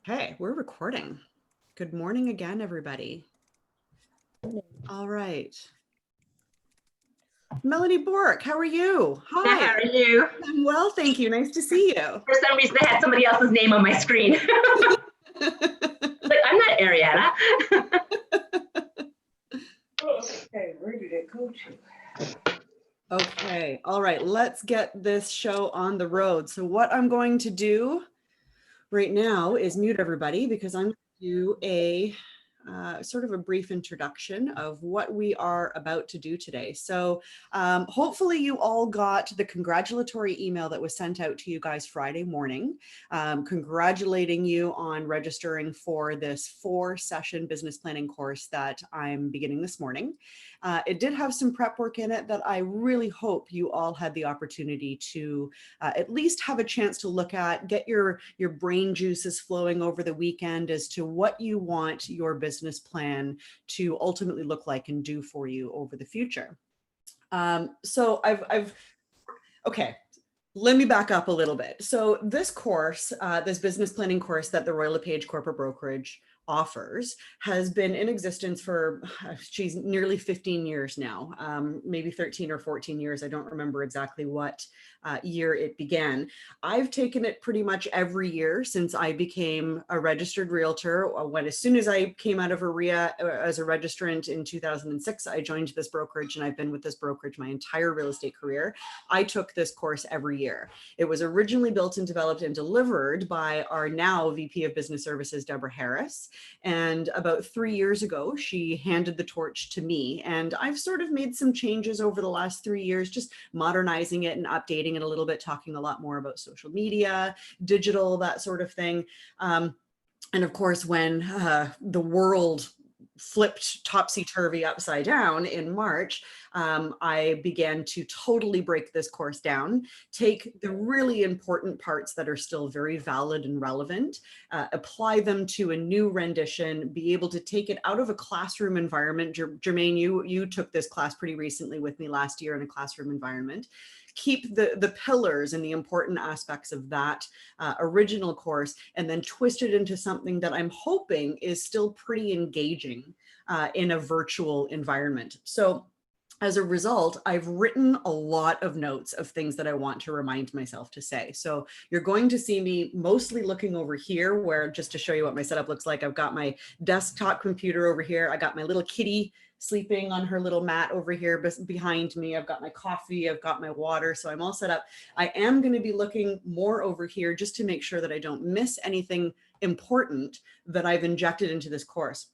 Okay, we're recording. Good morning again, everybody. All right. Melanie Bork, how are you? How Hi. are you? I'm well, thank you. Nice to see you. For some reason, I had somebody else's name on my screen. Like, I'm not Ariana. Okay, where did it go to? Okay, all right, let's get this show on the road. So what I'm going to do right now is mute everybody because I'm going to do a sort of a brief introduction of what we are about to do today. So hopefully you all got the congratulatory email that was sent out to you guys Friday morning, congratulating you on registering for this 4-session business planning course that I'm beginning this morning. It did have some prep work in it that I really hope you all had the opportunity to at least have a chance to look at, get your brain juices flowing over the weekend as to what you want your business plan to ultimately look like and do for you over the future. So okay, let me back up a little bit. So this course, this business planning course that the Royal LePage Corporate Brokerage offers has been in existence for, geez, nearly 15 years now, maybe 13 or 14 years. I don't remember exactly what year it began. I've taken it pretty much every year since I became a registered realtor. As soon as I came out of REIA as a registrant in 2006, I joined this brokerage, and I've been with this brokerage my entire real estate career. I took this course every year. It was originally built and developed and delivered by our now VP of Business Services, Deborah Harris. And about 3 years ago, she handed the torch to me. And I've sort of made some changes over the last 3 years, just modernizing it and updating it a little bit, talking a lot more about social media, digital, that sort of thing. And of course, when the world flipped topsy-turvy upside down in March, I began to totally break this course down, take the really important parts that are still very valid and relevant, apply them to a new rendition, be able to take it out of a classroom environment. Jermaine, you took this class pretty recently with me last year in a classroom environment. Keep the pillars and the important aspects of that original course, and then twist it into something that I'm hoping is still pretty engaging in a virtual environment. So as a result, I've written a lot of notes of things that I want to remind myself to say. So you're going to see me mostly looking over here, where, just to show you what my setup looks like, I've got my desktop computer over here. I got my little kitty sleeping on her little mat over here behind me. I've got my coffee, I've got my water, so I'm all set up. I am going to be looking more over here just to make sure that I don't miss anything important that I've injected into this course.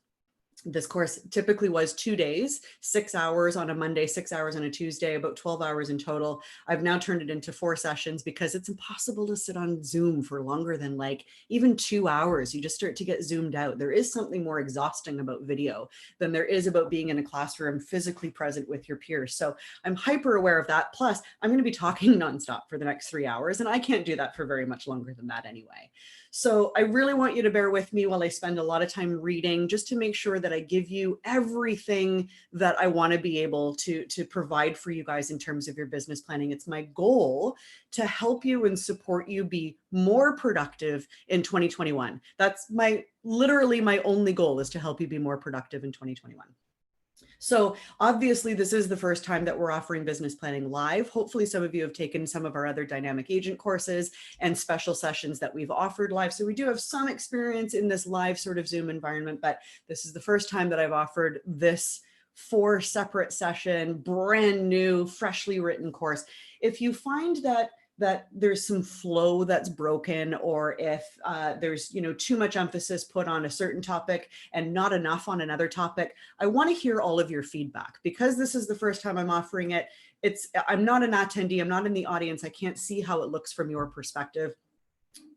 This course typically was 2 days, 6 hours on a Monday, 6 hours on a Tuesday, about 12 hours in total. I've now turned it into 4 sessions because it's impossible to sit on Zoom for longer than like even 2 hours. You just start to get zoomed out. There is something more exhausting about video than there is about being in a classroom physically present with your peers. So I'm hyper aware of that. Plus, I'm going to be talking nonstop for the next 3 hours, and I can't do that for very much longer than that anyway. So I really want you to bear with me while I spend a lot of time reading, just to make sure that I give you everything that I want to be able to provide for you guys in terms of your business planning. It's my goal to help you and support you be more productive in 2021. That's literally my only goal, is to help you be more productive in 2021. So obviously, this is the first time that we're offering business planning live. Hopefully, some of you have taken some of our other dynamic agent courses and special sessions that we've offered live. So we do have some experience in this live sort of Zoom environment, but this is the first time that I've offered this 4 separate session, brand new, freshly written course. If you find that there's some flow that's broken, or if there's too much emphasis put on a certain topic and not enough on another topic, I want to hear all of your feedback. Because this is the first time I'm offering it, I'm not an attendee, I'm not in the audience, I can't see how it looks from your perspective.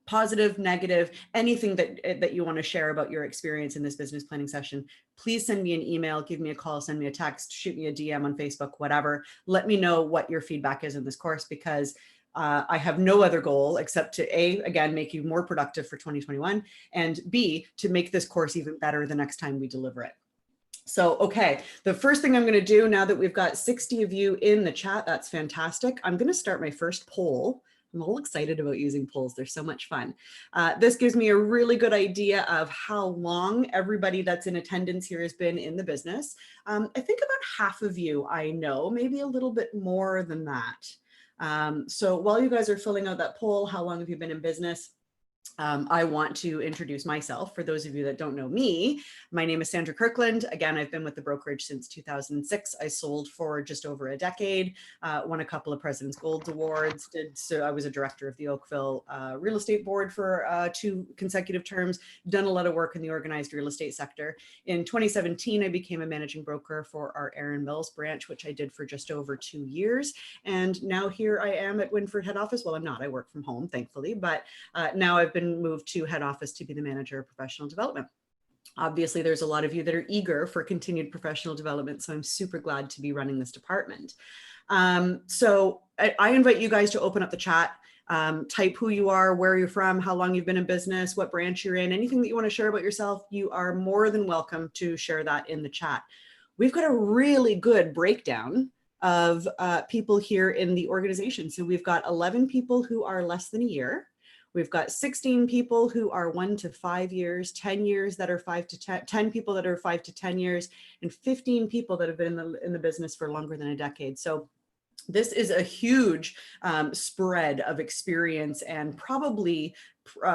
Positive, negative, anything that you want to share about your experience in this business planning session, please send me an email, give me a call, send me a text, shoot me a DM on Facebook, whatever. Let me know what your feedback is in this course, because I have no other goal except to A, again, make you more productive for 2021, and B, to make this course even better the next time we deliver it. So, okay, the first thing I'm going to do, now that we've got 60 of you in the chat, that's fantastic. I'm going to start my first poll. I'm all excited about using polls. They're so much fun. This gives me a really good idea of how long everybody that's in attendance here has been in the business. I think about half of you I know, maybe a little bit more than that. So while you guys are filling out that poll, how long have you been in business? I want to introduce myself. For those of you that don't know me, my name is Sandra Kirkland. Again, I've been with the brokerage since 2006. I sold for just over a decade, won a couple of President's Gold Awards. So I was a director of the Oakville Real Estate Board for 2 consecutive terms, done a lot of work in the organized real estate sector. In 2017, I became a managing broker for our Erin Mills branch, which I did for just over 2 years. And now here I am at Wynford head office. Well, I'm not, I work from home, thankfully, but now I've been moved to head office to be the manager of professional development. Obviously, there's a lot of you that are eager for continued professional development, so I'm super glad to be running this department. So I invite you guys to open up the chat, type who you are, where you're from, how long you've been in business, what branch you're in, anything that you want to share about yourself. You are more than welcome to share that in the chat. We've got a really good breakdown of people here in the organization. So we've got 11 people who are less than a year. We've got 16 people who are 1 to 5 years, 10 years that are 5 to 10 people that are 5 to 10 years, and 15 people that have been in the business for longer than a decade. So this is a huge spread of experience and probably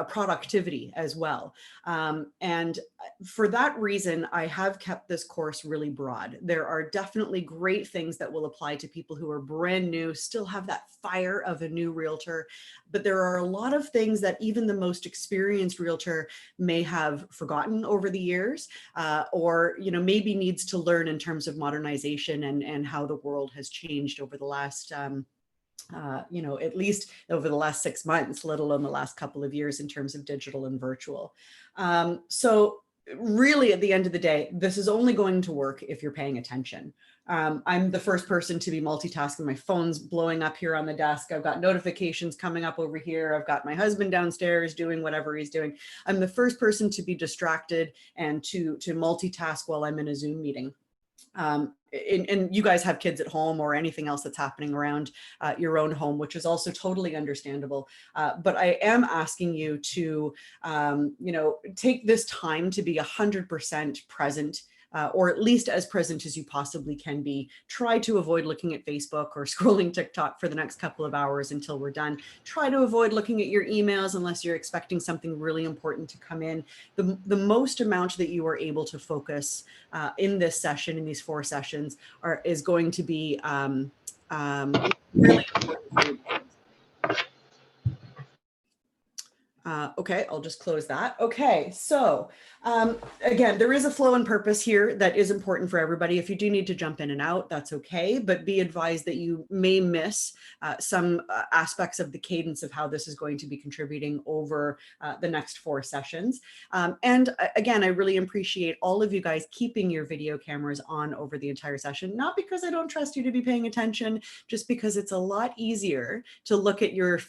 productivity as well. And for that reason, I have kept this course really broad. There are definitely great things that will apply to people who are brand new, still have that fire of a new realtor, but there are a lot of things that even the most experienced realtor may have forgotten over the years, or maybe needs to learn in terms of modernization and how the world has changed over the last at least over the last 6 months, let alone the last couple of years in terms of digital and virtual. So really, at the end of the day, this is only going to work if you're paying attention. I'm the first person to be multitasking. My phone's blowing up here on the desk. I've got notifications coming up over here. I've got my husband downstairs doing whatever he's doing. I'm the first person to be distracted and to multitask while I'm in a Zoom meeting. And you guys have kids at home or anything else that's happening around your own home, which is also totally understandable. But I am asking you to, take this time to be 100% present, or at least as present as you possibly can be. Try to avoid looking at Facebook or scrolling TikTok for the next couple of hours until we're done. Try to avoid looking at your emails unless you're expecting something really important to come in. The most amount that you are able to focus in this session, in these 4 sessions, is going to be really important. Okay, I'll just close that. Okay, so again, there is a flow and purpose here that is important for everybody. If you do need to jump in and out, that's okay, but be advised that you may miss some aspects of the cadence of how this is going to be contributing over the next 4 sessions. And again, I really appreciate all of you guys keeping your video cameras on over the entire session, not because I don't trust you to be paying attention, just because it's a lot easier to look at your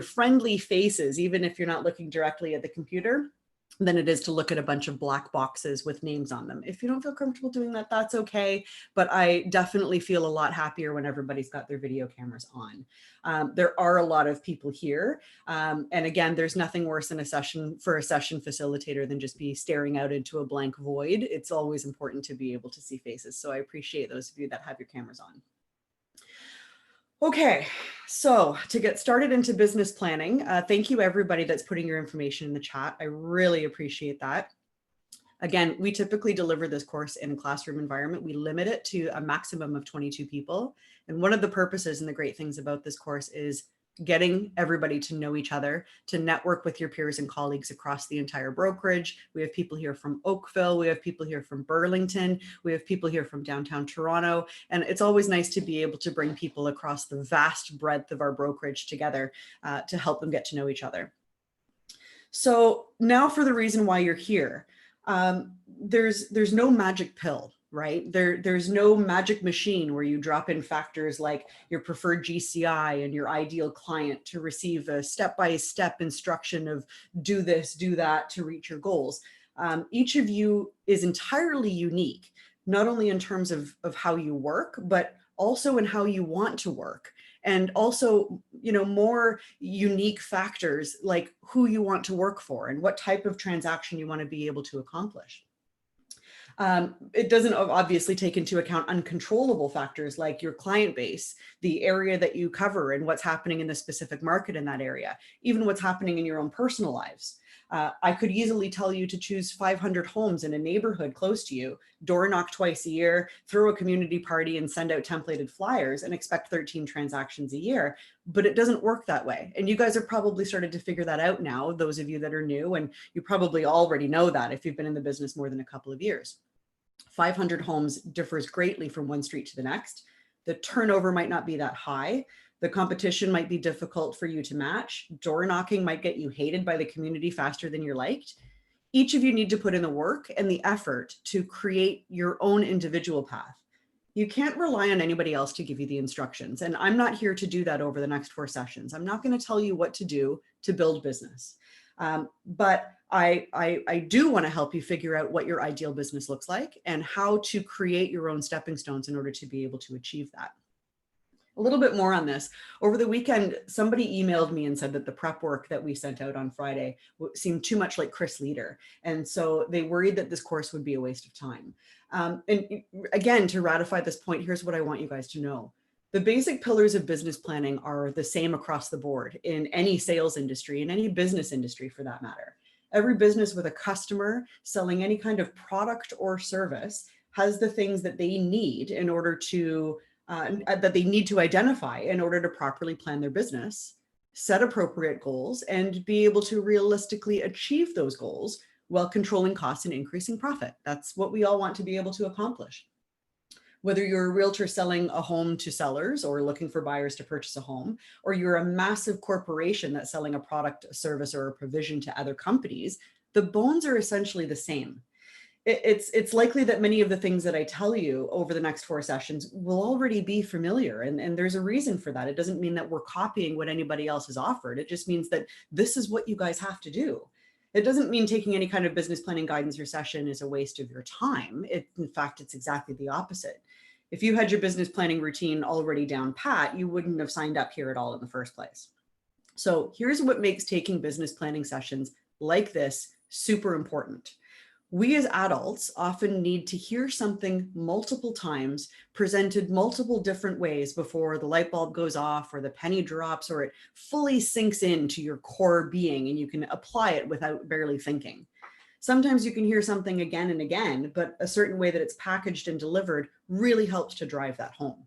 friendly faces, even if you're not looking directly at the computer, than it is to look at a bunch of black boxes with names on them. If you don't feel comfortable doing that, that's okay. But I definitely feel a lot happier when everybody's got their video cameras on. There are a lot of people here. And again, there's nothing worse in a session facilitator than just be staring out into a blank void. It's always important to be able to see faces. So I appreciate those of you that have your cameras on. Okay, so to get started into business planning, thank you everybody that's putting your information in the chat. I really appreciate that. Again, we typically deliver this course in a classroom environment. We limit it to a maximum of 22 people. And one of the purposes and the great things about this course is getting everybody to know each other, to network with your peers and colleagues across the entire brokerage. We have people here from Oakville. We have people here from Burlington. We have people here from downtown Toronto. And it's always nice to be able to bring people across the vast breadth of our brokerage together to help them get to know each other. So now for the reason why you're here. There's no magic pill, right? There's no magic machine where you drop in factors like your preferred GCI and your ideal client to receive a step-by-step instruction of do this, do that to reach your goals. Each of you is entirely unique, not only in terms of how you work, but also in how you want to work. and also, more unique factors like who you want to work for and what type of transaction you want to be able to accomplish. It doesn't obviously take into account uncontrollable factors like your client base, the area that you cover and what's happening in the specific market in that area, even what's happening in your own personal lives. I could easily tell you to choose 500 homes in a neighborhood close to you, door knock twice a year, throw a community party and send out templated flyers and expect 13 transactions a year, but it doesn't work that way. And you guys have probably started to figure that out now, those of you that are new, and you probably already know that if you've been in the business more than a couple of years. 500 homes differs greatly from one street to the next. The turnover might not be that high. The competition might be difficult for you to match. Door knocking might get you hated by the community faster than you're liked. Each of you need to put in the work and the effort to create your own individual path. You can't rely on anybody else to give you the instructions. And I'm not here to do that over the next 4 sessions. I'm not going to tell you what to do to build business. But I do want to help you figure out what your ideal business looks like and how to create your own stepping stones in order to be able to achieve that. A little bit more on this. Over the weekend, somebody emailed me and said that the prep work that we sent out on Friday seemed too much like Chris Leader. And so they worried that this course would be a waste of time. And again, to ratify this point, here's what I want you guys to know. The basic pillars of business planning are the same across the board in any sales industry, in any business industry for that matter. Every business with a customer selling any kind of product or service has the things that they need in order to that they need to identify in order to properly plan their business, set appropriate goals, and be able to realistically achieve those goals while controlling costs and increasing profit. That's what we all want to be able to accomplish. Whether you're a realtor selling a home to sellers or looking for buyers to purchase a home, or you're a massive corporation that's selling a product, a service, or a provision to other companies, the bones are essentially the same. It's likely that many of the things that I tell you over the next 4 sessions will already be familiar. And there's a reason for that. It doesn't mean that we're copying what anybody else has offered. It just means that this is what you guys have to do. It doesn't mean taking any kind of business planning guidance or session is a waste of your time. In fact, it's exactly the opposite. If you had your business planning routine already down pat, you wouldn't have signed up here at all in the first place. So here's what makes taking business planning sessions like this super important. We as adults often need to hear something multiple times, presented multiple different ways before the light bulb goes off or the penny drops or it fully sinks into your core being and you can apply it without barely thinking. Sometimes you can hear something again and again, but a certain way that it's packaged and delivered really helps to drive that home.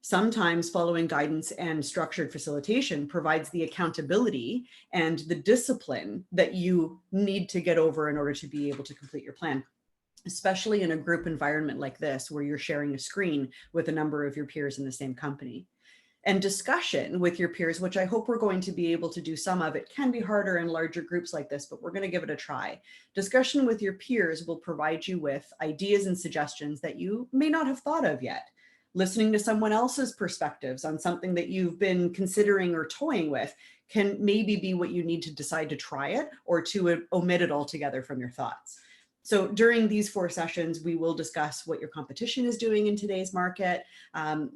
Sometimes following guidance and structured facilitation provides the accountability and the discipline that you need to get over in order to be able to complete your plan, especially in a group environment like this, where you're sharing a screen with a number of your peers in the same company. And discussion with your peers, which I hope we're going to be able to do some of. It can be harder in larger groups like this, but we're going to give it a try. Discussion with your peers will provide you with ideas and suggestions that you may not have thought of yet. Listening to someone else's perspectives on something that you've been considering or toying with can maybe be what you need to decide to try it or to omit it altogether from your thoughts. So during these 4 sessions, we will discuss what your competition is doing in today's market,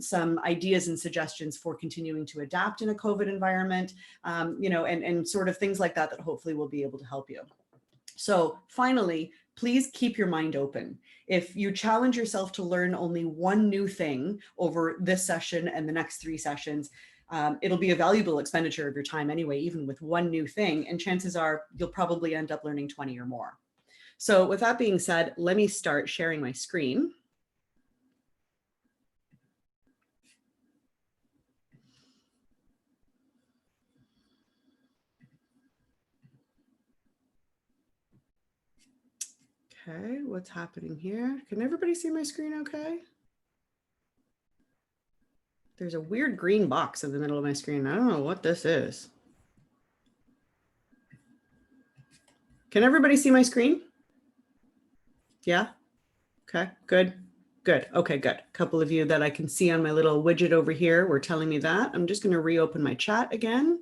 some ideas and suggestions for continuing to adapt in a COVID environment, and sort of things like that hopefully will be able to help you. So finally, please keep your mind open. If you challenge yourself to learn only one new thing over this session and the next 3 sessions, it'll be a valuable expenditure of your time anyway, even with one new thing. And chances are you'll probably end up learning 20 or more. So with that being said, let me start sharing my screen. Okay, what's happening here? Can everybody see my screen okay? There's a weird green box in the middle of my screen. I don't know what this is. Can everybody see my screen? Yeah? Okay, good. Good. Okay, good. A couple of you that I can see on my little widget over here were telling me that. I'm just going to reopen my chat again.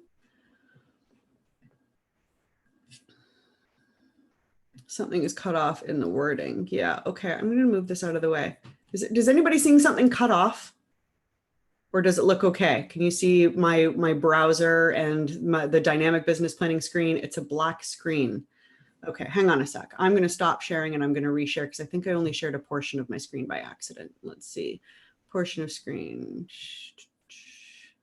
Something is cut off in the wording. Yeah, okay. I'm going to move this out of the way. Does anybody seeing something cut off? Or does it look okay? Can you see my browser and the dynamic business planning screen? It's a black screen. Okay, hang on a sec. I'm going to stop sharing and I'm going to reshare because I think I only shared a portion of my screen by accident. Let's see. Portion of screen.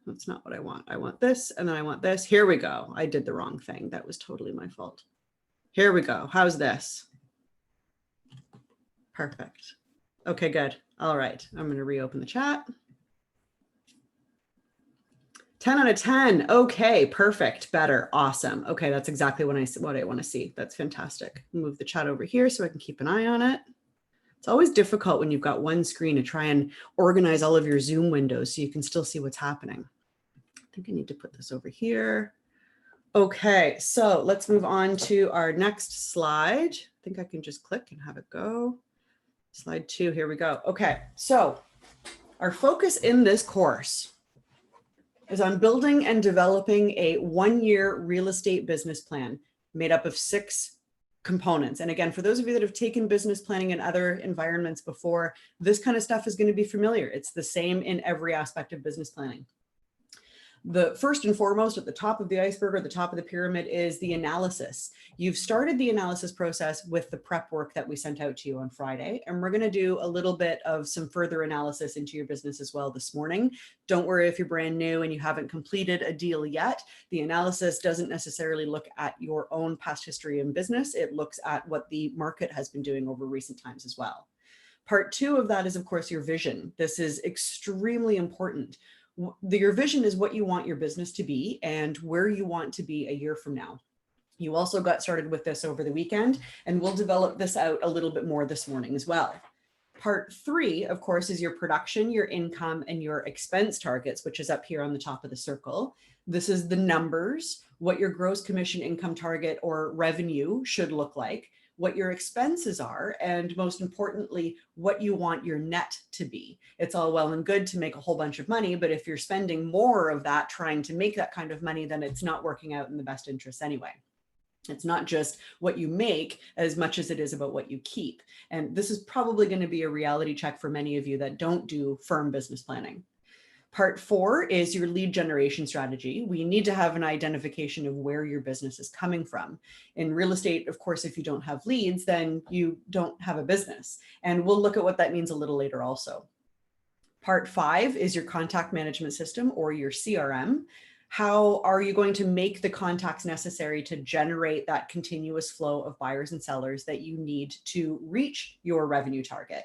That's not what I want. I want this and then I want this. Here we go. I did the wrong thing. That was totally my fault. Here we go. How's this? Perfect. Okay, good. All right. I'm going to reopen the chat. 10 out of 10. Okay, perfect. Better. Awesome. Okay, that's exactly what I want to see. That's fantastic. Move the chat over here so I can keep an eye on it. It's always difficult when you've got one screen to try and organize all of your Zoom windows so you can still see what's happening. I think I need to put this over here. Okay, so let's move on to our next slide. I think I can just click and have it go. Slide 2, here we go. Okay, so our focus in this course is on building and developing a one-year real estate business plan made up of 6 components. And again, for those of you that have taken business planning in other environments before, this kind of stuff is going to be familiar. It's the same in every aspect of business planning. The first and foremost at the top of the iceberg or the top of the pyramid is the analysis. You've started the analysis process with the prep work that we sent out to you on Friday, and we're going to do a little bit of some further analysis into your business as well this morning. Don't worry if you're brand new and you haven't completed a deal yet. The analysis doesn't necessarily look at your own past history in business. It looks at what the market has been doing over recent times as well. Part 2 of that is, of course, your vision. This is extremely important. Your vision is what you want your business to be and where you want to be a year from now. You also got started with this over the weekend, and we'll develop this out a little bit more this morning as well. Part 3, of course, is your production, your income, and your expense targets, which is up here on the top of the circle. This is the numbers, what your gross commission income target or revenue should look like, what your expenses are, and most importantly, what you want your net to be. It's all well and good to make a whole bunch of money, but if you're spending more of that trying to make that kind of money, then it's not working out in the best interest anyway. It's not just what you make as much as it is about what you keep. And this is probably going to be a reality check for many of you that don't do firm business planning. Part 4 is your lead generation strategy. We need to have an identification of where your business is coming from. In real estate, of course, if you don't have leads, then you don't have a business. And we'll look at what that means a little later also. Part 5 is your contact management system or your CRM. How are you going to make the contacts necessary to generate that continuous flow of buyers and sellers that you need to reach your revenue target?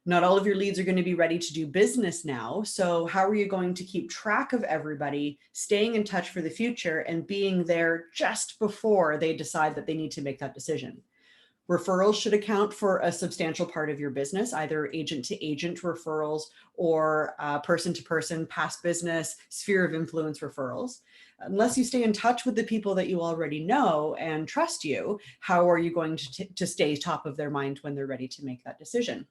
Not all of your leads are going to be ready to do business now. So how are you going to keep track of everybody, staying in touch for the future and being there just before they decide that they need to make that decision? Referrals should account for a substantial part of your business, either agent to agent referrals or person to person, past business, sphere of influence referrals. Unless you stay in touch with the people that you already know and trust you, how are you going to stay top of their mind when they're ready to make that decision?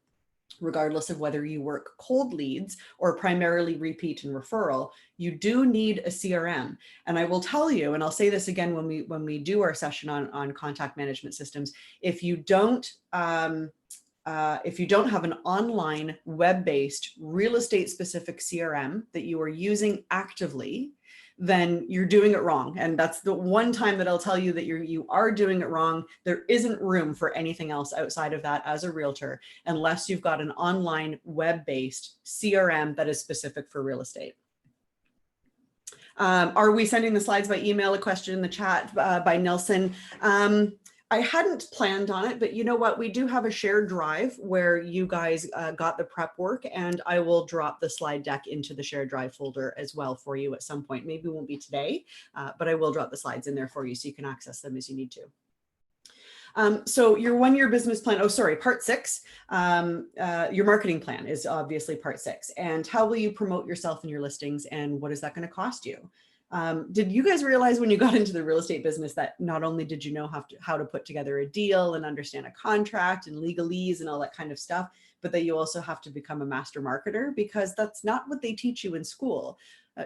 Regardless of whether you work cold leads or primarily repeat and referral, you do need a CRM. And I will tell you, and I'll say this again when we do our session on contact management systems, if you don't have an online web-based real estate specific CRM that you are using actively, then you're doing it wrong. And that's the one time that I'll tell you that you are doing it wrong. There isn't room for anything else outside of that as a realtor, unless you've got an online web-based CRM that is specific for real estate. Are we sending the slides by email? A question in the chat by Nelson. I hadn't planned on it, but you know what? We do have a shared drive where you guys got the prep work, and I will drop the slide deck into the shared drive folder as well for you at some point. Maybe it won't be today, but I will drop the slides in there for you so you can access them as you need to. So your one-year business plan, part 6, your marketing plan is obviously part 6. And how will you promote yourself and your listings, and what is that going to cost you? Did you guys realize when you got into the real estate business that not only did you know how to put together a deal and understand a contract and legalese and all that kind of stuff, but that you also have to become a master marketer? Because that's not what they teach you in school.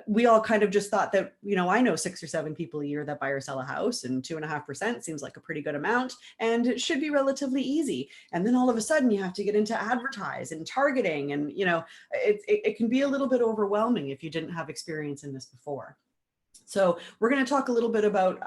We all kind of just thought that, I know 6 or 7 people a year that buy or sell a house, and 2.5% seems like a pretty good amount, and it should be relatively easy. And then all of a sudden you have to get into advertise and targeting, and it can be a little bit overwhelming if you didn't have experience in this before. So we're going to talk a little bit about,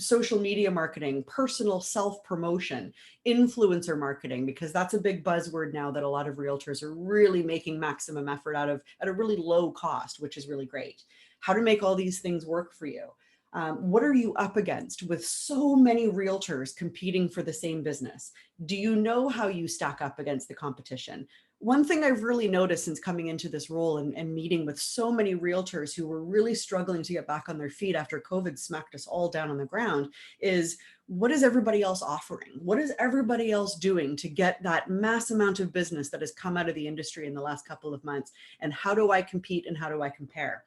social media marketing, personal self-promotion, influencer marketing, because that's a big buzzword now that a lot of realtors are really making maximum effort out of at a really low cost, which is really great. How to make all these things work for you. What are you up against with so many realtors competing for the same business? Do you know how you stack up against the competition? One thing I've really noticed since coming into this role and meeting with so many realtors who were really struggling to get back on their feet after COVID smacked us all down on the ground is, what is everybody else offering? What is everybody else doing to get that mass amount of business that has come out of the industry in the last couple of months? And how do I compete and how do I compare?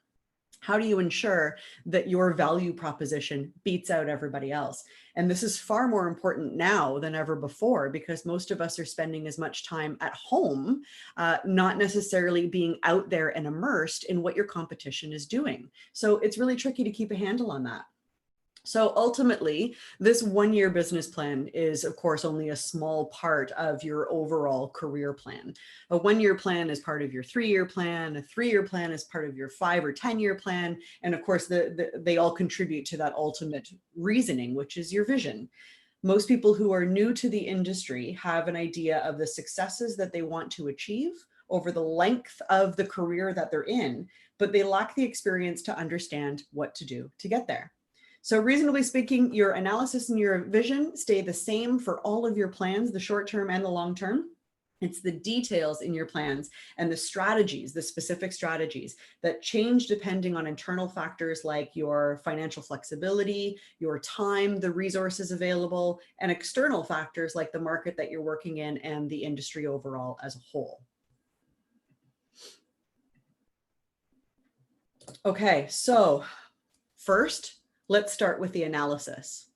How do you ensure that your value proposition beats out everybody else? And this is far more important now than ever before, because most of us are spending as much time at home, not necessarily being out there and immersed in what your competition is doing. So it's really tricky to keep a handle on that. So ultimately, this 1-year business plan is, of course, only a small part of your overall career plan. A 1-year plan is part of your 3-year plan. A 3-year plan is part of your 5 or 10-year plan. And of course, they all contribute to that ultimate reasoning, which is your vision. Most people who are new to the industry have an idea of the successes that they want to achieve over the length of the career that they're in, but they lack the experience to understand what to do to get there. So reasonably speaking, your analysis and your vision stay the same for all of your plans, the short term and the long term. It's the details in your plans and the strategies, the specific strategies that change depending on internal factors like your financial flexibility, your time, the resources available, and external factors like the market that you're working in and the industry overall as a whole. Okay, so first, let's start with the analysis.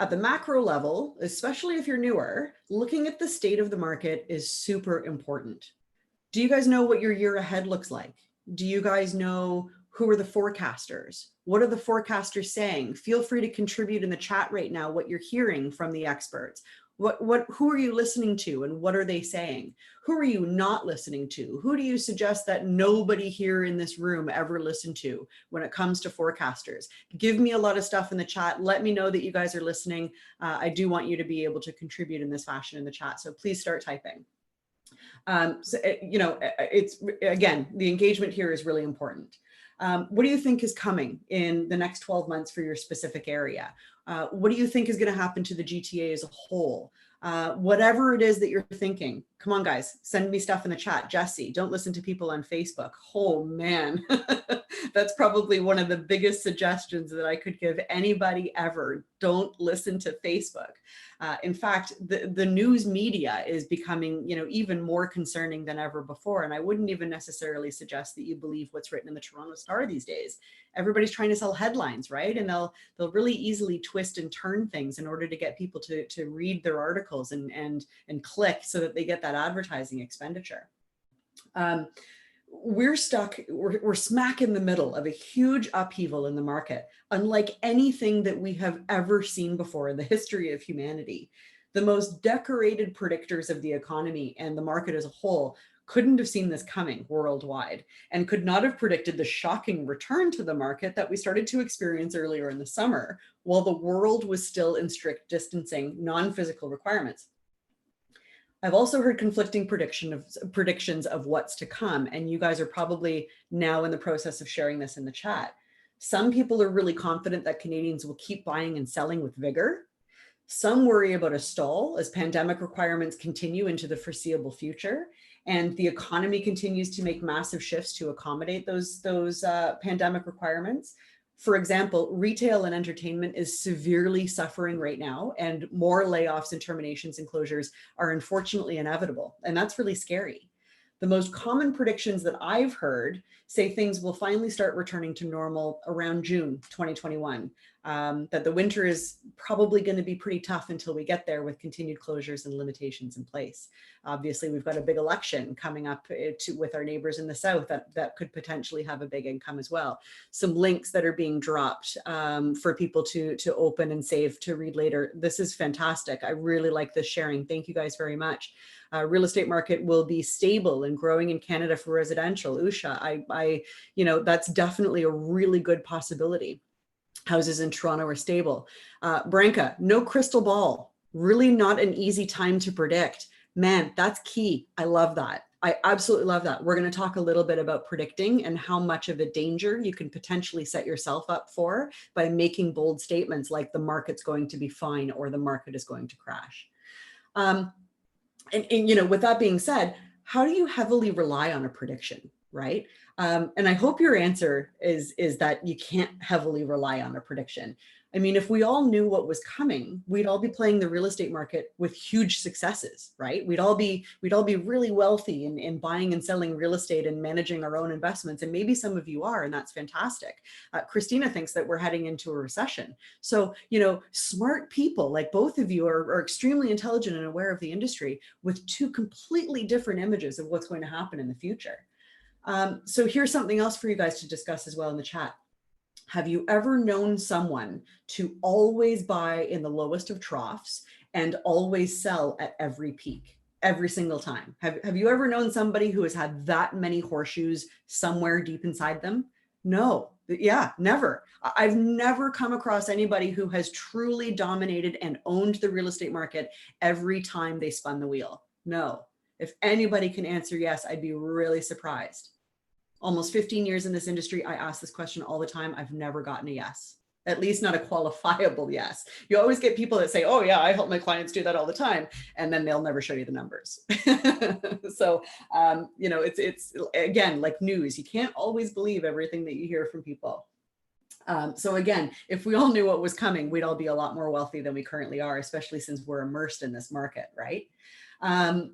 At the macro level, especially if you're newer, looking at the state of the market is super important. Do you guys know what your year ahead looks like? Do you guys know who are the forecasters? What are the forecasters saying? Feel free to contribute in the chat right now what you're hearing from the experts. Who are you listening to and what are they saying? Who are you not listening to? Who do you suggest that nobody here in this room ever listened to when it comes to forecasters? Give me a lot of stuff in the chat. Let me know that you guys are listening. I do want you to be able to contribute in this fashion in the chat. So please start typing. It's again, the engagement here is really important. What do you think is coming in the next 12 months for your specific area? What do you think is going to happen to the GTA as a whole? Whatever it is that you're thinking, come on, guys, send me stuff in the chat. Jesse, don't listen to people on Facebook. Oh, man, that's probably one of the biggest suggestions that I could give anybody ever. Don't listen to Facebook. In fact, the news media is becoming, even more concerning than ever before. And I wouldn't even necessarily suggest that you believe what's written in the Toronto Star these days. Everybody's trying to sell headlines, right? And they'll really easily twist and turn things in order to get people to read their articles and click so that they get that advertising expenditure. We're smack in the middle of a huge upheaval in the market, unlike anything that we have ever seen before in the history of humanity. The most decorated predictors of the economy and the market as a whole couldn't have seen this coming worldwide and could not have predicted the shocking return to the market that we started to experience earlier in the summer, while the world was still in strict distancing, non-physical requirements. I've also heard conflicting predictions of what's to come, and you guys are probably now in the process of sharing this in the chat. Some people are really confident that Canadians will keep buying and selling with vigor. Some worry about a stall as pandemic requirements continue into the foreseeable future, and the economy continues to make massive shifts to accommodate those pandemic requirements. For example, retail and entertainment is severely suffering right now, and more layoffs and terminations and closures are unfortunately inevitable. And that's really scary. The most common predictions that I've heard say things will finally start returning to normal around June 2021. That the winter is probably going to be pretty tough until we get there with continued closures and limitations in place. Obviously, we've got a big election coming up with our neighbors in the south that could potentially have a big income as well. Some links that are being dropped for people to open and save to read later. This is fantastic. I really like this sharing. Thank you guys very much. Real estate market will be stable and growing in Canada for residential. Usha, that's definitely a really good possibility. Houses in Toronto are stable. Branka, no crystal ball. Really not an easy time to predict. Man, that's key. I love that. I absolutely love that. We're going to talk a little bit about predicting and how much of a danger you can potentially set yourself up for by making bold statements like the market's going to be fine or the market is going to crash. With that being said, how do you heavily rely on a prediction, right? And I hope your answer is that you can't heavily rely on a prediction. I mean, if we all knew what was coming, we'd all be playing the real estate market with huge successes, right? We'd all be really wealthy in buying and selling real estate and managing our own investments. And maybe some of you are, and that's fantastic. Christina thinks that we're heading into a recession. So, smart people like both of you are extremely intelligent and aware of the industry with two completely different images of what's going to happen in the future. So here's something else for you guys to discuss as well in the chat. Have you ever known someone to always buy in the lowest of troughs and always sell at every peak, every single time? Have you ever known somebody who has had that many horseshoes somewhere deep inside them? No. Yeah, never. I've never come across anybody who has truly dominated and owned the real estate market every time they spun the wheel. No. If anybody can answer yes, I'd be really surprised. Almost 15 years in this industry, I ask this question all the time. I've never gotten a yes, at least not a qualifiable yes. You always get people that say, oh yeah, I help my clients do that all the time. And then they'll never show you the numbers. So, it's again, like news, you can't always believe everything that you hear from people. So again, if we all knew what was coming, we'd all be a lot more wealthy than we currently are, especially since we're immersed in this market, right? And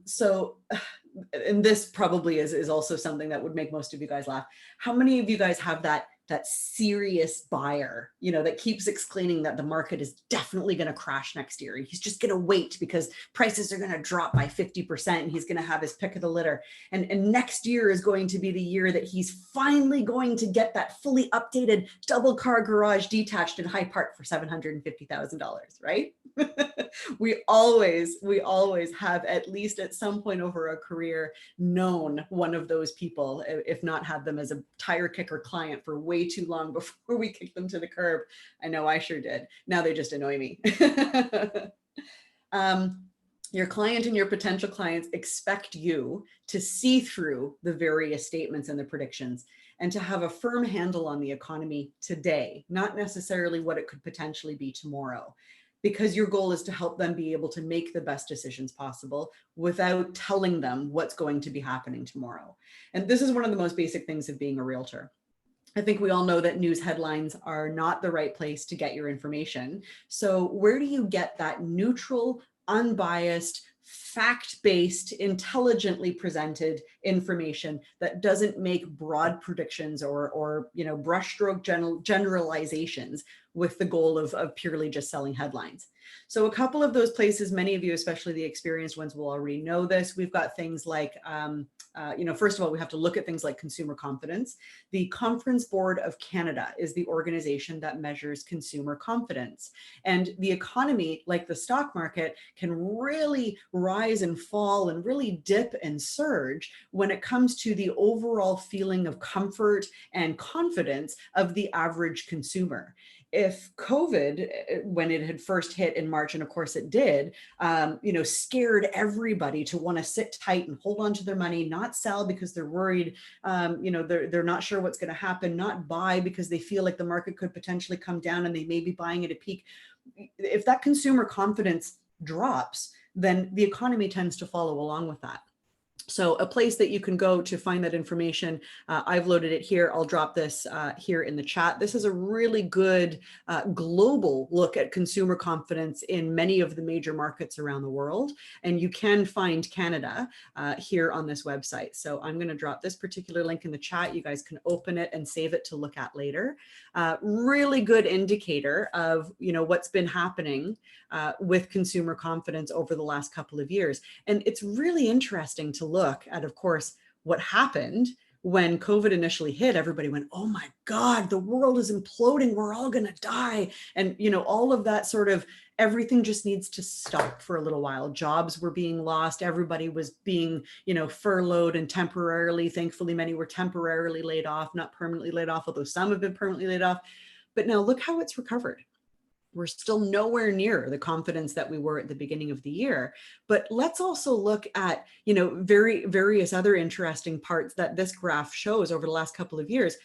this probably is also something that would make most of you guys laugh. How many of you guys have that serious buyer, that keeps exclaiming that the market is definitely going to crash next year? He's just going to wait because prices are going to drop by 50% and he's going to have his pick of the litter. And next year is going to be the year that he's finally going to get that fully updated double car garage detached in High Park for $750,000, right? We always have, at least at some point over a career, known one of those people, if not had them as a tire kicker client for way too long before we kicked them to the curb. I know I sure did. Now they just annoy me. Your client and your potential clients expect you to see through the various statements and the predictions and to have a firm handle on the economy today, not necessarily what it could potentially be tomorrow, because your goal is to help them be able to make the best decisions possible without telling them what's going to be happening tomorrow. And this is one of the most basic things of being a realtor. I think we all know that news headlines are not the right place to get your information. So where do you get that neutral, unbiased, fact-based, intelligently presented information that doesn't make broad predictions or brushstroke generalizations with the goal of purely just selling headlines? So a couple of those places, many of you, especially the experienced ones, will already know this. We've got things like, first of all, we have to look at things like consumer confidence. The Conference Board of Canada is the organization that measures consumer confidence. And the economy, like the stock market, can really rise and fall and really dip and surge when it comes to the overall feeling of comfort and confidence of the average consumer. If COVID, when it had first hit in March, and of course it did, scared everybody to want to sit tight and hold on to their money, not sell because they're worried, they're not sure what's going to happen, not buy because they feel like the market could potentially come down and they may be buying at a peak. If that consumer confidence drops, then the economy tends to follow along with that. So a place that you can go to find that information, I've loaded it here. I'll drop this here in the chat. This is a really good global look at consumer confidence in many of the major markets around the world. And you can find Canada here on this website. So I'm going to drop this particular link in the chat. You guys can open it and save it to look at later. Really good indicator of, you know, what's been happening with consumer confidence over the last couple of years. And it's really interesting to look at, of course, what happened when COVID initially hit. Everybody went, oh my God, the world is imploding. We're all going to die. And, you know, all of that sort of, everything just needs to stop for a little while. Jobs were being lost. Everybody was being, you know, furloughed and temporarily, thankfully, many were temporarily laid off, not permanently laid off, although some have been permanently laid off. But now look how it's recovered. We're still nowhere near the confidence that we were at the beginning of the year. But let's also look at, you know, various other interesting parts that this graph shows over the last couple of years.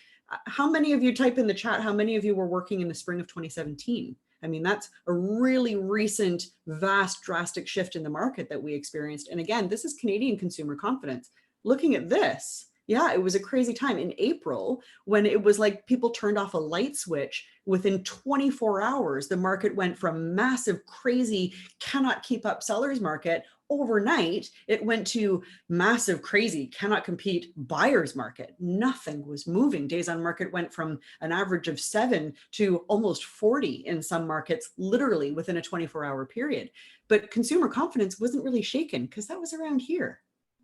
How many of you, type in the chat, how many of you were working in the spring of 2017? I mean, that's a really recent, vast, drastic shift in the market that we experienced. And again, this is Canadian consumer confidence. Looking at this, yeah, it was a crazy time in April when it was like people turned off a light switch. Within 24 hours, the market went from massive, crazy, cannot keep up seller's market. Overnight, it went to massive, crazy, cannot compete buyer's market. Nothing was moving. Days on market went from an average of 7 to almost 40 in some markets, literally within a 24-hour period. But consumer confidence wasn't really shaken because that was around here.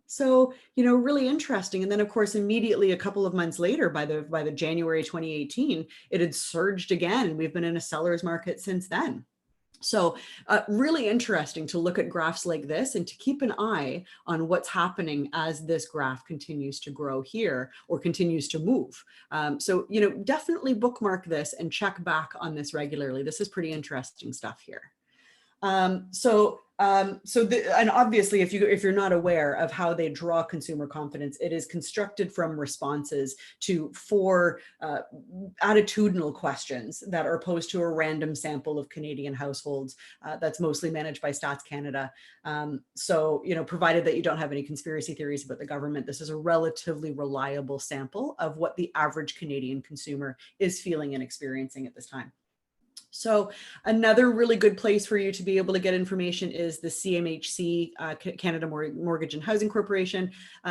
So, you know, really interesting. And then, of course, immediately a couple of months later, by the January 2018, it had surged again. And we've been in a seller's market since then. So really interesting to look at graphs like this and to keep an eye on what's happening as this graph continues to grow here or continues to move. So, you know, definitely bookmark this and check back on this regularly. This is pretty interesting stuff here. And obviously, if you're not aware of how they draw consumer confidence, it is constructed from responses to 4 attitudinal questions that are posed to a random sample of Canadian households. That's mostly managed by Stats Canada. So, you know, provided that you don't have any conspiracy theories about the government, this is a relatively reliable sample of what the average Canadian consumer is feeling and experiencing at this time. So another really good place for you to be able to get information is the CMHC, Canada Mortgage and Housing Corporation.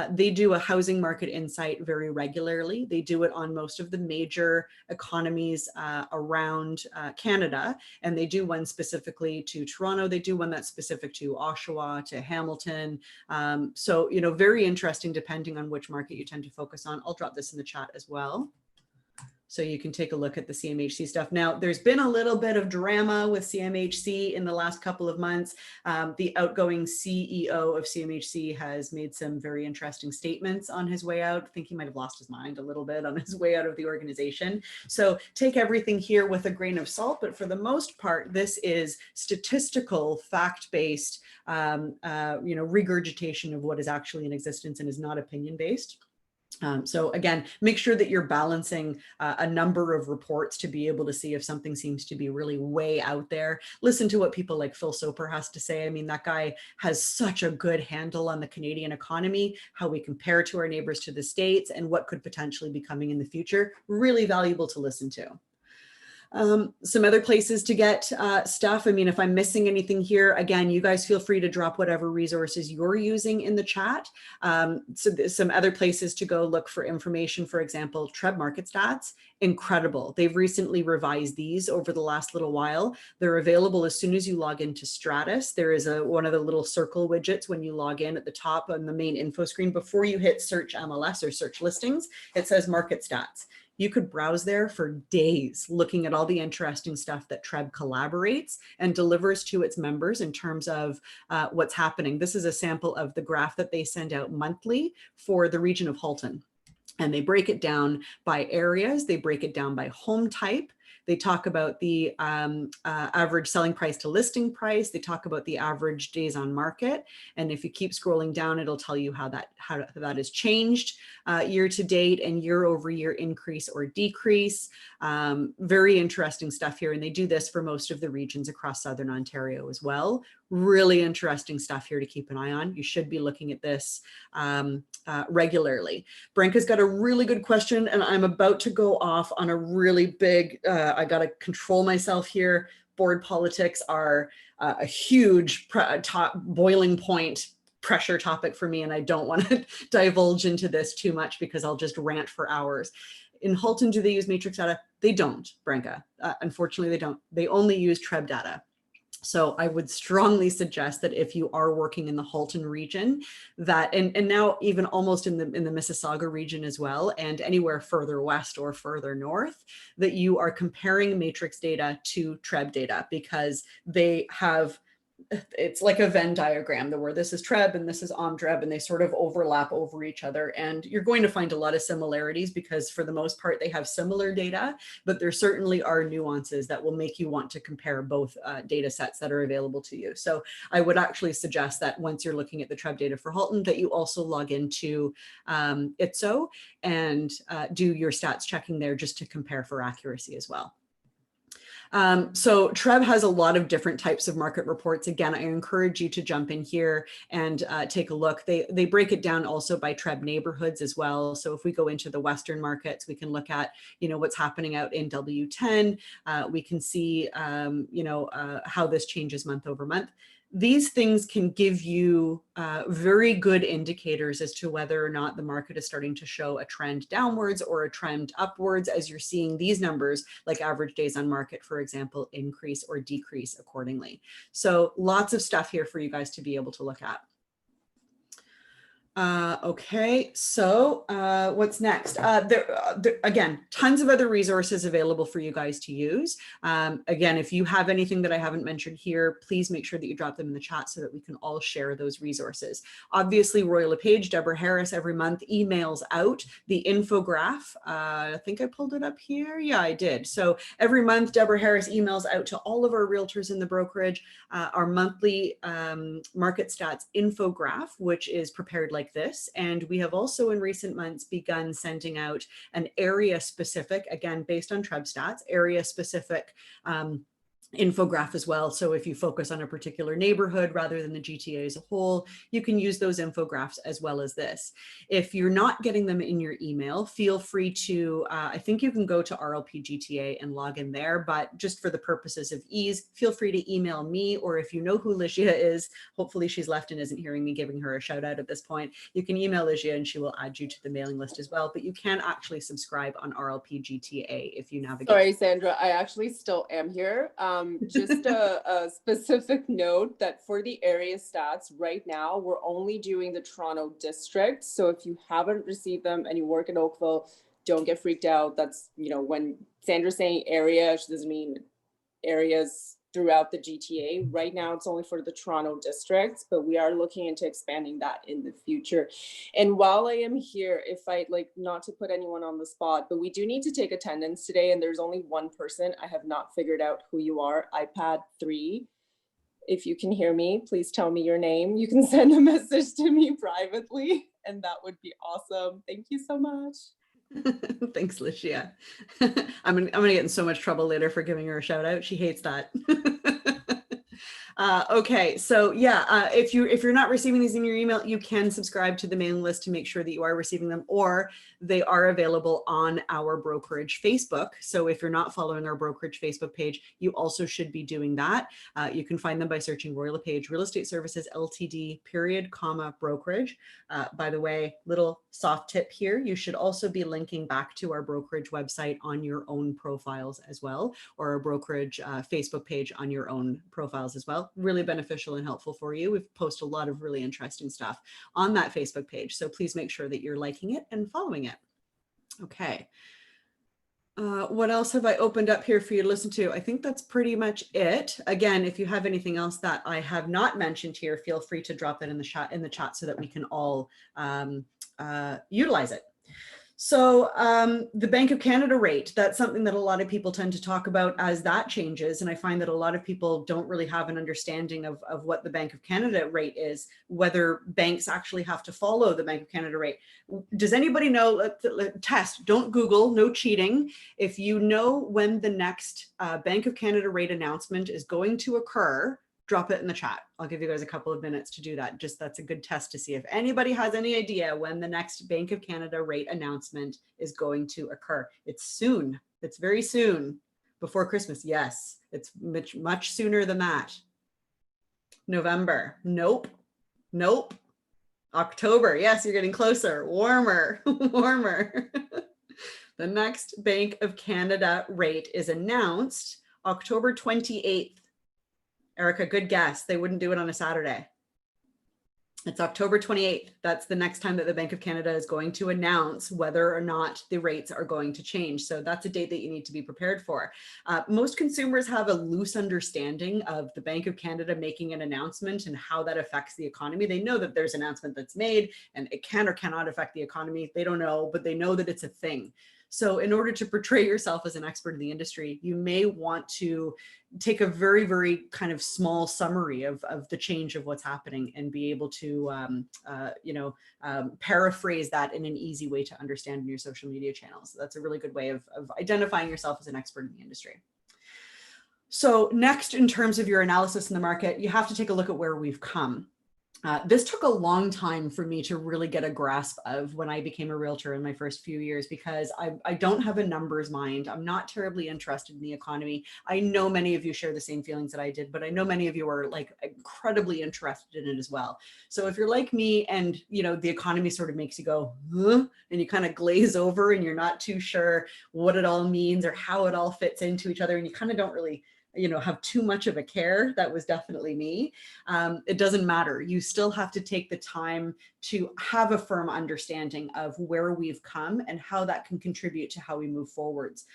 They do a housing market insight very regularly. They do it on most of the major economies around Canada, and they do one specifically to Toronto. They do one that's specific to Oshawa, to Hamilton. So, you know, very interesting depending on which market you tend to focus on. I'll drop this in the chat as well, so you can take a look at the CMHC stuff. Now, there's been a little bit of drama with CMHC in the last couple of months. The outgoing CEO of CMHC has made some very interesting statements on his way out. I think he might have lost his mind a little bit on his way out of the organization. So take everything here with a grain of salt, but for the most part, this is statistical, fact-based, you know, regurgitation of what is actually in existence and is not opinion-based. So again, make sure that you're balancing a number of reports to be able to see if something seems to be really way out there. Listen to what people like Phil Soper has to say. I mean, that guy has such a good handle on the Canadian economy, how we compare to our neighbors to the States, and what could potentially be coming in the future. Really valuable to listen to. Some other places to get stuff. I mean, if I'm missing anything here, again, you guys feel free to drop whatever resources you're using in the chat. So some other places to go look for information, for example, TREB Market Stats, incredible. They've recently revised these over the last little while. They're available as soon as you log into Stratus. There is one of the little circle widgets when you log in at the top on the main info screen. Before you hit search MLS or search listings, it says Market Stats. You could browse there for days looking at all the interesting stuff that TREB collaborates and delivers to its members in terms of what's happening. This is a sample of the graph that they send out monthly for the region of Halton. And they break it down by areas. They break it down by home type. They talk about the average selling price to listing price. They talk about the average days on market. And if you keep scrolling down, it'll tell you how that has changed year to date and year over year increase or decrease. Very interesting stuff here. And they do this for most of the regions across Southern Ontario as well. Really interesting stuff here to keep an eye on. You should be looking at this regularly. Branka's got a really good question, and I'm about to go off on a really big, I got to control myself here. Board politics are a huge boiling point pressure topic for me, and I don't want to divulge into this too much because I'll just rant for hours. In Halton, do they use matrix data? They don't, Branka. Unfortunately, they don't. They only use TREB data. So I would strongly suggest that if you are working in the Halton region, that and now even almost in the Mississauga region as well, and anywhere further west or further north, that you are comparing matrix data to TREB data, because they have, it's like a Venn diagram where this is TREB and this is OMDREB, and they sort of overlap over each other. And you're going to find a lot of similarities because for the most part, they have similar data, but there certainly are nuances that will make you want to compare both data sets that are available to you. So I would actually suggest that once you're looking at the TREB data for Halton, that you also log into ITSO and do your stats checking there just to compare for accuracy as well. So TREB has a lot of different types of market reports. Again, I encourage you to jump in here and take a look. They break it down also by TREB neighborhoods as well. So if we go into the Western markets, we can look at, what's happening out in W10. We can see, how this changes month over month. These things can give you very good indicators as to whether or not the market is starting to show a trend downwards or a trend upwards, as you're seeing these numbers, like average days on market, for example, increase or decrease accordingly. So lots of stuff here for you guys to be able to look at. Okay, so what's next? Again, tons of other resources available for you guys to use. Again, if you have anything that I haven't mentioned here, please make sure that you drop them in the chat so that we can all share those resources. Obviously, Roy LePage, Deborah Harris every month emails out the infograph. I think I pulled it up here. Yeah, I did. So every month, Deborah Harris emails out to all of our realtors in the brokerage our monthly market stats infograph, which is prepared like this. And we have also in recent months begun sending out an area specific, again, based on TREB stats, area specific infograph as well. So if you focus on a particular neighborhood rather than the GTA as a whole, you can use those infographics as well as this. If you're not getting them in your email, feel free to, I think you can go to RLP GTA and log in there, but just for the purposes of ease, feel free to email me, or if you know who Ligia is, hopefully she's left and isn't hearing me giving her a shout out at this point, you can email Ligia and she will add you to the mailing list as well, but you can actually subscribe on RLP GTA if you navigate. Sorry, Sandra, I actually still am here. Just a specific note that for the area stats right now, we're only doing the Toronto district. So if you haven't received them and you work in Oakville, don't get freaked out. That's, when Sandra's saying area, she doesn't mean areas throughout the GTA. Right now, it's only for the Toronto districts, but we are looking into expanding that in the future. And while I am here, if I not to put anyone on the spot, but we do need to take attendance today, and there's only one person. I have not figured out who you are. iPad 3. If you can hear me, please tell me your name. You can send a message to me privately, and that would be awesome. Thank you so much. Thanks, Ligia. I'm gonna get in so much trouble later for giving her a shout out. She hates that. Okay, so yeah, if you're not receiving these in your email, you can subscribe to the mailing list to make sure that you are receiving them, or they are available on our brokerage Facebook. So if you're not following our brokerage Facebook page, you also should be doing that. You can find them by searching Roy LePage Real Estate Services Ltd. brokerage. By the way, little soft tip here, you should also be linking back to our brokerage website on your own profiles as well, or our brokerage Facebook page on your own profiles as well. Really beneficial and helpful for you. We've posted a lot of really interesting stuff on that Facebook page. So please make sure that you're liking it and following it. Okay. What else have I opened up here for you to listen to? I think that's pretty much it. Again, if you have anything else that I have not mentioned here, feel free to drop it in the chat so that we can all utilize it. So the Bank of Canada rate, that's something that a lot of people tend to talk about as that changes. And I find that a lot of people don't really have an understanding of what the Bank of Canada rate is, whether banks actually have to follow the Bank of Canada rate. Does anybody know, test, don't Google, no cheating. If you know when the next Bank of Canada rate announcement is going to occur, drop it in the chat. I'll give you guys a couple of minutes to do that. Just that's a good test to see if anybody has any idea when the next Bank of Canada rate announcement is going to occur. It's soon. It's very soon, before Christmas. Yes, it's much sooner than that. November. Nope. Nope. October. Yes, you're getting closer. Warmer. Warmer. The next Bank of Canada rate is announced October 28th. Erica, good guess. They wouldn't do it on a Saturday. It's October 28th. That's the next time that the Bank of Canada is going to announce whether or not the rates are going to change. So that's a date that you need to be prepared for. Most consumers have a loose understanding of the Bank of Canada making an announcement and how that affects the economy. They know that there's an announcement that's made and it can or cannot affect the economy. They don't know, but they know that it's a thing. So in order to portray yourself as an expert in the industry, you may want to take a very, very kind of small summary of the change of what's happening and be able to, paraphrase that in an easy way to understand in your social media channels. So that's a really good way of identifying yourself as an expert in the industry. So next, in terms of your analysis in the market, you have to take a look at where we've come. This took a long time for me to really get a grasp of when I became a realtor in my first few years, because I don't have a numbers mind. I'm not terribly interested in the economy. I know many of you share the same feelings that I did, but I know many of you are like incredibly interested in it as well. So if you're like me and, you know, the economy sort of makes you go, huh? And you kind of glaze over and you're not too sure what it all means or how it all fits into each other, and you kind of don't really have too much of a care. That was definitely me. It doesn't matter. You still have to take the time to have a firm understanding of where we've come and how that can contribute to how we move forwards.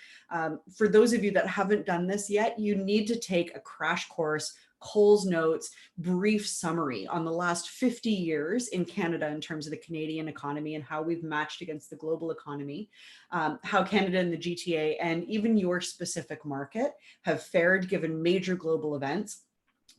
For those of you that haven't done this yet, you need to take a crash course, Coles Notes, brief summary on the last 50 years in Canada in terms of the Canadian economy and how we've matched against the global economy, how Canada and the GTA and even your specific market have fared given major global events.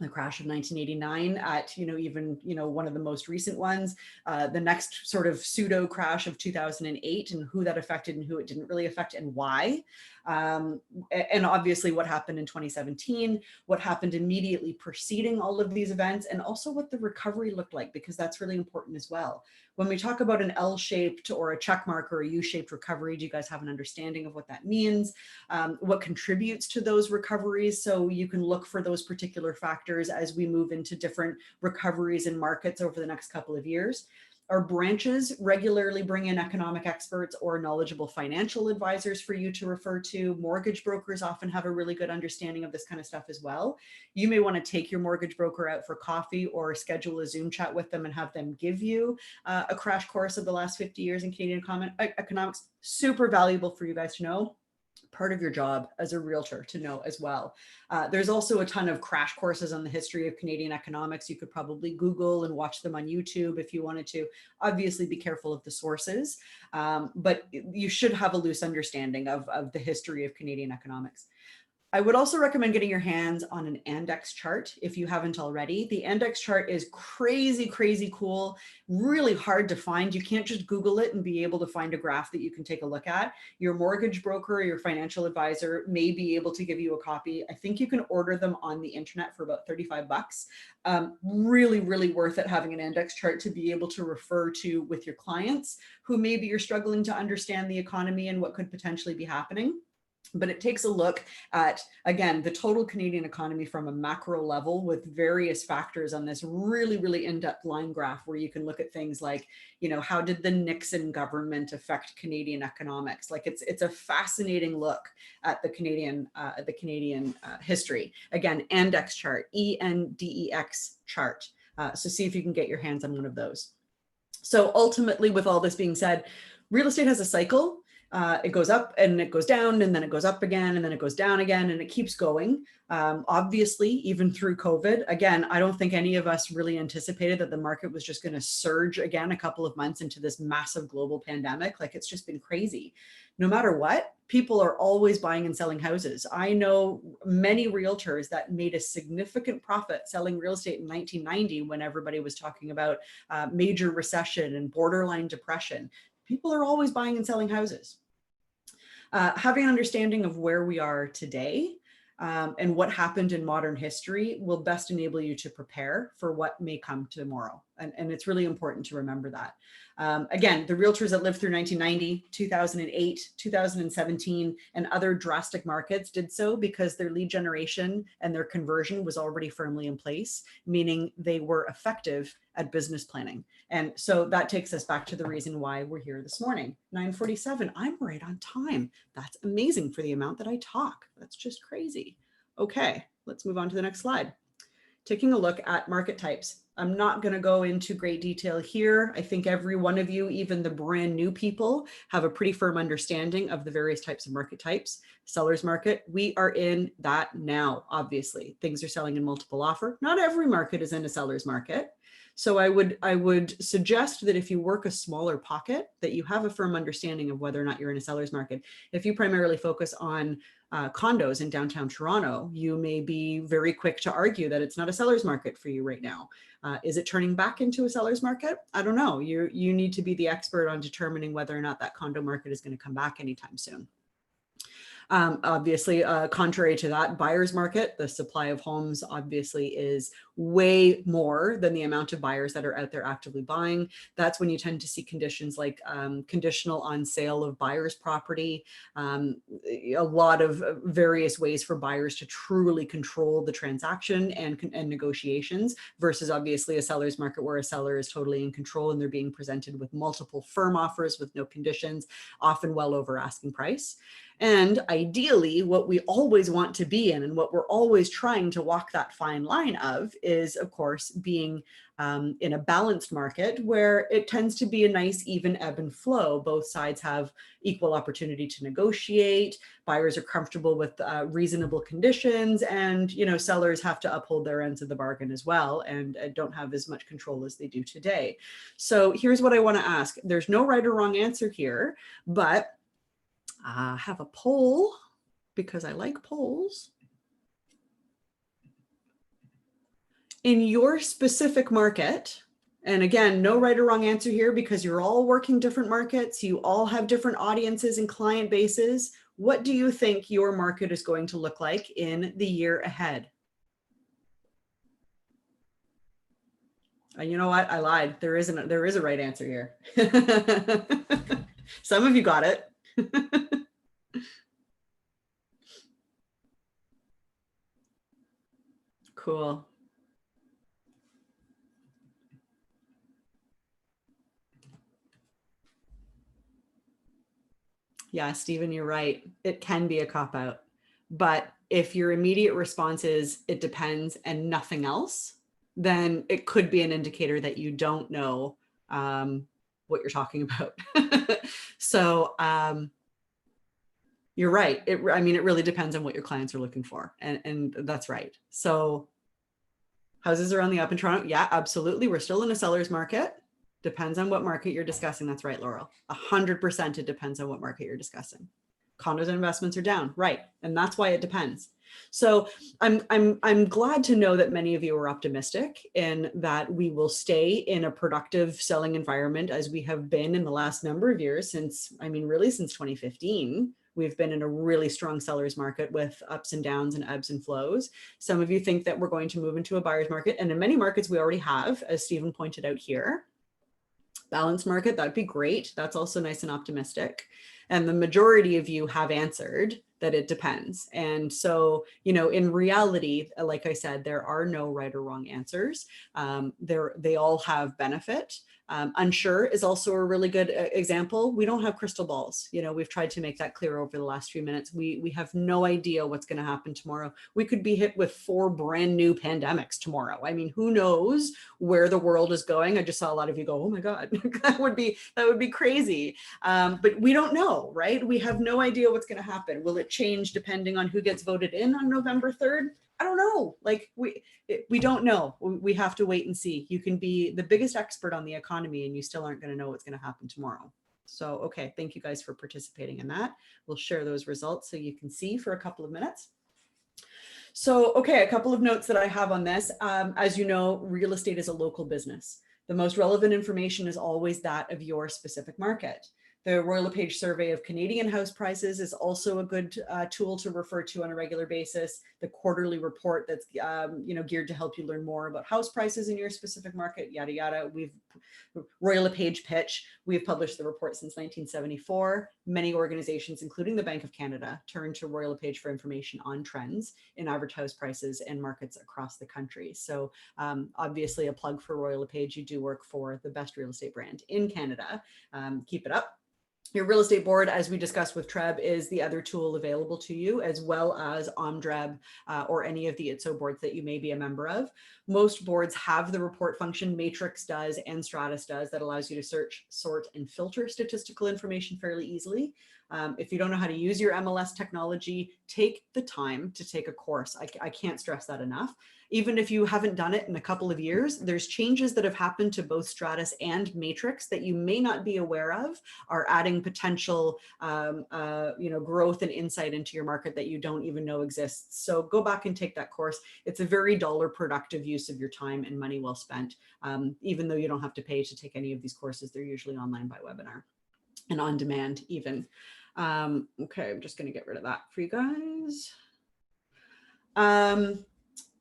The crash of 1989 at, even one of the most recent ones, the next sort of pseudo crash of 2008 and who that affected and who it didn't really affect and why. And obviously what happened in 2017, what happened immediately preceding all of these events, and also what the recovery looked like, because that's really important as well. When we talk about an L-shaped or a check mark or a U-shaped recovery, do you guys have an understanding of what that means? What contributes to those recoveries? So you can look for those particular factors as we move into different recoveries in markets over the next couple of years. Our branches regularly bring in economic experts or knowledgeable financial advisors for you to refer to. Mortgage brokers often have a really good understanding of this kind of stuff as well. You may want to take your mortgage broker out for coffee or schedule a Zoom chat with them and have them give you a crash course of the last 50 years in Canadian economics. Super valuable for you guys to know. Part of your job as a realtor to know as well. There's also a ton of crash courses on the history of Canadian economics. You could probably Google and watch them on YouTube if you wanted to. Obviously be careful of the sources, but you should have a loose understanding of the history of Canadian economics. I would also recommend getting your hands on an Andex chart if you haven't already. The Andex chart is crazy, crazy cool, really hard to find. You can't just Google it and be able to find a graph that you can take a look at. Your mortgage broker or your financial advisor may be able to give you a copy. I think you can order them on the internet for about 35 bucks. Really, really worth it having an Andex chart to be able to refer to with your clients who maybe you're struggling to understand the economy and what could potentially be happening. But it takes a look at, again, the total Canadian economy from a macro level with various factors on this really, really in-depth line graph where you can look at things like, how did the Nixon government affect Canadian economics? Like it's a fascinating look at the Canadian history. Again, Andex chart, ENDEX chart. So see if you can get your hands on one of those. So ultimately, with all this being said, real estate has a cycle. It goes up and it goes down, and then it goes up again, and then it goes down again, and it keeps going. Obviously, even through COVID, again, I don't think any of us really anticipated that the market was just going to surge again a couple of months into this massive global pandemic. Like, it's just been crazy. No matter what, people are always buying and selling houses. I know many realtors that made a significant profit selling real estate in 1990 when everybody was talking about major recession and borderline depression. People are always buying and selling houses. Having an understanding of where we are today and what happened in modern history will best enable you to prepare for what may come tomorrow. And it's really important to remember that. Again, the realtors that lived through 1990, 2008, 2017, and other drastic markets did so because their lead generation and their conversion was already firmly in place, meaning they were effective at business planning. And so that takes us back to the reason why we're here this morning. 9:47, I'm right on time. That's amazing for the amount that I talk. That's just crazy. Okay, let's move on to the next slide. Taking a look at market types. I'm not going to go into great detail here. I think every one of you, even the brand new people, have a pretty firm understanding of the various types of market types. Seller's market, we are in that now, obviously. Things are selling in multiple offer. Not every market is in a seller's market. So I would suggest that if you work a smaller pocket, that you have a firm understanding of whether or not you're in a seller's market. If you primarily focus on condos in downtown Toronto, you may be very quick to argue that it's not a seller's market for you right now. Is it turning back into a seller's market? I don't know. You need to be the expert on determining whether or not that condo market is going to come back anytime soon. Obviously, contrary to that, buyer's market, the supply of homes obviously is way more than the amount of buyers that are out there actively buying. That's when you tend to see conditions like conditional on sale of buyer's property, a lot of various ways for buyers to truly control the transaction and negotiations versus obviously a seller's market where a seller is totally in control and they're being presented with multiple firm offers with no conditions, often well over asking price. And ideally, what we always want to be in and what we're always trying to walk that fine line of is, of course, being in a balanced market where it tends to be a nice even ebb and flow. Both sides have equal opportunity to negotiate. Buyers are comfortable with reasonable conditions, and sellers have to uphold their ends of the bargain as well and don't have as much control as they do today. So here's what I want to ask. There's no right or wrong answer here, but I have a poll because I like polls. In your specific market, and again, no right or wrong answer here because you're all working different markets, you all have different audiences and client bases. What do you think your market is going to look like in the year ahead? You know what? I lied. There is a right answer here. Some of you got it. Cool. Yeah, Stephen, you're right. It can be a cop-out. But if your immediate response is it depends and nothing else, then it could be an indicator that you don't know what you're talking about. So you're right. It really depends on what your clients are looking for. And that's right. So houses are on the up in Toronto. Yeah, absolutely. We're still in a seller's market. Depends on what market you're discussing. That's right, Laurel. 100% it depends on what market you're discussing. Condos and investments are down, right? And that's why it depends. So I'm glad to know that many of you are optimistic and that we will stay in a productive selling environment as we have been in the last number of years since 2015. We've been in a really strong seller's market with ups and downs and ebbs and flows. Some of you think that we're going to move into a buyer's market, and in many markets we already have, as Stephen pointed out here. Balanced market, that'd be great. That's also nice and optimistic. And the majority of you have answered that it depends. And so, in reality, like I said, there are no right or wrong answers. They all have benefit. Unsure is also a really good example. We don't have crystal balls. We've tried to make that clear over the last few minutes. We have no idea what's going to happen tomorrow. We could be hit with 4 brand new pandemics tomorrow. Who knows where the world is going? I just saw a lot of you go, oh my God, that would be crazy. But we don't know. know, right? We have no idea what's going to happen. Will it change depending on who gets voted in on November 3rd? I don't know. Like we don't know. We have to wait and see. You can be the biggest expert on the economy and you still aren't going to know what's going to happen tomorrow. So, okay, thank you guys for participating in that. We'll share those results so you can see for a couple of minutes. So, okay, a couple of notes that I have on this. As you know, real estate is a local business. The most relevant information is always that of your specific market. The Royal LePage survey of Canadian house prices is also a good tool to refer to on a regular basis. The quarterly report that's geared to help you learn more about house prices in your specific market, yada yada. Royal LePage Pitch. We've published the report since 1974. Many organizations, including the Bank of Canada, turn to Royal LePage for information on trends in average house prices and markets across the country. So obviously a plug for Royal LePage. You do work for the best real estate brand in Canada. Keep it up. Your real estate board, as we discussed with Treb, is the other tool available to you, as well as OMDREB or any of the ITSO boards that you may be a member of. Most boards have the report function. Matrix does and Stratus does, that allows you to search, sort, and filter statistical information fairly easily. If you don't know how to use your MLS technology, take the time to take a course. I can't stress that enough. Even if you haven't done it in a couple of years, there's changes that have happened to both Stratus and Matrix that you may not be aware of, are adding potential growth and insight into your market that you don't even know exists. So go back and take that course. It's a very dollar productive use of your time and money well spent. Even though you don't have to pay to take any of these courses, they're usually online by webinar and on demand even. Okay, I'm just going to get rid of that for you guys.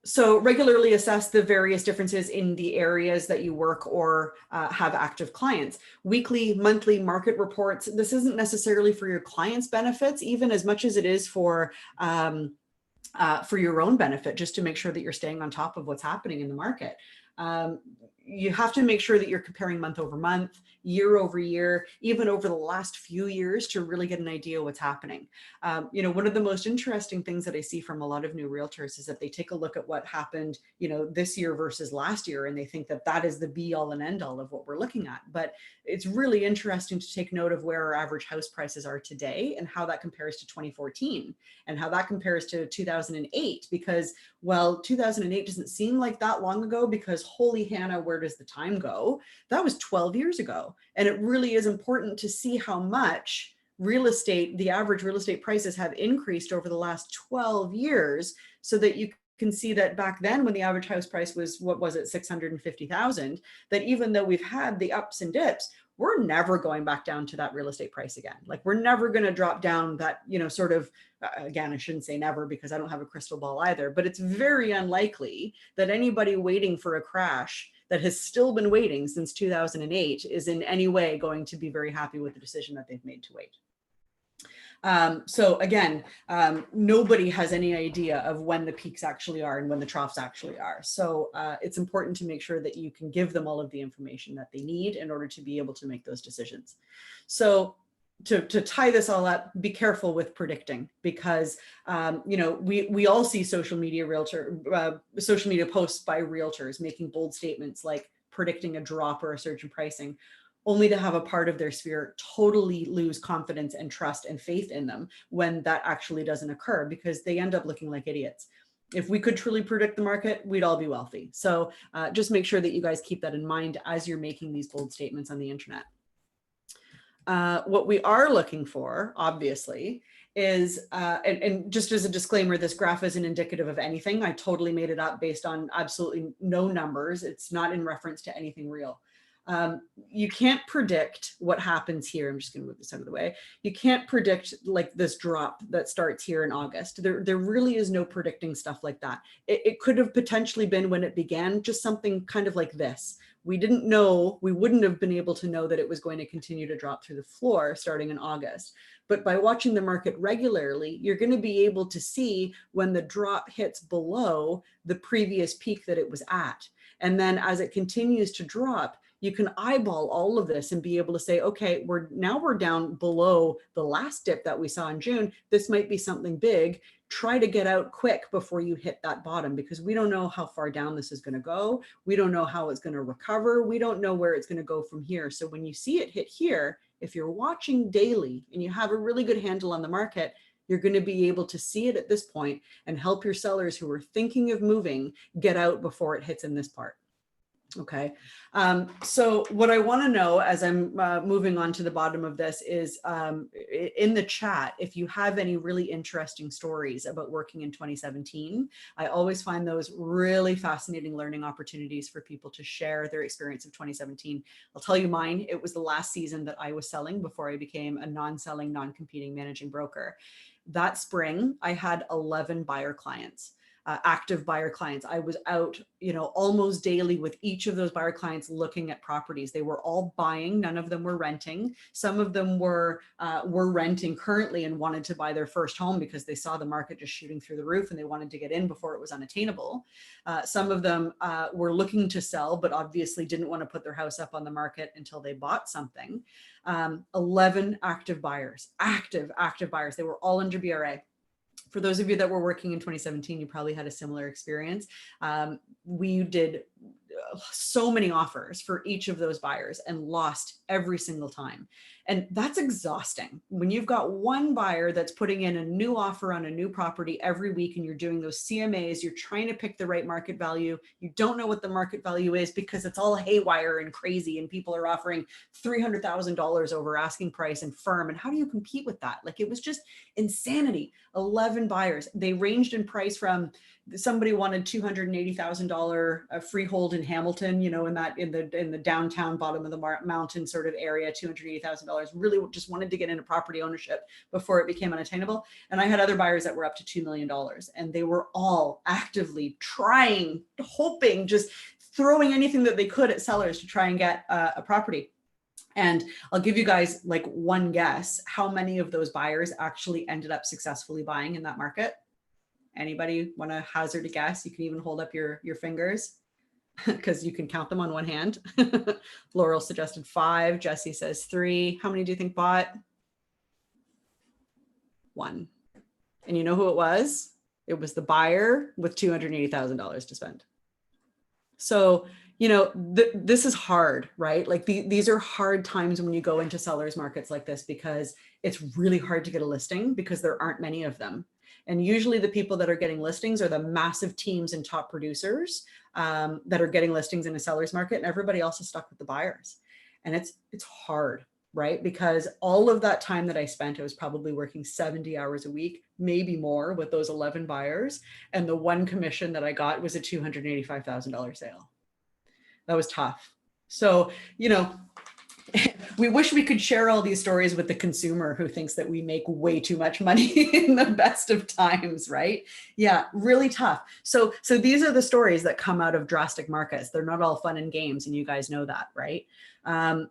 So regularly assess the various differences in the areas that you work or have active clients. Weekly, monthly market reports. This isn't necessarily for your clients' benefits, even as much as it is for your own benefit, just to make sure that you're staying on top of what's happening in the market. You have to make sure that you're comparing month over month, year over year, even over the last few years to really get an idea what's happening. One of the most interesting things that I see from a lot of new realtors is that they take a look at what happened, this year versus last year, and they think that that is the be all and end all of what we're looking at. But it's really interesting to take note of where our average house prices are today and how that compares to 2014 and how that compares to 2008, because, well, 2008 doesn't seem like that long ago because holy Hannah, where does the time go? That was 12 years ago. And it really is important to see how much the average real estate prices have increased over the last 12 years so that you can see that back then when the average house price was, what was it, 650,000, that even though we've had the ups and dips, we're never going back down to that real estate price again. Like we're never going to drop down that, again, I shouldn't say never because I don't have a crystal ball either, but it's very unlikely that anybody waiting for a crash that has still been waiting since 2008 is in any way going to be very happy with the decision that they've made to wait. So again, nobody has any idea of when the peaks actually are and when the troughs actually are. So it's important to make sure that you can give them all of the information that they need in order to be able to make those decisions. So to tie this all up, be careful with predicting because, we all see social media posts by realtors making bold statements like predicting a drop or a surge in pricing, only to have a part of their sphere totally lose confidence and trust and faith in them when that actually doesn't occur because they end up looking like idiots. If we could truly predict the market, we'd all be wealthy. So just make sure that you guys keep that in mind as you're making these bold statements on the internet. What we are looking for, obviously, is, and just as a disclaimer, this graph isn't indicative of anything. I totally made it up based on absolutely no numbers. It's not in reference to anything real. You can't predict what happens here. I'm just going to move this out of the way. You can't predict like this drop that starts here in August. There really is no predicting stuff like that. It could have potentially been when it began, just something kind of like this. We didn't know, we wouldn't have been able to know that it was going to continue to drop through the floor starting in August. But by watching the market regularly, you're going to be able to see when the drop hits below the previous peak that it was at. And then as it continues to drop, you can eyeball all of this and be able to say, okay, we're down below the last dip that we saw in June. This might be something big. Try to get out quick before you hit that bottom because we don't know how far down this is going to go. We don't know how it's going to recover. We don't know where it's going to go from here. So when you see it hit here, if you're watching daily and you have a really good handle on the market, you're going to be able to see it at this point and help your sellers who are thinking of moving get out before it hits in this part. Okay. So what I want to know as I'm moving on to the bottom of this is in the chat, if you have any really interesting stories about working in 2017, I always find those really fascinating learning opportunities for people to share their experience of 2017. I'll tell you mine. It was the last season that I was selling before I became a non-selling, non-competing managing broker. That spring, I had 11 buyer clients. Active buyer clients. I was out, almost daily with each of those buyer clients looking at properties. They were all buying. None of them were renting. Some of them were renting currently and wanted to buy their first home because they saw the market just shooting through the roof and they wanted to get in before it was unattainable. Some of them were looking to sell, but obviously didn't want to put their house up on the market until they bought something. 11 active buyers, active buyers. They were all under BRA. For those of you that were working in 2017, you probably had a similar experience. We did so many offers for each of those buyers and lost every single time. And that's exhausting. When you've got one buyer that's putting in a new offer on a new property every week and you're doing those CMAs, you're trying to pick the right market value. You don't know what the market value is because it's all haywire and crazy and people are offering $300,000 over asking price and firm. And how do you compete with that? Like, it was just insanity. 11 buyers. They ranged in price from somebody wanted $280,000 freehold in Hamilton, in the downtown bottom of the mountain sort of area, $280,000, really just wanted to get into property ownership before it became unattainable. And I had other buyers that were up to $2 million, and they were all actively trying, hoping, just throwing anything that they could at sellers to try and get a property. And I'll give you guys like one guess how many of those buyers actually ended up successfully buying in that market. Anybody want to hazard a guess? You can even hold up your fingers because you can count them on one hand. Laurel suggested 5. Jesse says 3. How many do you think bought? 1. And you know who it was? It was the buyer with $280,000 to spend. So, this is hard, right? Like these are hard times when you go into sellers markets like this, because it's really hard to get a listing because there aren't many of them. And usually the people that are getting listings are the massive teams and top producers that are getting listings in a seller's market, and everybody else is stuck with the buyers. And it's hard, right? Because all of that time that I spent, I was probably working 70 hours a week, maybe more, with those 11 buyers. And the one commission that I got was a $285,000 sale. That was tough. So, we wish we could share all these stories with the consumer who thinks that we make way too much money in the best of times, right? Yeah, really tough. So these are the stories that come out of drastic markets. They're not all fun and games, and you guys know that, right? A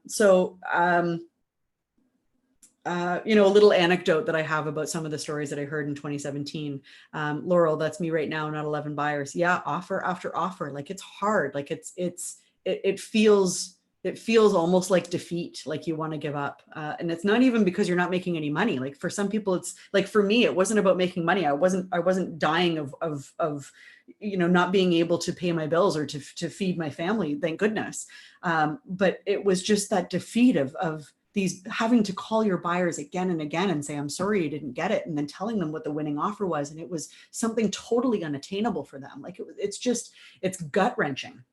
little anecdote that I have about some of the stories that I heard in 2017. Laurel, that's me right now, not 11 buyers. Yeah, offer after offer. Like, it's hard. Like it feels almost like defeat, like you want to give up. And it's not even because you're not making any money. Like, for some people, it's like, for me, it wasn't about making money. I wasn't dying of not being able to pay my bills or to feed my family, thank goodness. But it was just that defeat of these, having to call your buyers again and again and say, I'm sorry you didn't get it. And then telling them what the winning offer was. And it was something totally unattainable for them. Like, it's gut wrenching.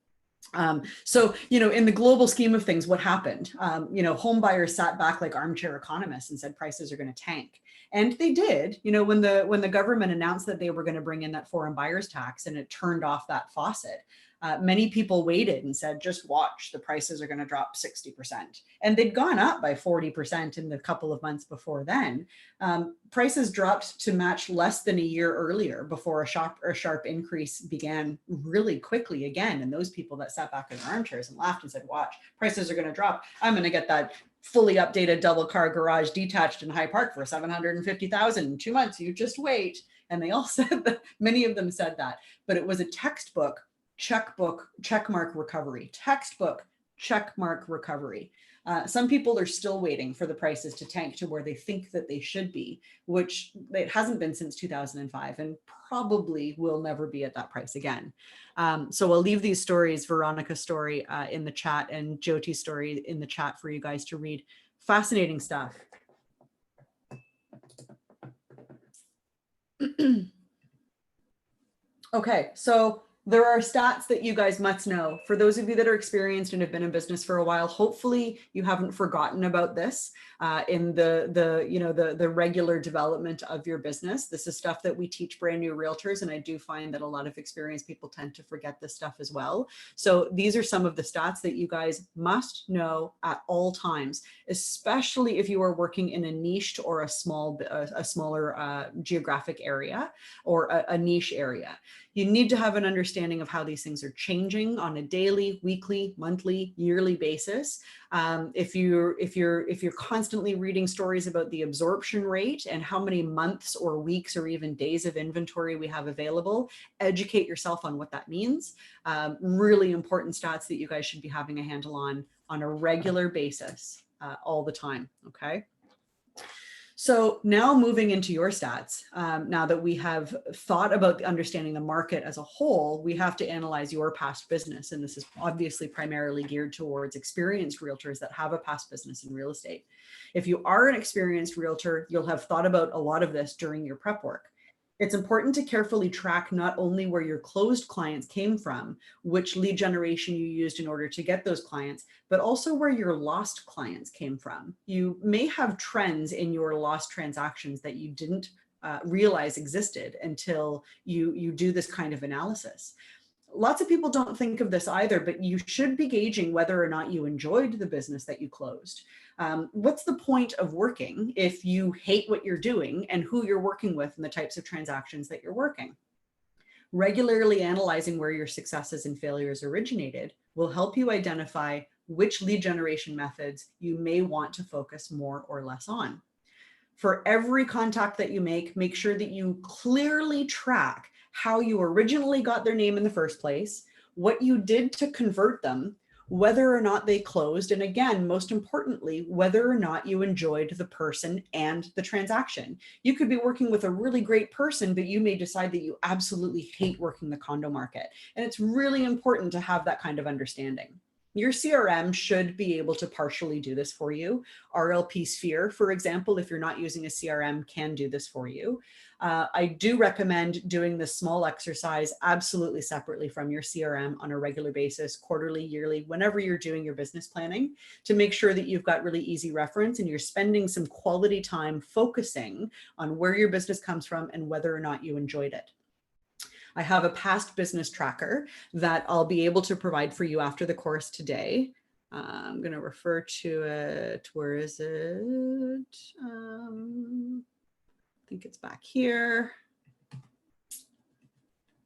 So, in the global scheme of things, what happened? Home buyers sat back like armchair economists and said prices are going to tank. And they did. When the government announced that they were going to bring in that foreign buyers tax and it turned off that faucet, many people waited and said, just watch, the prices are going to drop 60%. And they'd gone up by 40% in the couple of months before then. Prices dropped to match less than a year earlier before a sharp increase began really quickly again. And those people that sat back in their armchairs and laughed and said, watch, prices are going to drop. I'm going to get that fully updated double car garage detached in High Park for $750,000 in 2 months. You just wait. And they all said that, many of them said that, but it was a textbook checkmark recovery, textbook checkmark recovery. Some people are still waiting for the prices to tank to where they think that they should be, which it hasn't been since 2005 and probably will never be at that price again. So I'll leave these stories, Veronica's story in the chat and Jyoti's story in the chat for you guys to read. Fascinating stuff. Okay, so there are stats that you guys must know. For those of you that are experienced and have been in business for a while, hopefully you haven't forgotten about this in the regular development of your business. This is stuff that we teach brand new realtors, and I do find that a lot of experienced people tend to forget this stuff as well. So these are some of the stats that you guys must know at all times, especially if you are working in a niched or a smaller geographic area or a niche area. You need to have an understanding of how these things are changing on a daily, weekly, monthly, yearly basis. If you're constantly reading stories about the absorption rate and how many months or weeks or even days of inventory we have available, educate yourself on what that means. Really important stats that you guys should be having a handle on a regular basis, all the time. Okay. So now moving into your stats, now that we have thought about understanding the market as a whole, we have to analyze your past business. And this is obviously primarily geared towards experienced realtors that have a past business in real estate. If you are an experienced realtor, you'll have thought about a lot of this during your prep work. It's important to carefully track not only where your closed clients came from, which lead generation you used in order to get those clients, but also where your lost clients came from. You may have trends in your lost transactions that you didn't realize existed until you do this kind of analysis. Lots of people don't think of this either, but you should be gauging whether or not you enjoyed the business that you closed. What's the point of working if you hate what you're doing and who you're working with and the types of transactions that you're working? Regularly analyzing where your successes and failures originated will help you identify which lead generation methods you may want to focus more or less on. For every contact that you make sure that you clearly track how you originally got their name in the first place, what you did to convert them, whether or not they closed, and again, most importantly, whether or not you enjoyed the person and the transaction. You could be working with a really great person, but you may decide that you absolutely hate working the condo market. And it's really important to have that kind of understanding. Your CRM should be able to partially do this for you. RLP Sphere, for example, if you're not using a CRM, can do this for you. I do recommend doing this small exercise absolutely separately from your CRM on a regular basis, quarterly, yearly, whenever you're doing your business planning, to make sure that you've got really easy reference and you're spending some quality time focusing on where your business comes from and whether or not you enjoyed it. I have a past business tracker that I'll be able to provide for you after the course today. I'm going to refer to it. Where is it? I think it's back here.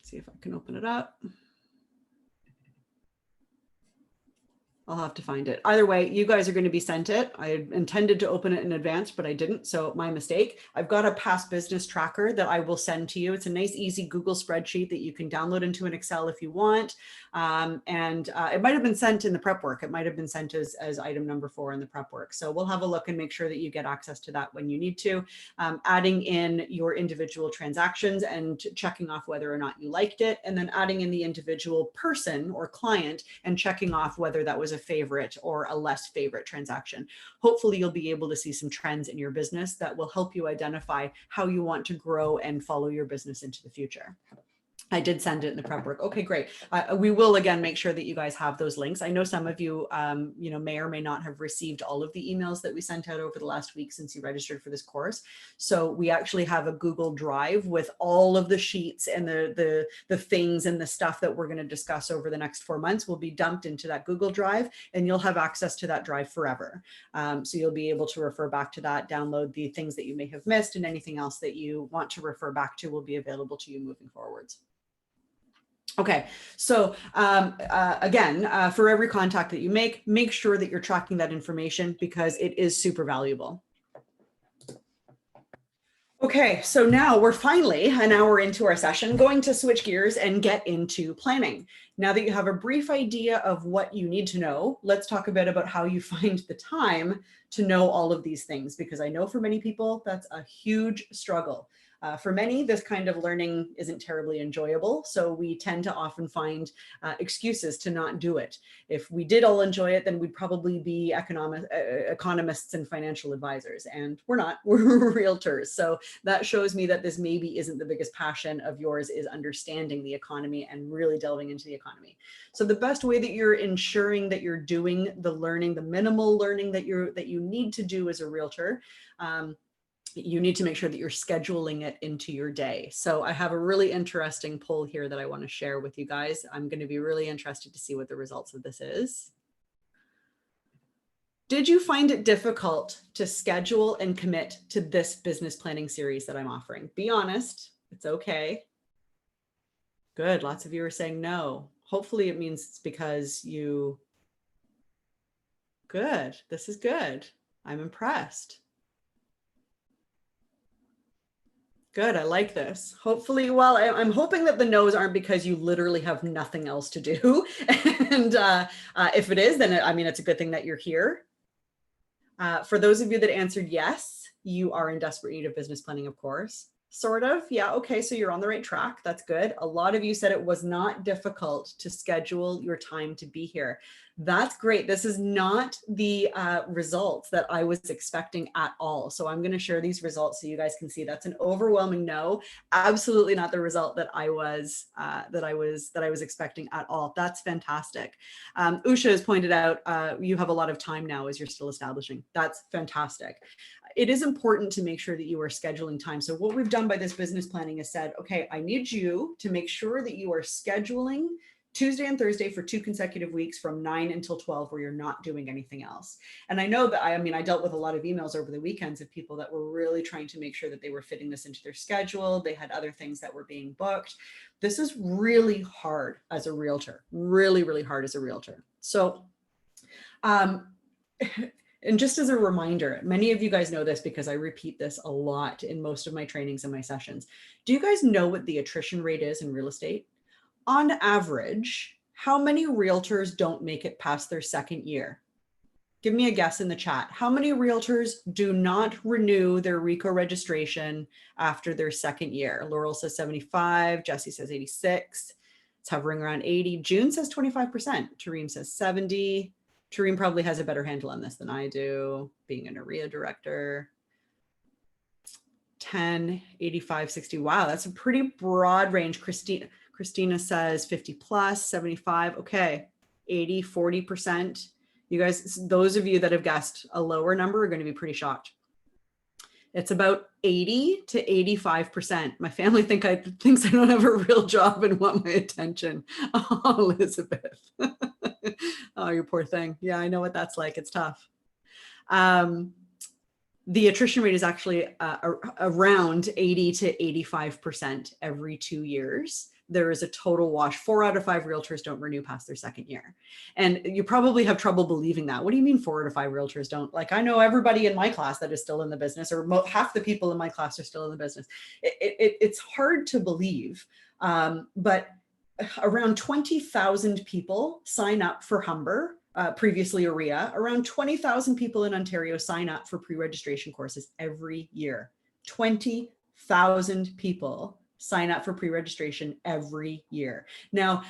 See if I can open it up. I'll have to find it. Either way, you guys are going to be sent it. I intended to open it in advance, but I didn't, so my mistake. I've got a past business tracker that I will send to you. It's a nice, easy Google spreadsheet that you can download into an Excel if you want. It might have been sent in the prep work. It might have been sent as item number 4 in the prep work. So we'll have a look and make sure that you get access to that when you need to. Adding in your individual transactions and checking off whether or not you liked it, and then adding in the individual person or client and checking off whether that was a favorite or a less favorite transaction. Hopefully you'll be able to see some trends in your business that will help you identify how you want to grow and follow your business into the future. I did send it in the prep work. Okay, great. We will again make sure that you guys have those links. I know some of you, may or may not have received all of the emails that we sent out over the last week since you registered for this course. So we actually have a Google Drive with all of the sheets and the things and the stuff that we're going to discuss over the next 4 months will be dumped into that Google Drive, and you'll have access to that drive forever. So you'll be able to refer back to that, download the things that you may have missed, and anything else that you want to refer back to will be available to you moving forwards. Okay, so again, for every contact that you make sure that you're tracking that information because it is super valuable. Okay, so now we're finally an hour into our session, going to switch gears and get into planning. Now that you have a brief idea of what you need to know, let's talk a bit about how you find the time to know all of these things, because I know for many people that's a huge struggle. For many, this kind of learning isn't terribly enjoyable, so we tend to often find excuses to not do it. If we did all enjoy it, then we'd probably be economists and financial advisors, and we're not, we're realtors. So that shows me that this maybe isn't the biggest passion of yours, is understanding the economy and really delving into the economy. So the best way that you're ensuring that you're doing the learning, the minimal learning that you need to do as a realtor, you need to make sure that you're scheduling it into your day. So I have a really interesting poll here that I want to share with you guys. I'm going to be really interested to see what the results of this is. Did you find it difficult to schedule and commit to this business planning series that I'm offering? Be honest, it's okay. Good, lots of you are saying no. Hopefully it means it's because you, good, this is good. I'm impressed. Good, I like this. Hopefully, well, I'm hoping that the no's aren't because you literally have nothing else to do. And if it is, then I mean, it's a good thing that you're here. For those of you that answered yes, you are in desperate need of business planning, of course. Sort of, yeah, okay, so you're on the right track, that's good. A lot of you said it was not difficult to schedule your time to be here. That's great. This is not the results that I was expecting at all. So I'm going to share these results so you guys can see that's an overwhelming no. Absolutely not the result that I was expecting at all. That's fantastic. Usha has pointed out you have a lot of time now as you're still establishing. That's fantastic. It is important to make sure that you are scheduling time. So what we've done by this business planning is said, okay, I need you to make sure that you are scheduling Tuesday and Thursday for 2 consecutive weeks from 9 until 12 where you're not doing anything else. And I know that, I mean, I dealt with a lot of emails over the weekends of people that were really trying to make sure that they were fitting this into their schedule. They had other things that were being booked. This is really hard as a realtor, really, really hard as a realtor. So, and just as a reminder, many of you guys know this because I repeat this a lot in most of my trainings and my sessions. Do you guys know what the attrition rate is in real estate? On average, how many realtors don't make it past their second year? Give me a guess in the chat. How many realtors do not renew their RICO registration after their second year? Laurel says 75, Jesse says 86. It's hovering around 80. June says 25%. Tareem says 70. Tareem probably has a better handle on this than I do, being an AREA director. 10, 85, 60. Wow, that's a pretty broad range. Christina says 50 plus, 75. Okay, 80, 40%. You guys, those of you that have guessed a lower number are going to be pretty shocked. It's about 80 to 85%. My family thinks I don't have a real job and want my attention. Oh, Elizabeth. Oh, you poor thing. Yeah, I know what that's like. It's tough. The attrition rate is actually around 80 to 85% every 2 years. There is a total wash. 4 out of 5 realtors don't renew past their second year. And you probably have trouble believing that. What do you mean 4 out of 5 realtors don't? Like, I know everybody in my class that is still in the business, or half the people in my class are still in the business. It's hard to believe, but around 20,000 people sign up for Humber, previously AREA. Around 20,000 people in Ontario sign up for pre-registration courses every year. 20,000 people sign up for pre-registration every year. Now,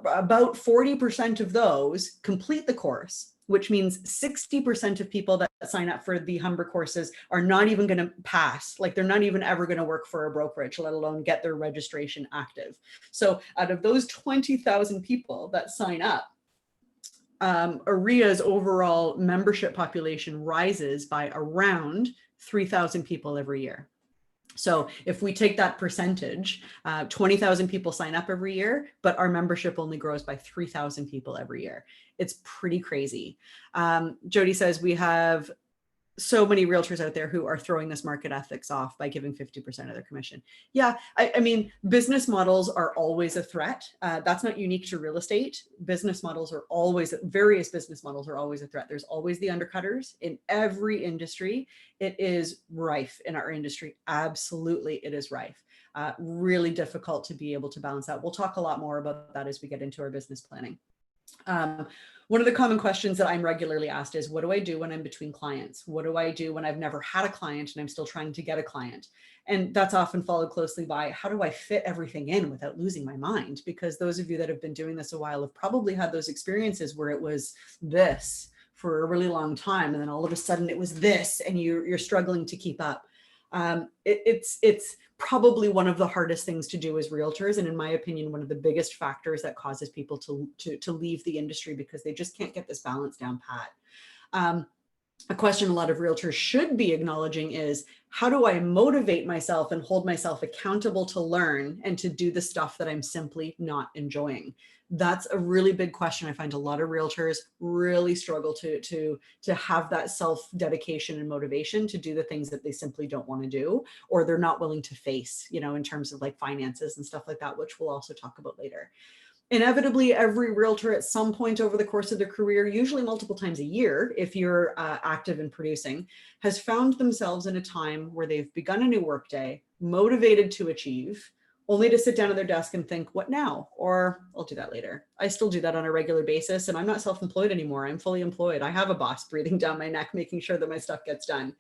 about 40% of those complete the course, which means 60% of people that sign up for the Humber courses are not even going to pass. Like, they're not even ever going to work for a brokerage, let alone get their registration active. So out of those 20,000 people that sign up, AREA's overall membership population rises by around 3,000 people every year. So if we take that percentage, 20,000 people sign up every year, but our membership only grows by 3,000 people every year. It's pretty crazy. Jody says we have so many realtors out there who are throwing this market ethics off by giving 50% of their commission. Yeah, I mean, business models are always a threat. That's not unique to real estate. Business models are always, various business models are always a threat. There's always the undercutters in every industry. It is rife in our industry. Absolutely, it is rife. Really difficult to be able to balance out. We'll talk a lot more about that as we get into our business planning. One of the common questions that I'm regularly asked is, what do I do when I'm between clients? What do I do when I've never had a client and I'm still trying to get a client? And that's often followed closely by, how do I fit everything in without losing my mind? Because those of you that have been doing this a while have probably had those experiences where it was this for a really long time, and then all of a sudden it was this, and you're struggling to keep up. It's probably one of the hardest things to do as realtors, and in my opinion, one of the biggest factors that causes people to leave the industry, because they just can't get this balance down pat. A question a lot of realtors should be acknowledging is, how do I motivate myself and hold myself accountable to learn and to do the stuff that I'm simply not enjoying? That's a really big question. I find a lot of realtors really struggle to have that self-dedication and motivation to do the things that they simply don't want to do, or they're not willing to face, in terms of like finances and stuff like that, which we'll also talk about later. Inevitably, every realtor at some point over the course of their career, usually multiple times a year, if you're active in producing, has found themselves in a time where they've begun a new workday, motivated to achieve, only to sit down at their desk and think, what now? Or I'll do that later. I still do that on a regular basis, and I'm not self-employed anymore. I'm fully employed. I have a boss breathing down my neck, making sure that my stuff gets done.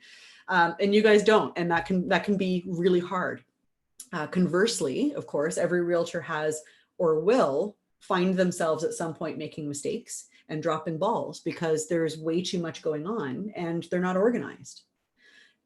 And you guys don't, and that can be really hard. Conversely, of course, every realtor has or will find themselves at some point making mistakes and dropping balls because there's way too much going on and they're not organized.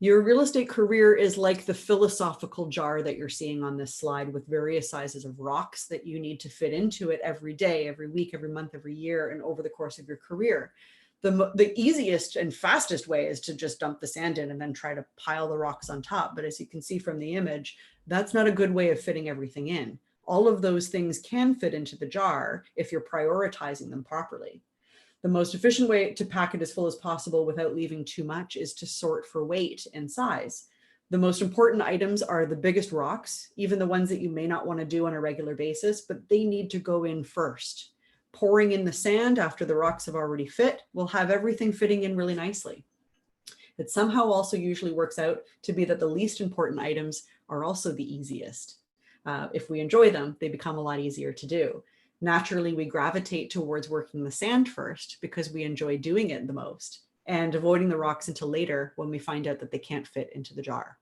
Your real estate career is like the philosophical jar that you're seeing on this slide, with various sizes of rocks that you need to fit into it every day, every week, every month, every year, and over the course of your career. The easiest and fastest way is to just dump the sand in and then try to pile the rocks on top. But as you can see from the image, that's not a good way of fitting everything in. All of those things can fit into the jar if you're prioritizing them properly. The most efficient way to pack it as full as possible without leaving too much is to sort for weight and size. The most important items are the biggest rocks, even the ones that you may not want to do on a regular basis, but they need to go in first. Pouring in the sand after the rocks have already fit will have everything fitting in really nicely. It somehow also usually works out to be that the least important items are also the easiest. If we enjoy them, they become a lot easier to do. Naturally, we gravitate towards working the sand first because we enjoy doing it the most, and avoiding the rocks until later when we find out that they can't fit into the jar.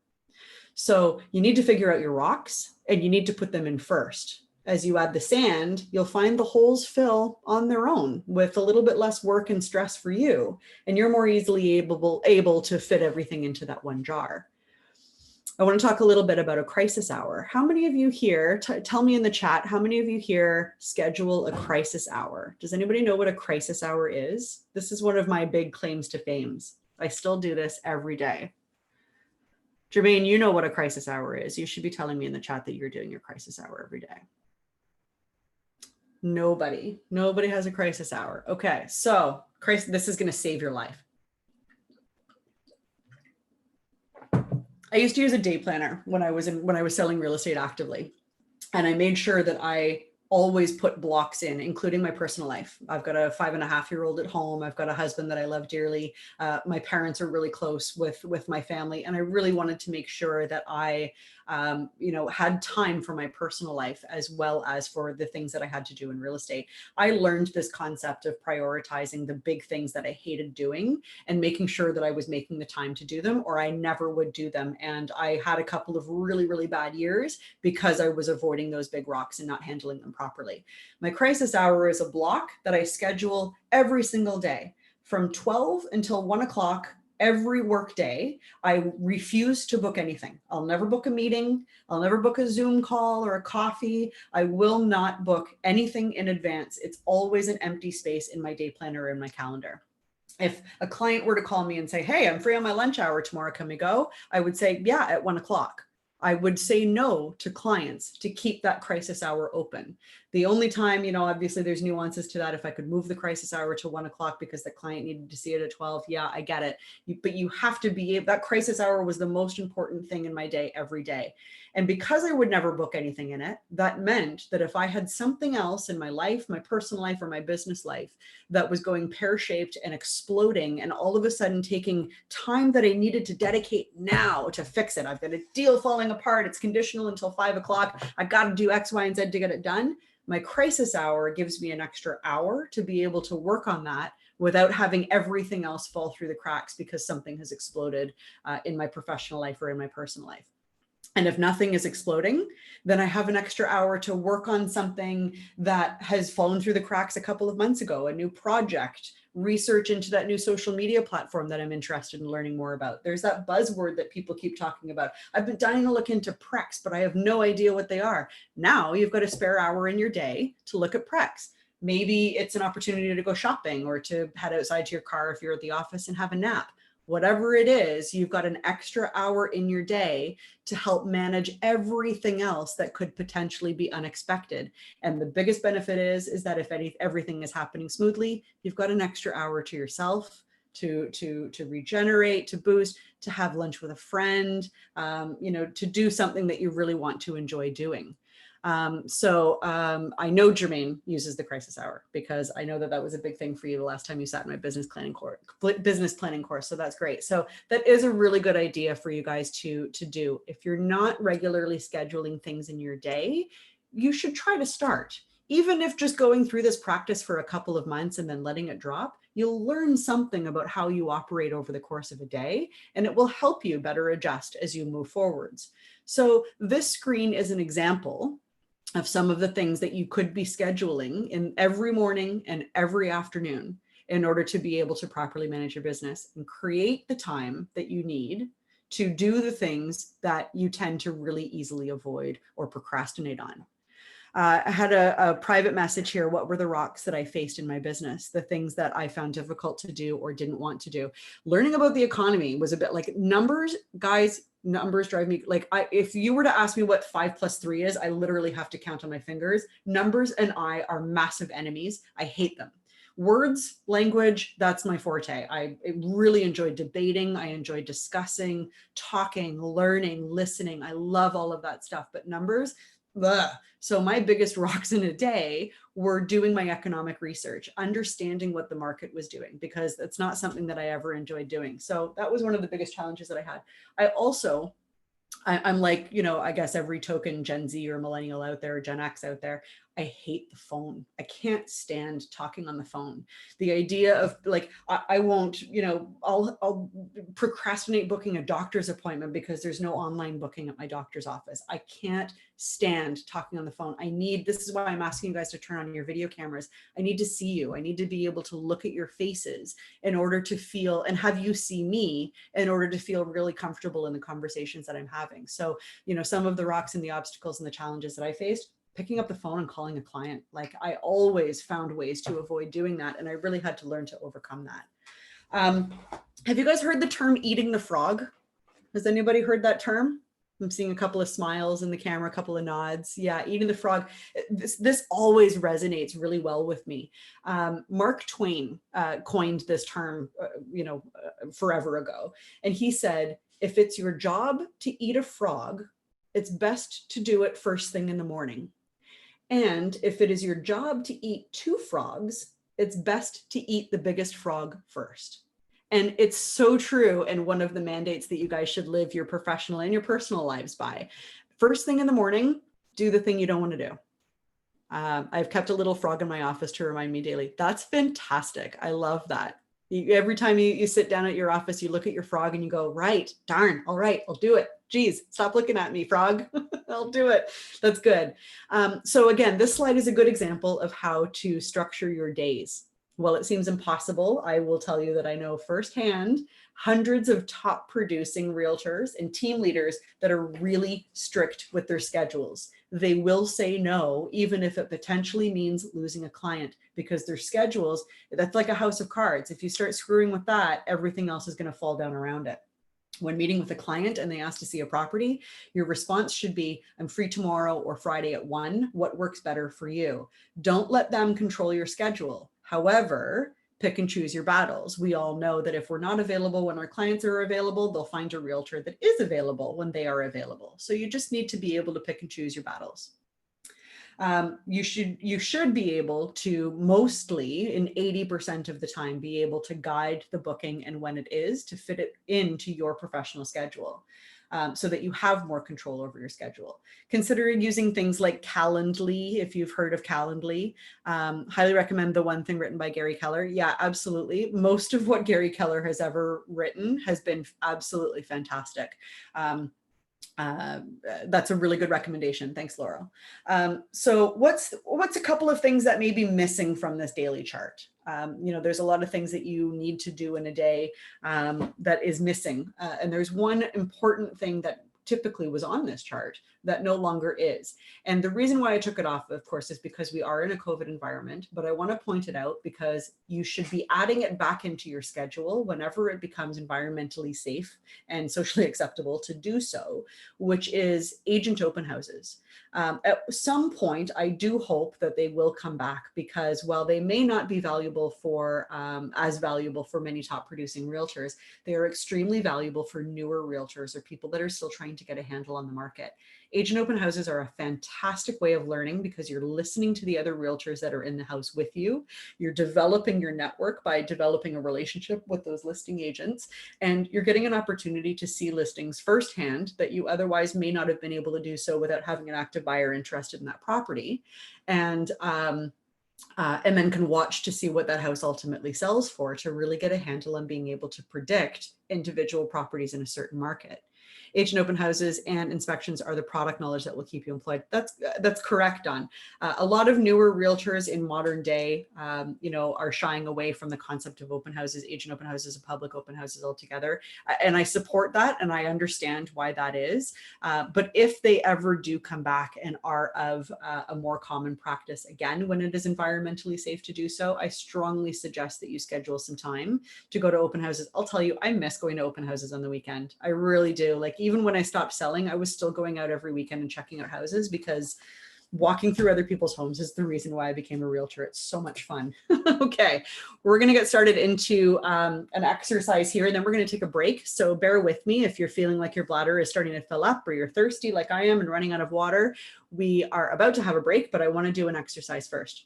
So you need to figure out your rocks and you need to put them in first. As you add the sand, you'll find the holes fill on their own with a little bit less work and stress for you, and you're more easily able to fit everything into that one jar. I want to talk a little bit about a crisis hour. How many of you here, tell me in the chat, how many of you here schedule a crisis hour? Does anybody know what a crisis hour is? This is one of my big claims to fame. I still do this every day. Jermaine, you know what a crisis hour is. You should be telling me in the chat that you're doing your crisis hour every day. Nobody has a crisis hour. Okay, so this is going to save your life. I used to use a day planner when I was selling real estate actively, and I made sure that I always put blocks in, including my personal life. I've got a 5.5-year-old at home. I've got a husband that I love dearly. My parents are really close with my family, and I really wanted to make sure that I had time for my personal life as well as for the things that I had to do in real estate. I learned this concept of prioritizing the big things that I hated doing and making sure that I was making the time to do them, or I never would do them. And I had a couple of really, really bad years because I was avoiding those big rocks and not handling them properly. My crisis hour is a block that I schedule every single day from 12 until 1 o'clock. Every work day, I refuse to book anything. I'll never book a meeting. I'll never book a Zoom call or a coffee. I will not book anything in advance. It's always an empty space in my day planner or in my calendar. If a client were to call me and say, hey, I'm free on my lunch hour tomorrow, can we go? I would say, yeah, at 1 o'clock. I would say no to clients to keep that crisis hour open. The only time, obviously there's nuances to that. If I could move the crisis hour to 1 o'clock because the client needed to see it at 12, yeah, I get it. But you have to be, that crisis hour was the most important thing in my day every day. And because I would never book anything in it, that meant that if I had something else in my life, my personal life or my business life that was going pear-shaped and exploding and all of a sudden taking time that I needed to dedicate now to fix it. I've got a deal falling apart. It's conditional until 5 o'clock. I got to do X, Y, and Z to get it done. My crisis hour gives me an extra hour to be able to work on that without having everything else fall through the cracks because something has exploded in my professional life or in my personal life. And if nothing is exploding, then I have an extra hour to work on something that has fallen through the cracks a couple of months ago, a new project, research into that new social media platform that I'm interested in learning more about. There's that buzzword that people keep talking about. I've been dying to look into precs, but I have no idea what they are. Now you've got a spare hour in your day to look at precs. Maybe it's an opportunity to go shopping or to head outside to your car if you're at the office and have a nap. Whatever it is, you've got an extra hour in your day to help manage everything else that could potentially be unexpected. And the biggest benefit is that if everything is happening smoothly, you've got an extra hour to yourself to regenerate, to boost, to have lunch with a friend, to do something that you really want to enjoy doing. I know Jermaine uses the crisis hour because I know that was a big thing for you the last time you sat in my business planning course. So that's great. So that is a really good idea for you guys to do. If you're not regularly scheduling things in your day, you should try to start. Even if just going through this practice for a couple of months and then letting it drop, you'll learn something about how you operate over the course of a day, and it will help you better adjust as you move forwards. So this screen is an example of some of the things that you could be scheduling in every morning and every afternoon in order to be able to properly manage your business and create the time that you need to do the things that you tend to really easily avoid or procrastinate on. I had a private message here. What were the rocks that I faced in my business? The things that I found difficult to do or didn't want to do. Learning about the economy was a bit like numbers, guys. Numbers drive me like if you were to ask me what 5 + 3 is, I literally have to count on my fingers. Numbers and I are massive enemies. I hate them. Words, language, that's my forte. I really enjoy debating. I enjoy discussing, talking, learning, listening. I love all of that stuff, but numbers, ugh. So my biggest rocks in a day were doing my economic research, understanding what the market was doing, because that's not something that I ever enjoyed doing. So that was one of the biggest challenges that I had. I'm like, I guess every token Gen Z or millennial out there, or Gen X out there, I hate the phone. I can't stand talking on the phone. The idea of like, I won't, I'll procrastinate booking a doctor's appointment because there's no online booking at my doctor's office. I can't stand talking on the phone. This is why I'm asking you guys to turn on your video cameras. I need to see you. I need to be able to look at your faces in order to feel and have you see me in order to feel really comfortable in the conversations that I'm having. So, some of the rocks and the obstacles and the challenges that I faced, picking up the phone and calling a client. Like I always found ways to avoid doing that. And I really had to learn to overcome that. Have you guys heard the term eating the frog? Has anybody heard that term? I'm seeing a couple of smiles in the camera, a couple of nods. Yeah, eating the frog. This always resonates really well with me. Mark Twain coined this term, forever ago. And he said, if it's your job to eat a frog, it's best to do it first thing in the morning. And if it is your job to eat 2 frogs, it's best to eat the biggest frog first. And it's so true. And one of the mandates that you guys should live your professional and your personal lives by. First thing in the morning, do the thing you don't want to do. I've kept a little frog in my office to remind me daily. That's fantastic. I love that. Every time you sit down at your office, you look at your frog and you go, right, darn, all right, I'll do it. Geez, stop looking at me, frog. I'll do it. That's good. So again, this slide is a good example of how to structure your days. While it seems impossible, I will tell you that I know firsthand hundreds of top producing realtors and team leaders that are really strict with their schedules. They will say no, even if it potentially means losing a client, because their schedules, that's like a house of cards. If you start screwing with that, everything else is going to fall down around it. When meeting with a client and they ask to see a property, your response should be, I'm free tomorrow or Friday at 1. What works better for you? Don't let them control your schedule. However, pick and choose your battles. We all know that if we're not available when our clients are available, they'll find a realtor that is available when they are available. So you just need to be able to pick and choose your battles. You should be able to mostly, in 80% of the time, be able to guide the booking and when it is to fit it into your professional schedule. so that you have more control over your schedule. Consider using things like Calendly, if you've heard of Calendly. Highly recommend the one thing written by Gary Keller. Yeah, absolutely. Most of what Gary Keller has ever written has been absolutely fantastic. That's a really good recommendation. Thanks, Laurel. So what's a couple of things that may be missing from this daily chart? There's a lot of things that you need to do in a day that is missing. And there's one important thing that typically was on this chart that no longer is. And the reason why I took it off, of course, is because we are in a COVID environment, but I want to point it out because you should be adding it back into your schedule whenever it becomes environmentally safe and socially acceptable to do so, which is agent open houses. At some point, I do hope that they will come back because while they may not be valuable for, as valuable for many top producing realtors, they are extremely valuable for newer realtors or people that are still trying to get a handle on the market. Agent open houses are a fantastic way of learning because you're listening to the other realtors that are in the house with you. You're developing your network by developing a relationship with those listing agents, and you're getting an opportunity to see listings firsthand that you otherwise may not have been able to do so without having an active buyer interested in that property. And then can watch to see what that house ultimately sells for to really get a handle on being able to predict individual properties in a certain market. Agent open houses and inspections are the product knowledge that will keep you employed. That's correct, Don. A lot of newer realtors in modern day, are shying away from the concept of open houses, agent open houses, and public open houses altogether. And I support that, and I understand why that is. But if they ever do come back and are of a more common practice again, when it is environmentally safe to do so, I strongly suggest that you schedule some time to go to open houses. I'll tell you, I miss going to open houses on the weekend. I really do. Like, even when I stopped selling, I was still going out every weekend and checking out houses because walking through other people's homes is the reason why I became a realtor. It's so much fun. Okay, we're going to get started into an exercise here, and then we're going to take a break. So bear with me if you're feeling like your bladder is starting to fill up or you're thirsty like I am and running out of water. We are about to have a break, but I want to do an exercise first.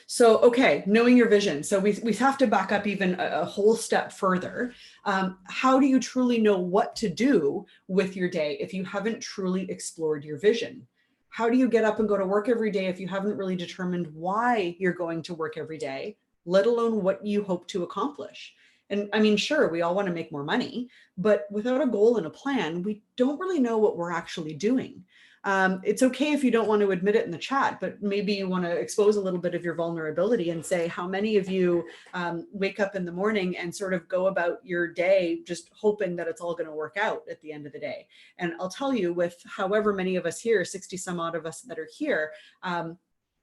So, okay, knowing your vision. So we have to back up even a whole step further. How do you truly know what to do with your day if you haven't truly explored your vision? How do you get up and go to work every day if you haven't really determined why you're going to work every day, let alone what you hope to accomplish? And I mean, sure, we all want to make more money, but without a goal and a plan, we don't really know what we're actually doing. It's okay if you don't want to admit it in the chat, but maybe you want to expose a little bit of your vulnerability and say how many of you wake up in the morning and sort of go about your day just hoping that it's all going to work out at the end of the day. And I'll tell you, with however many of us here, 60 some odd of us that are here,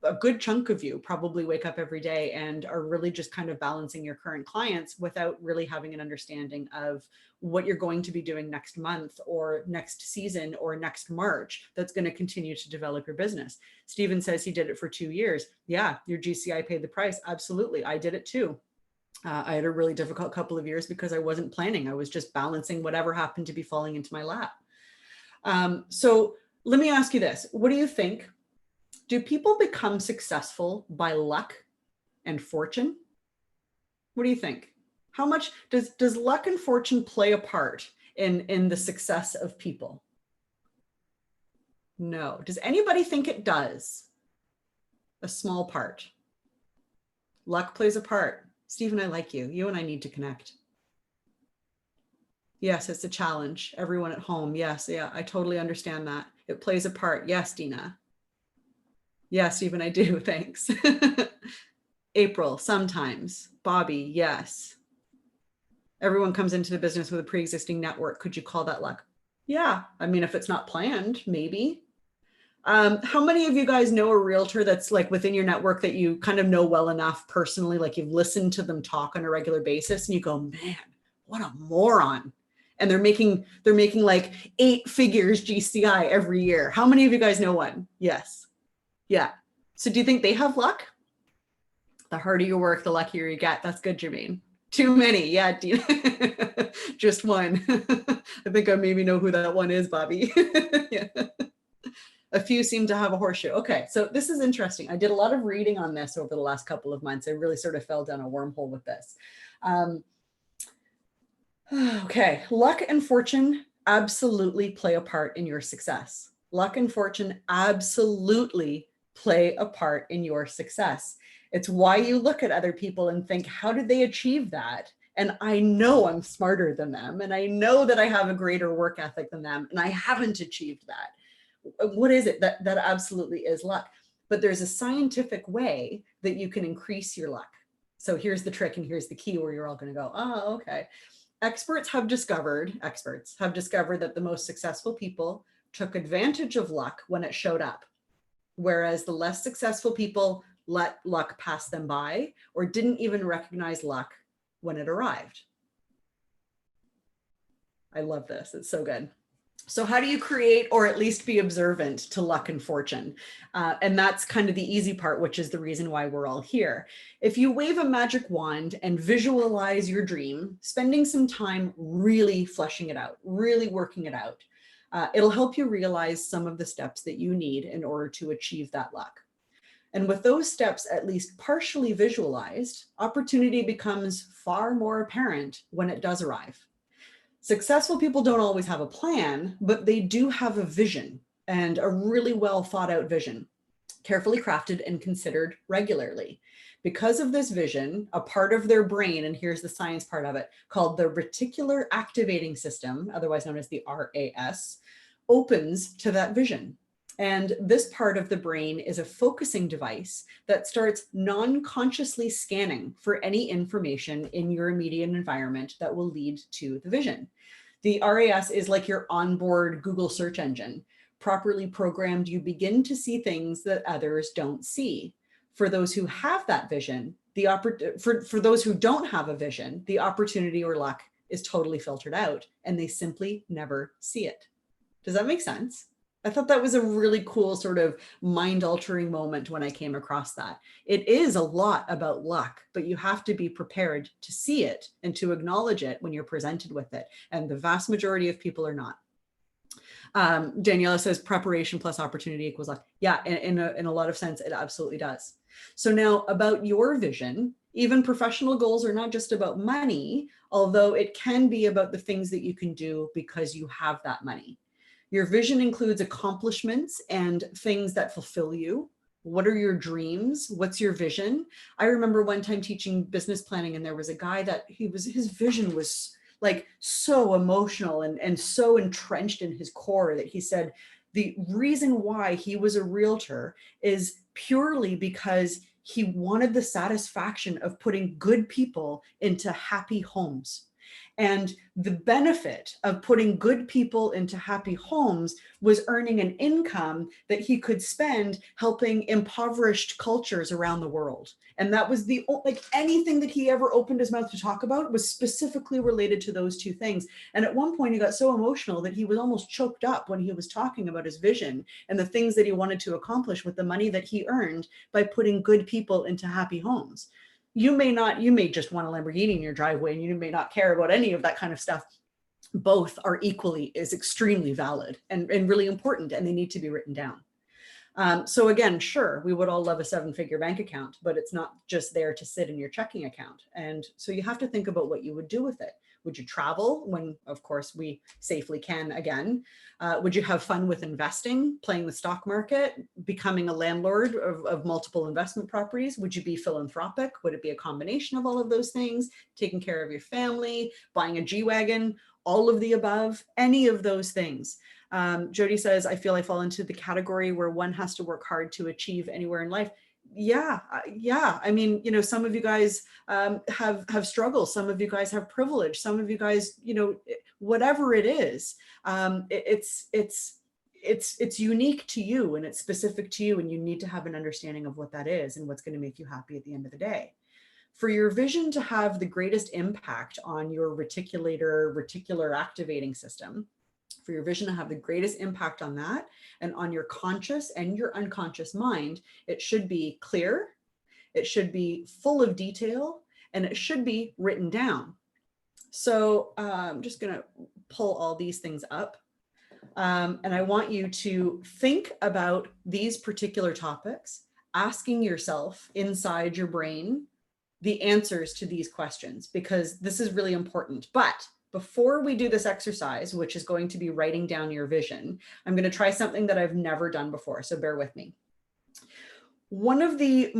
a good chunk of you probably wake up every day and are really just kind of balancing your current clients without really having an understanding of what you're going to be doing next month or next season or next March that's going to continue to develop your business. Stephen says he did it for 2 years. Yeah, your GCI paid the price. Absolutely. I did it too. I had a really difficult couple of years because I wasn't planning. I was just balancing whatever happened to be falling into my lap. So let me ask you this. What do you think? Do people become successful by luck and fortune? What do you think? How much does luck and fortune play a part in the success of people? No. Does anybody think it does? A small part. Luck plays a part. Stephen, I like you. You and I need to connect. Yes, it's a challenge. Everyone at home. Yes, yeah, I totally understand that. It plays a part. Yes, Dina. Yeah, Stephen, I do. Thanks. April, sometimes. Bobby, yes. Everyone comes into the business with a pre-existing network. Could you call that luck? Yeah. I mean, if it's not planned, maybe. How many of you guys know a realtor that's like within your network that you kind of know well enough personally, like you've listened to them talk on a regular basis and you go, man, what a moron. And they're making like 8 figures GCI every year. How many of you guys know one? Yes. Yeah. So do you think they have luck? The harder you work, the luckier you get. That's good, Jermaine. Too many. Yeah. Just one. I think I maybe know who that one is, Bobby. Yeah. A few seem to have a horseshoe. Okay. So this is interesting. I did a lot of reading on this over the last couple of months. I really sort of fell down a wormhole with this. Okay. Luck and fortune absolutely play a part in your success. Luck and fortune absolutely play a part in your success. It's why you look at other people and think, how did they achieve that? And I know I'm smarter than them. And I know that I have a greater work ethic than them. And I haven't achieved that. What is it? That absolutely is luck. But there's a scientific way that you can increase your luck. So here's the trick, and here's the key where you're all going to go, oh, okay. Experts have discovered that the most successful people took advantage of luck when it showed up, whereas the less successful people let luck pass them by or didn't even recognize luck when it arrived. I love this. It's so good. So how do you create or at least be observant to luck and fortune? And that's kind of the easy part, which is the reason why we're all here. If you wave a magic wand and visualize your dream, spending some time really fleshing it out, really working it out, it'll help you realize some of the steps that you need in order to achieve that luck. And with those steps at least partially visualized, opportunity becomes far more apparent when it does arrive. Successful people don't always have a plan, but they do have a vision, and a really well thought out vision, carefully crafted and considered regularly. Because of this vision, a part of their brain, and here's the science part of it, called the reticular activating system, otherwise known as the RAS, opens to that vision. And this part of the brain is a focusing device that starts non-consciously scanning for any information in your immediate environment that will lead to the vision. The RAS is like your onboard Google search engine. Properly programmed, you begin to see things that others don't see. For those who have that vision, for those who don't have a vision, the opportunity or luck is totally filtered out, and they simply never see it. Does that make sense? I thought that was a really cool sort of mind-altering moment when I came across that. It is a lot about luck, but you have to be prepared to see it and to acknowledge it when you're presented with it. And the vast majority of people are not. Daniela says preparation plus opportunity equals luck. Yeah, in a lot of sense, it absolutely does. So now about your vision, even professional goals are not just about money, although it can be about the things that you can do because you have that money. Your vision includes accomplishments and things that fulfill you. What are your dreams? What's your vision? I remember one time teaching business planning, and there was a guy that his vision was like so emotional and so entrenched in his core that he said the reason why he was a realtor is purely because he wanted the satisfaction of putting good people into happy homes. And the benefit of putting good people into happy homes was earning an income that he could spend helping impoverished cultures around the world. And that was anything that he ever opened his mouth to talk about was specifically related to those two things. And at one point he got so emotional that he was almost choked up when he was talking about his vision and the things that he wanted to accomplish with the money that he earned by putting good people into happy homes. You may just want a Lamborghini in your driveway and you may not care about any of that kind of stuff. Both are equally is extremely valid and really important, and they need to be written down. So again, sure, we would all love a 7-figure bank account, but it's not just there to sit in your checking account. And so you have to think about what you would do with it. Would you travel when, of course, we safely can again? Would you have fun with investing, playing the stock market, becoming a landlord of multiple investment properties? Would you be philanthropic? Would it be a combination of all of those things? Taking care of your family, buying a G-Wagon, all of the above, any of those things. Jody says, I feel I fall into the category where one has to work hard to achieve anywhere in life. Yeah. I mean, some of you guys have struggles. Some of you guys have privilege. Some of you guys, whatever it is, it's unique to you and it's specific to you, and you need to have an understanding of what that is and what's going to make you happy at the end of the day. For your vision to have the greatest impact on your reticular activating system, for your vision to have the greatest impact on that and on your conscious and your unconscious mind, it should be clear, it should be full of detail, and it should be written down. So I'm just going to pull all these things up. And I want you to think about these particular topics, asking yourself inside your brain the answers to these questions, because this is really important. But before we do this exercise, which is going to be writing down your vision, I'm going to try something that I've never done before. So bear with me. One of the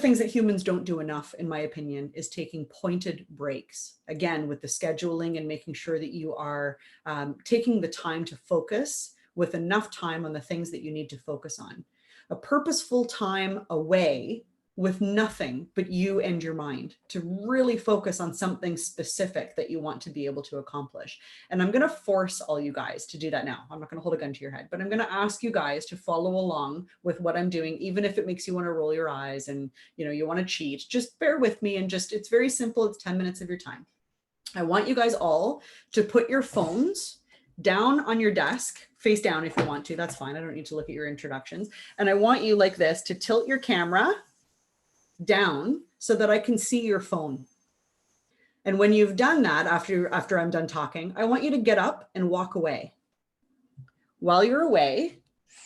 things that humans don't do enough, in my opinion, is taking pointed breaks. Again, with the scheduling and making sure that you are taking the time to focus with enough time on the things that you need to focus on. A purposeful time away with nothing but you and your mind to really focus on something specific that you want to be able to accomplish. And I'm going to force all you guys to do that now. I'm not going to hold a gun to your head, but I'm going to ask you guys to follow along with what I'm doing, even if it makes you want to roll your eyes and you want to cheat. Just bear with me and it's very simple. It's 10 minutes of your time. I want you guys all to put your phones down on your desk, face down if you want to. That's fine. I don't need to look at your introductions. And I want you like this to tilt your camera down so that I can see your phone. And when you've done that, after I'm done talking, I want you to get up and walk away. While you're away,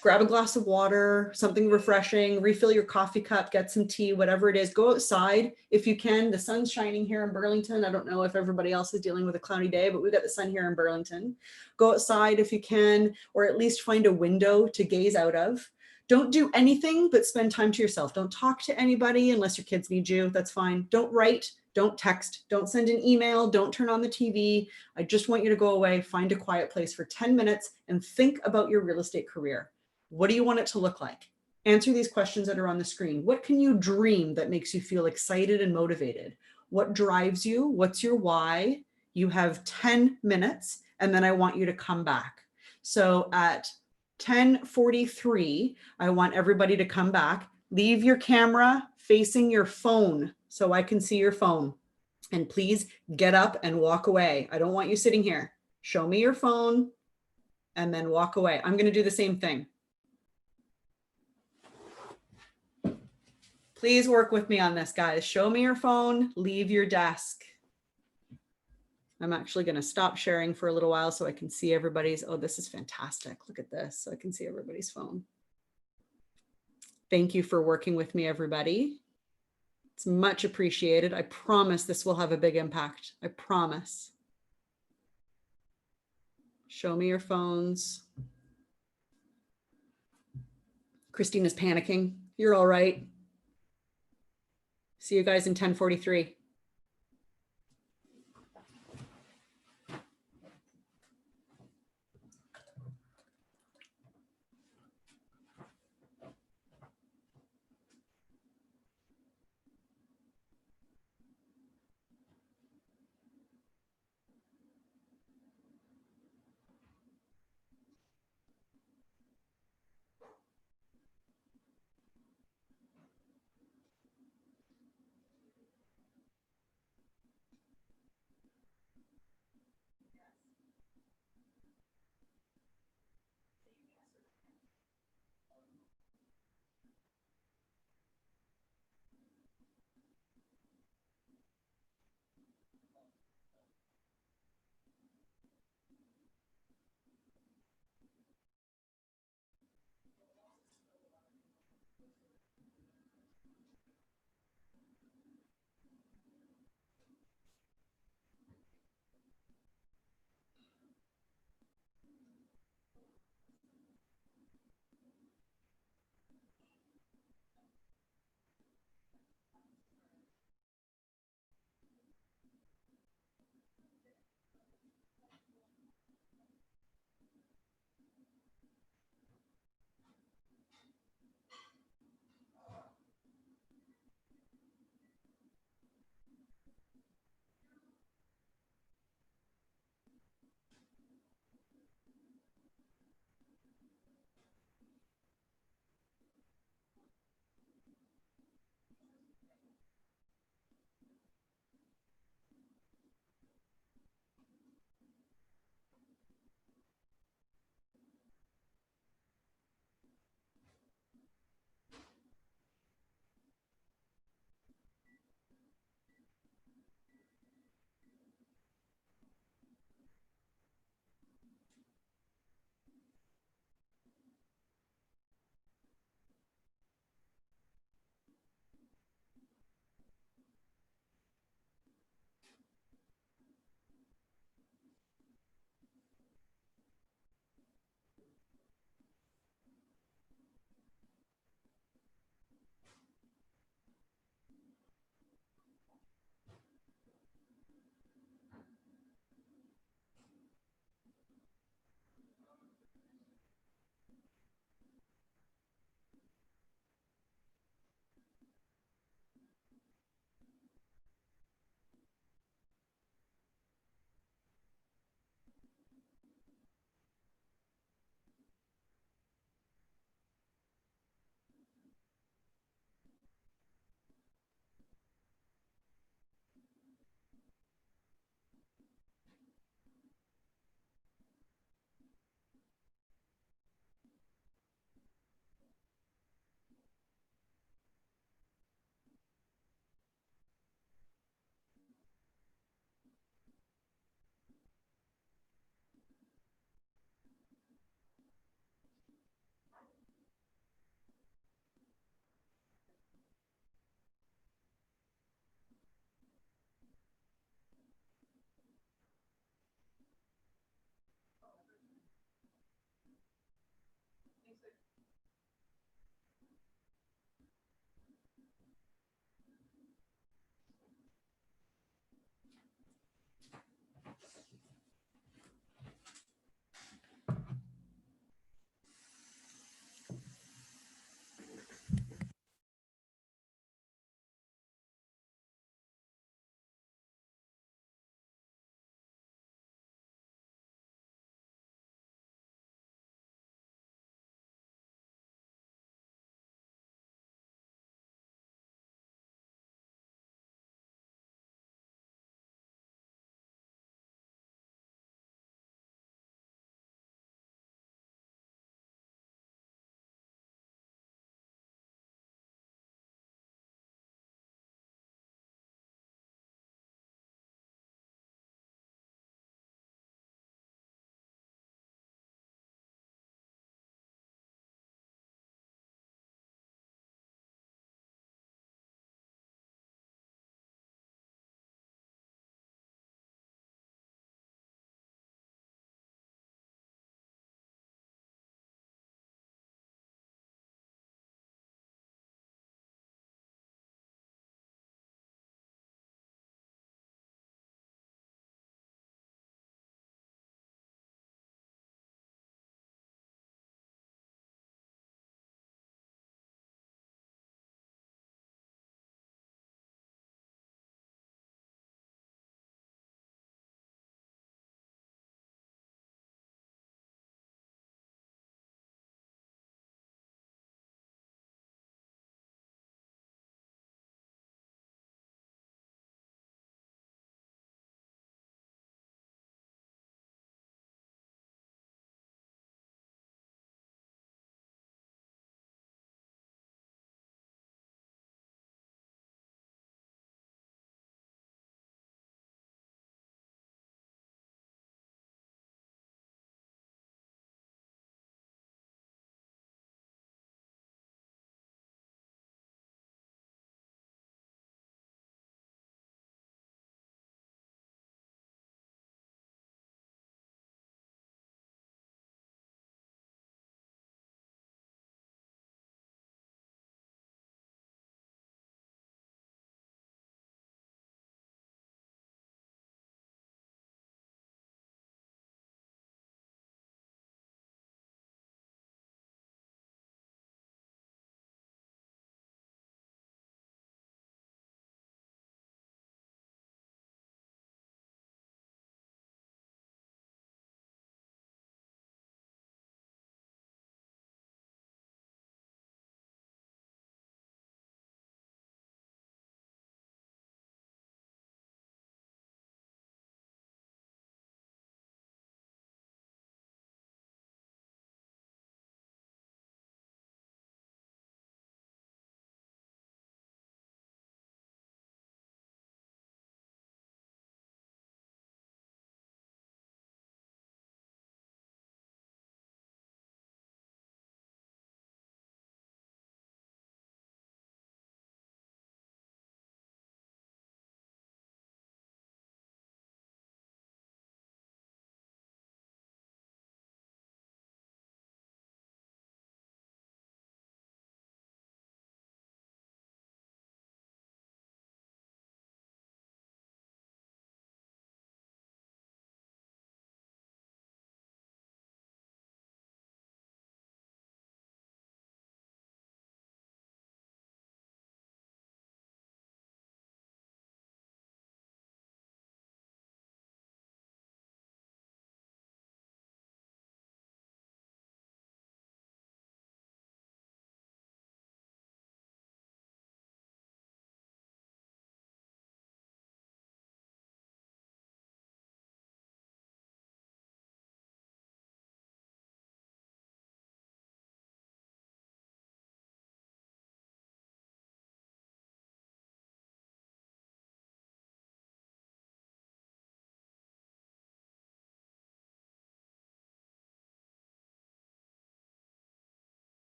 grab a glass of water, something refreshing, refill your coffee cup, get some tea, whatever it is. Go outside if you can. The sun's shining here in Burlington. I don't know if everybody else is dealing with a cloudy day, but we've got the sun here in Burlington. Go outside if you can, or at least find a window to gaze out of. Don't do anything but spend time to yourself. Don't talk to anybody unless your kids need you. That's fine. Don't write, don't text, don't send an email, don't turn on the TV. I just want you to go away, find a quiet place for 10 minutes and think about your real estate career. What do you want it to look like? Answer these questions that are on the screen. What can you dream that makes you feel excited and motivated? What drives you? What's your why? You have 10 minutes and then I want you to come back. So at 10:43, I want everybody to come back. Leave your camera facing your phone so I can see your phone. And please get up and walk away. I don't want you sitting here. Show me your phone and then walk away. I'm going to do the same thing. Please work with me on this, guys. Show me your phone, leave your desk. I'm actually going to stop sharing for a little while so I can see everybody's. Oh, this is fantastic. Look at this. So I can see everybody's phone. Thank you for working with me, everybody. It's much appreciated. I promise this will have a big impact. I promise. Show me your phones. Christina's panicking. You're all right. See you guys in 10:43.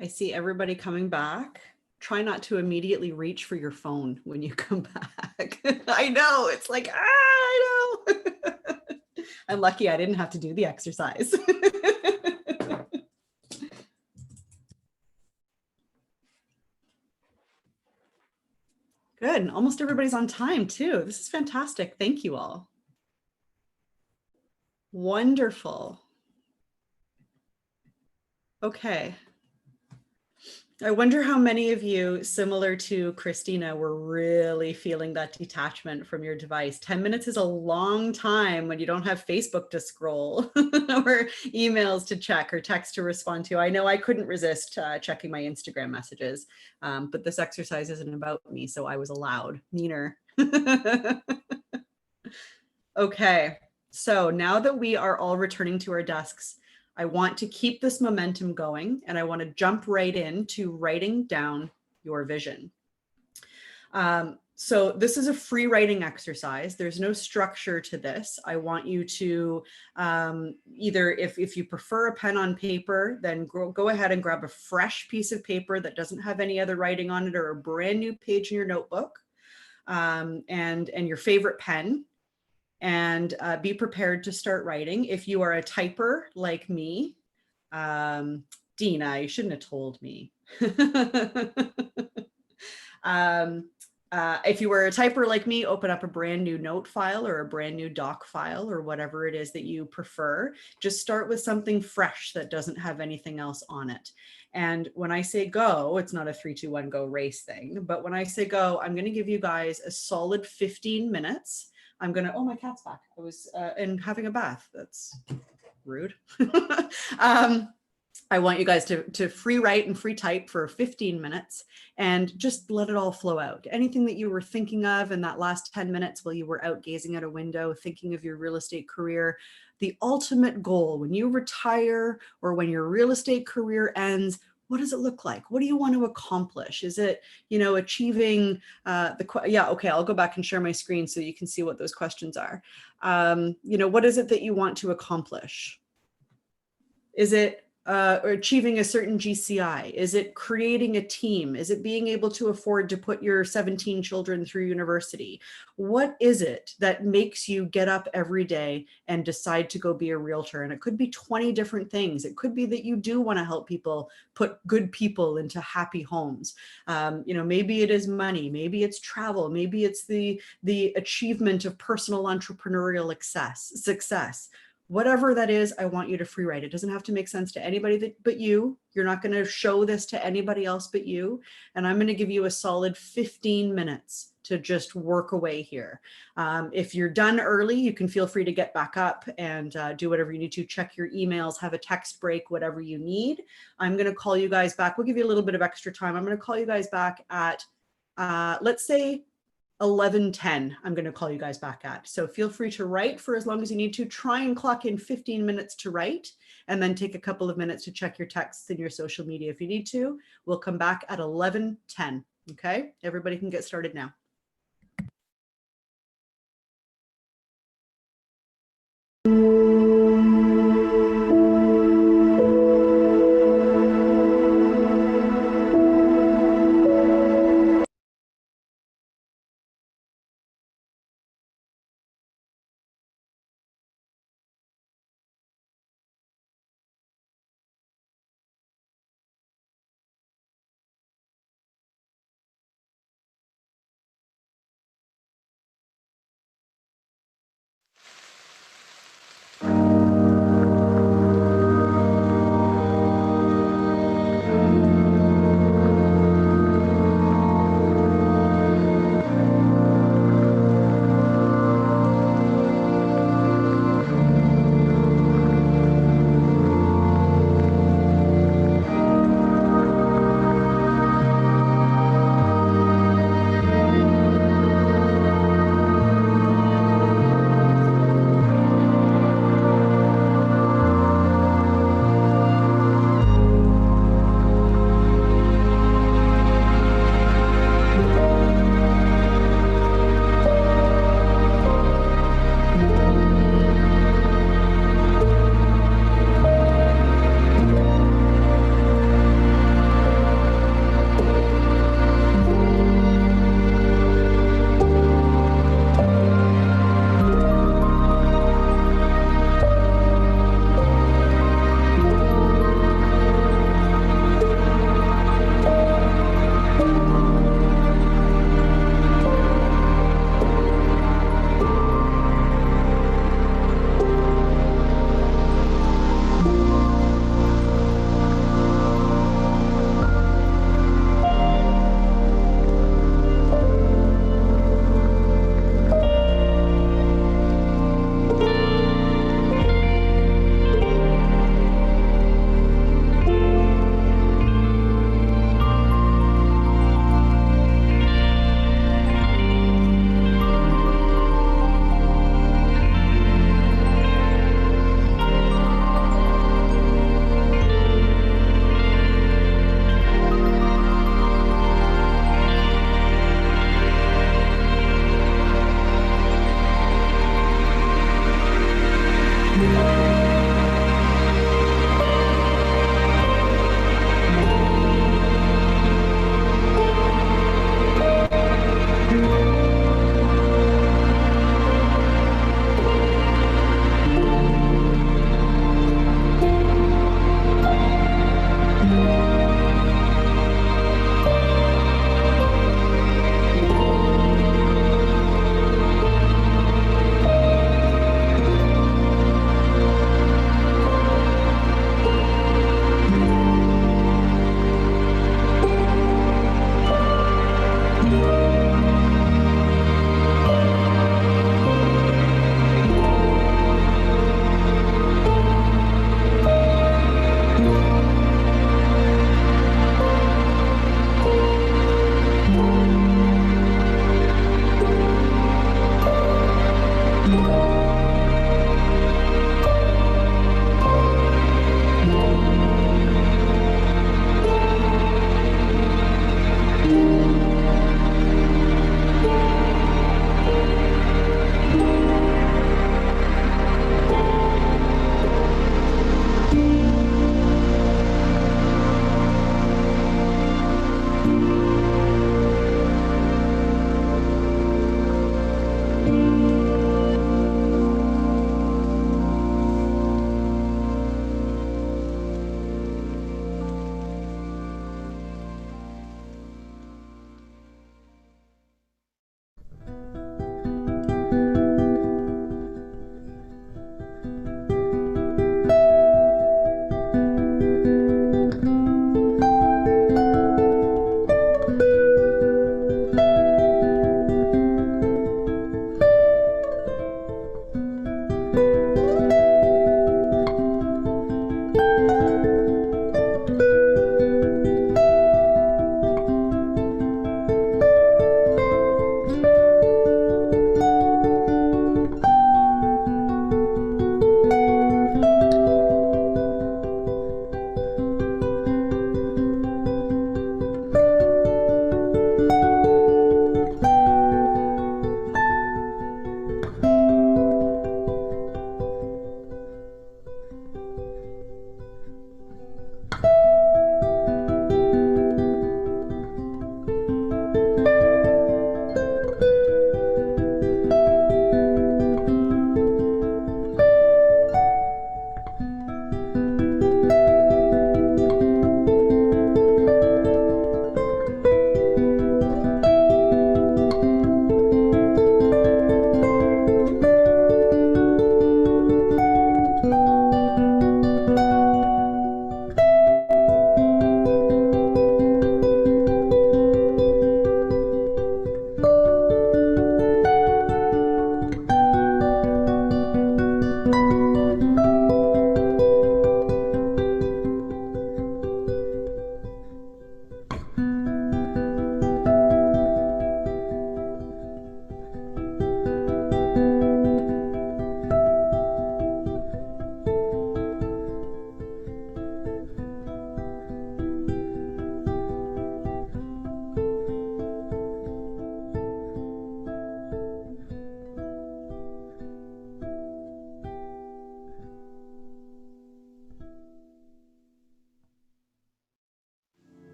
I see everybody coming back. Try not to immediately reach for your phone when you come back. I know, it's like, I know. I'm lucky I didn't have to do the exercise. Good, and almost everybody's on time too. This is fantastic. Thank you all. Wonderful. Okay. I wonder how many of you, similar to Christina, were really feeling that detachment from your device. 10 minutes is a long time when you don't have Facebook to scroll or emails to check or text to respond to. I know I couldn't resist checking my Instagram messages, but this exercise isn't about me, so I was allowed. Neener. Okay, so now that we are all returning to our desks, I want to keep this momentum going and I want to jump right into writing down your vision. So this is a free writing exercise. There's no structure to this. I want you to either, if you prefer a pen on paper, then go ahead and grab a fresh piece of paper that doesn't have any other writing on it or a brand new page in your notebook and your favorite pen. And be prepared to start writing. If you are a typer like me, Dina, you shouldn't have told me. If you were a typer like me, open up a brand new note file or a brand new doc file or whatever it is that you prefer. Just start with something fresh that doesn't have anything else on it. And when I say go, it's not a 3, 2, 1, go race thing. But when I say go, I'm going to give you guys a solid 15 minutes. I'm gonna, oh, my cat's back. I was and having a bath. That's rude. I want you guys to free write and free type for 15 minutes and just let it all flow out. Anything that you were thinking of in that last 10 minutes while you were out gazing at a window, thinking of your real estate career, the ultimate goal when you retire or when your real estate career ends, what does it look like? What do you want to accomplish? Is it, you know, achieving yeah, okay, I'll go back and share my screen so you can see what those questions are. You know, what is it that you want to accomplish? Is it or achieving a certain GCI? Is it creating a team? Is it being able to afford to put your 17 children through university? What is it that makes you get up every day and decide to go be a realtor? And it could be 20 different things. It could be that you do want to help people put good people into happy homes. You know, maybe it is money, maybe it's travel, maybe it's the achievement of personal entrepreneurial success. Whatever that is, I want you to free write. It doesn't have to make sense to anybody but you. You're not going to show this to anybody else but you. And I'm going to give you a solid 15 minutes to just work away here. If you're done early, you can feel free to get back up and do whatever you need to, check your emails, have a text break, whatever you need. I'm going to call you guys back. We'll give you a little bit of extra time. I'm going to call you guys back at, let's say, 11:10, I'm going to call you guys back at. So feel free to write for as long as you need to. Try and clock in 15 minutes to write, and then take a couple of minutes to check your texts and your social media if you need to. We'll come back at 11:10. Okay, everybody can get started now.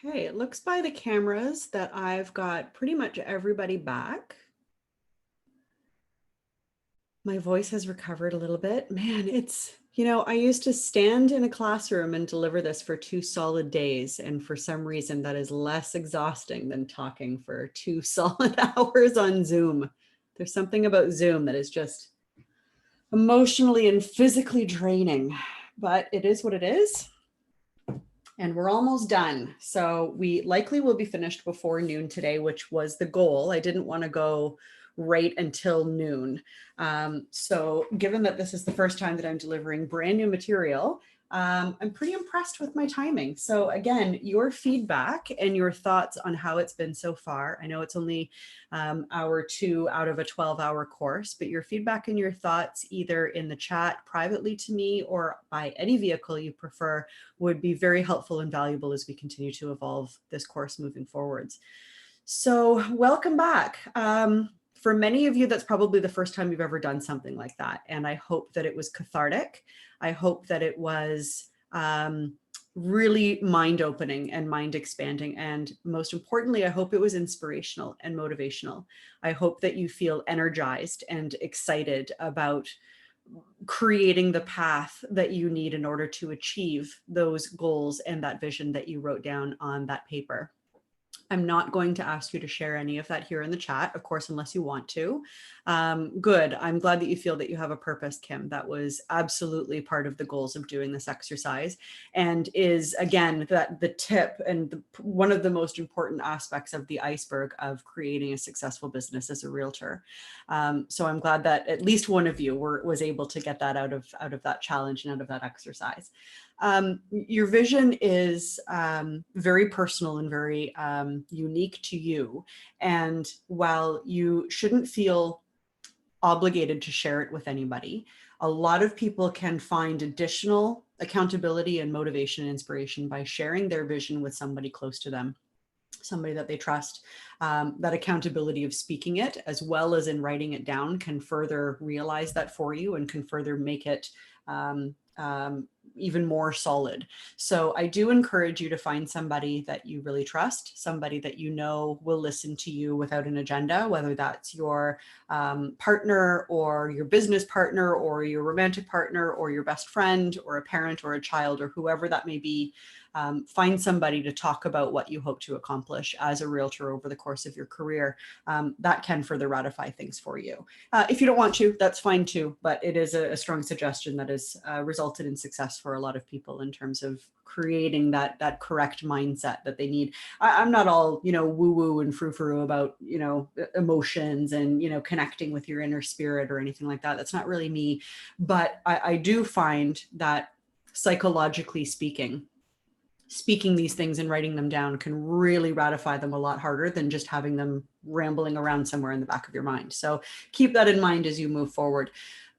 Okay, it looks by the cameras that I've got pretty much everybody back. My voice has recovered a little bit. Man, I used to stand in a classroom and deliver this for 2 solid days. And for some reason, that is less exhausting than talking for 2 solid hours on Zoom. There's something about Zoom that is just emotionally and physically draining, but it is what it is. And we're almost done. So we likely will be finished before noon today, which was the goal. I didn't want to go right until noon. So given that this is the first time that I'm delivering brand new material, I'm pretty impressed with my timing. So again, your feedback and your thoughts on how it's been so far. I know it's only hour 2 out of a 12-hour course, but your feedback and your thoughts either in the chat privately to me or by any vehicle you prefer would be very helpful and valuable as we continue to evolve this course moving forwards. So welcome back. For many of you, that's probably the first time you've ever done something like that. And I hope that it was cathartic. I hope that it was really mind-opening and mind-expanding. And most importantly, I hope it was inspirational and motivational. I hope that you feel energized and excited about creating the path that you need in order to achieve those goals and that vision that you wrote down on that paper. I'm not going to ask you to share any of that here in the chat, of course, unless you want to. Good. I'm glad that you feel that you have a purpose, Kim. That was absolutely part of the goals of doing this exercise and is, again, that the tip and one of the most important aspects of the iceberg of creating a successful business as a realtor. So I'm glad that at least one of you was able to get that out of that challenge and out of that exercise. Your vision is very personal and very unique to you. And while you shouldn't feel obligated to share it with anybody, a lot of people can find additional accountability and motivation and inspiration by sharing their vision with somebody close to them, somebody that they trust. That accountability of speaking it as well as in writing it down can further realize that for you and can further make it even more solid. So I do encourage you to find somebody that you really trust, somebody that you know will listen to you without an agenda, whether that's your partner or your business partner or your romantic partner or your best friend or a parent or a child or whoever that may be. Find somebody to talk about what you hope to accomplish as a realtor over the course of your career. That can further ratify things for you. If you don't want to, that's fine too, but it is a strong suggestion that has resulted in success for a lot of people in terms of creating that correct mindset that they need. I'm not all, woo-woo and frou-frou about, emotions and, connecting with your inner spirit or anything like that. That's not really me. But I do find that psychologically speaking these things and writing them down can really ratify them a lot harder than just having them rambling around somewhere in the back of your mind. So keep that in mind as you move forward.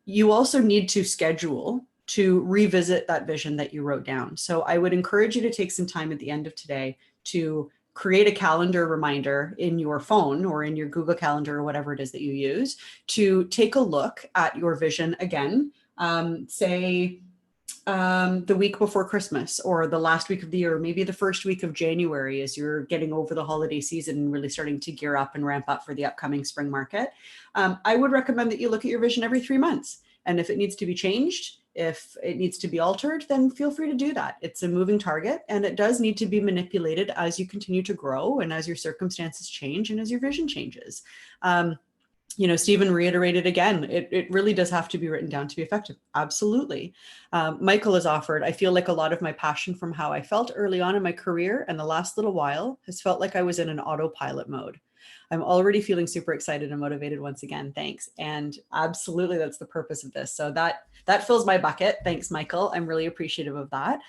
You also need to schedule to revisit that vision that you wrote down. So I would encourage you to take some time at the end of today to create a calendar reminder in your phone or in your Google Calendar or whatever it is that you use to take a look at your vision again. Say the week before Christmas or the last week of the year, or maybe the first week of January as you're getting over the holiday season and really starting to gear up and ramp up for the upcoming spring market. I would recommend that you look at your vision every 3 months. And if it needs to be changed, if it needs to be altered, then feel free to do that. It's a moving target and it does need to be manipulated as you continue to grow and as your circumstances change and as your vision changes. Stephen reiterated again, it really does have to be written down to be effective. Absolutely. Michael has offered, I feel like a lot of my passion from how I felt early on in my career and the last little while has felt like I was in an autopilot mode. I'm already feeling super excited and motivated once again. Thanks. And absolutely, that's the purpose of this. So that fills my bucket. Thanks, Michael. I'm really appreciative of that.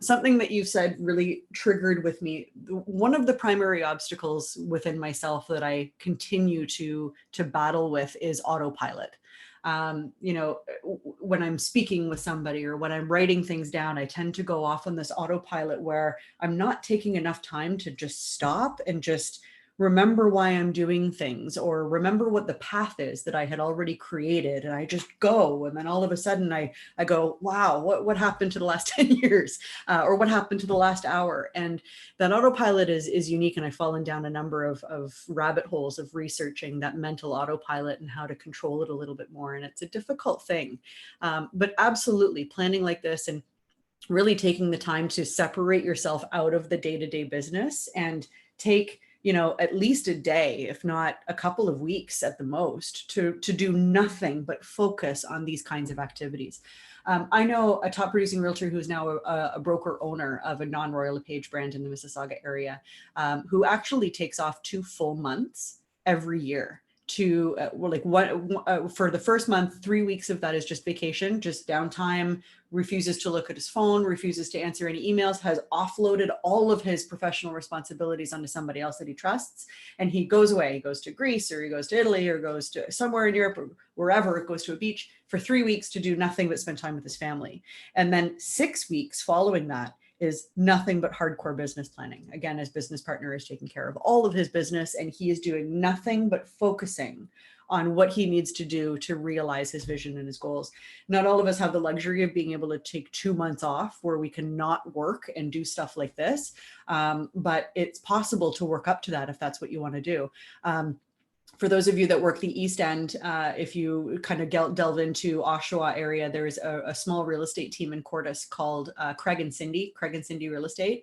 Something that you've said really triggered with me. One of the primary obstacles within myself that I continue to battle with is autopilot. When I'm speaking with somebody or when I'm writing things down, I tend to go off on this autopilot where I'm not taking enough time to just stop and just remember why I'm doing things, or remember what the path is that I had already created, and I just go, and then all of a sudden I go, wow, what happened to the last 10 years, or what happened to the last hour? And that autopilot is unique, and I've fallen down a number of rabbit holes of researching that mental autopilot and how to control it a little bit more, and it's a difficult thing, but absolutely planning like this and really taking the time to separate yourself out of the day-to-day business and take, you know, at least a day, if not a couple of weeks at the most, to do nothing but focus on these kinds of activities. I know a top producing realtor who's now a broker owner of a non-Royal LePage brand in the Mississauga area, who actually takes off 2 full months every year to for the first month, 3 weeks of that is just vacation, just downtime, refuses to look at his phone, refuses to answer any emails, has offloaded all of his professional responsibilities onto somebody else that he trusts. And he goes away, he goes to Greece, or he goes to Italy, or goes to somewhere in Europe, or wherever, goes to a beach for 3 weeks to do nothing but spend time with his family. And then 6 weeks following that is nothing but hardcore business planning. Again, his business partner is taking care of all of his business, and he is doing nothing but focusing on what he needs to do to realize his vision and his goals. Not all of us have the luxury of being able to take 2 months off where we can not work and do stuff like this. But it's possible to work up to that if that's what you want to do. For those of you that work the East End, if you kind of delve into Oshawa area, there is a small real estate team in Cordis called Craig and Cindy Real Estate.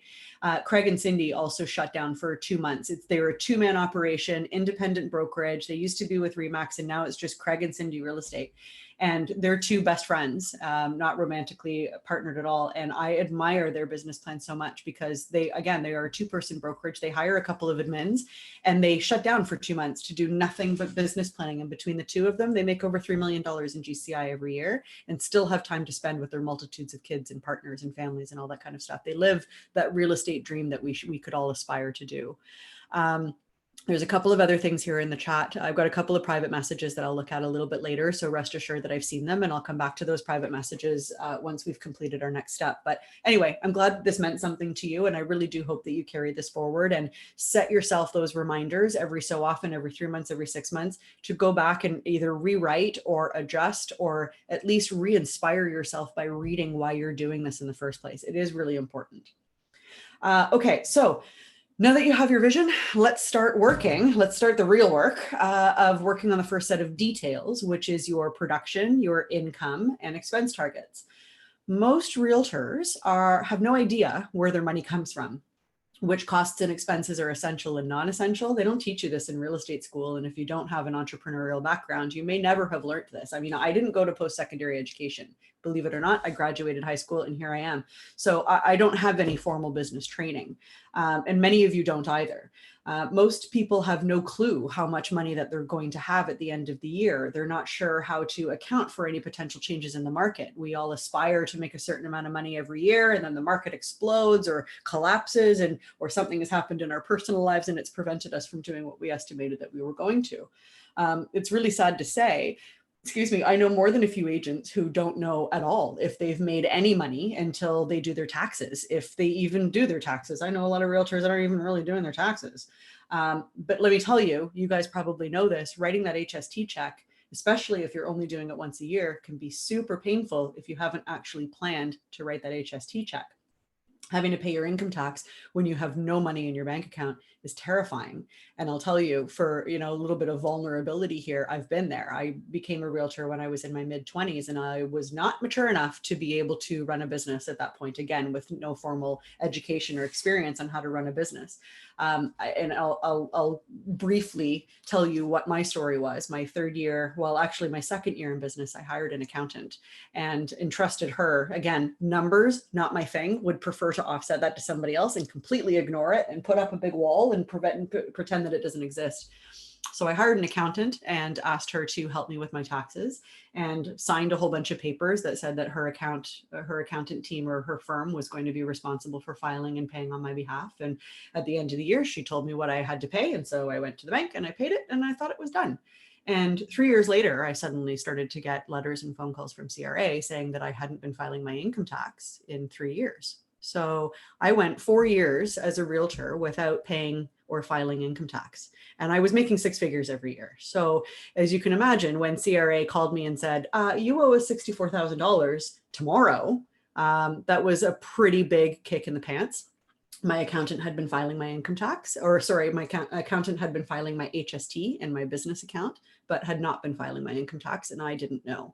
Craig and Cindy also shut down for 2 months. They were a 2-man operation, independent brokerage. They used to be with Remax, and now it's just Craig and Cindy Real Estate. And they're 2 best friends, not romantically partnered at all. And I admire their business plan so much because they are a 2-person brokerage. They hire a couple of admins and they shut down for 2 months to do nothing but business planning. And between the 2 of them, they make over $3 million in GCI every year and still have time to spend with their multitudes of kids and partners and families and all that kind of stuff. They live that real estate dream that we could all aspire to do. There's a couple of other things here in the chat. I've got a couple of private messages that I'll look at a little bit later. So rest assured that I've seen them, and I'll come back to those private messages once we've completed our next step. But anyway, I'm glad this meant something to you. And I really do hope that you carry this forward and set yourself those reminders every so often, every 3 months, every 6 months, to go back and either rewrite or adjust, or at least re-inspire yourself by reading why you're doing this in the first place. It is really important. Okay, so now that you have your vision, let's start working. Let's start the real work of working on the first set of details, which is your production, your income, and expense targets. Most realtors have no idea where their money comes from, which costs and expenses are essential and non-essential. They don't teach you this in real estate school. And if you don't have an entrepreneurial background, you may never have learned this. I mean, I didn't go to post-secondary education. Believe it or not, I graduated high school and here I am. So I don't have any formal business training. And many of you don't either. Most people have no clue how much money that they're going to have at the end of the year. They're not sure how to account for any potential changes in the market. We all aspire to make a certain amount of money every year, and then the market explodes or collapses, or something has happened in our personal lives and it's prevented us from doing what we estimated that we were going to. It's really sad to say. Excuse me, I know more than a few agents who don't know at all if they've made any money until they do their taxes, if they even do their taxes. I know a lot of realtors that aren't even really doing their taxes. But let me tell you, you guys probably know this, writing that HST check, especially if you're only doing it once a year, can be super painful if you haven't actually planned to write that HST check. Having to pay your income tax when you have no money in your bank account is terrifying. And I'll tell you, for a little bit of vulnerability here, I've been there. I became a realtor when I was in my mid-20s, and I was not mature enough to be able to run a business at that point, again, with no formal education or experience on how to run a business. And I'll briefly tell you what my story was. My third year, well, actually my second year in business, I hired an accountant and entrusted her, again, numbers, not my thing, would prefer to offset that to somebody else and completely ignore it and put up a big wall and pretend that it doesn't exist. So I hired an accountant and asked her to help me with my taxes, and signed a whole bunch of papers that said that her accountant team or her firm was going to be responsible for filing and paying on my behalf. And at the end of the year, she told me what I had to pay. And so I went to the bank and I paid it, and I thought it was done. And 3 years later, I suddenly started to get letters and phone calls from CRA saying that I hadn't been filing my income tax in 3 years. So I went 4 years as a realtor without paying or filing income tax. And I was making 6 figures every year. So as you can imagine, when CRA called me and said, you owe us $64,000 tomorrow, that was a pretty big kick in the pants. My accountant had been filing my income tax, or sorry, my accountant had been filing my HST in my business account, but had not been filing my income tax, and I didn't know.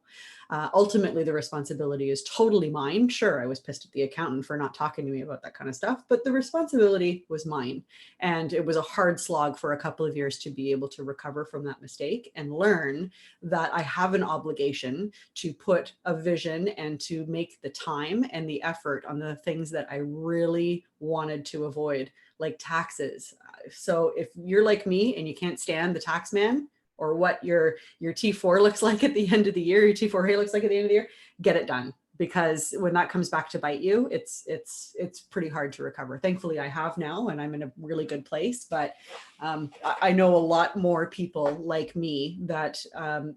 Ultimately, the responsibility is totally mine. Sure, I was pissed at the accountant for not talking to me about that kind of stuff, but the responsibility was mine. And it was a hard slog for a couple of years to be able to recover from that mistake and learn that I have an obligation to put a vision and to make the time and the effort on the things that I really wanted to avoid, like taxes. So if you're like me and you can't stand the tax man, or what your T4 looks like at the end of the year, your T4A looks like at the end of the year, get it done. Because when that comes back to bite you, it's pretty hard to recover. Thankfully, I have now, and I'm in a really good place. But I know a lot more people like me that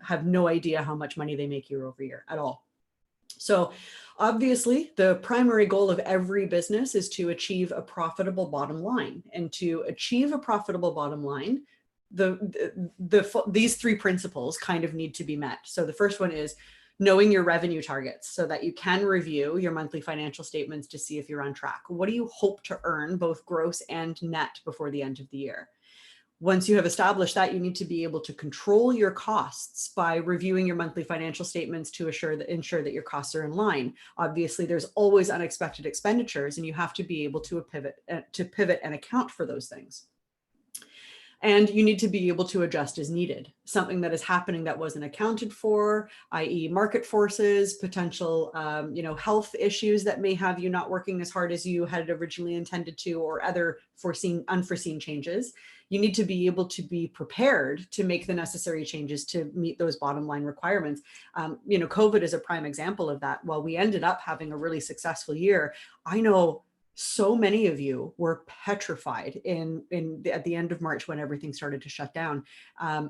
have no idea how much money they make year over year at all. So obviously, the primary goal of every business is to achieve a profitable bottom line. And to achieve a profitable bottom line, these 3 principles kind of need to be met. So the first one is knowing your revenue targets so that you can review your monthly financial statements to see if you're on track. What do you hope to earn, both gross and net, before the end of the year? Once you have established that, you need to be able to control your costs by reviewing your monthly financial statements to ensure that your costs are in line. Obviously, there's always unexpected expenditures, and you have to be able to pivot and account for those things. And you need to be able to adjust as needed. Something that is happening that wasn't accounted for, i.e. market forces, potential health issues that may have you not working as hard as you had originally intended to, or other unforeseen changes. You need to be able to be prepared to make the necessary changes to meet those bottom line requirements. COVID is a prime example of that. While we ended up having a really successful year, I know so many of you were petrified at the end of March when everything started to shut down,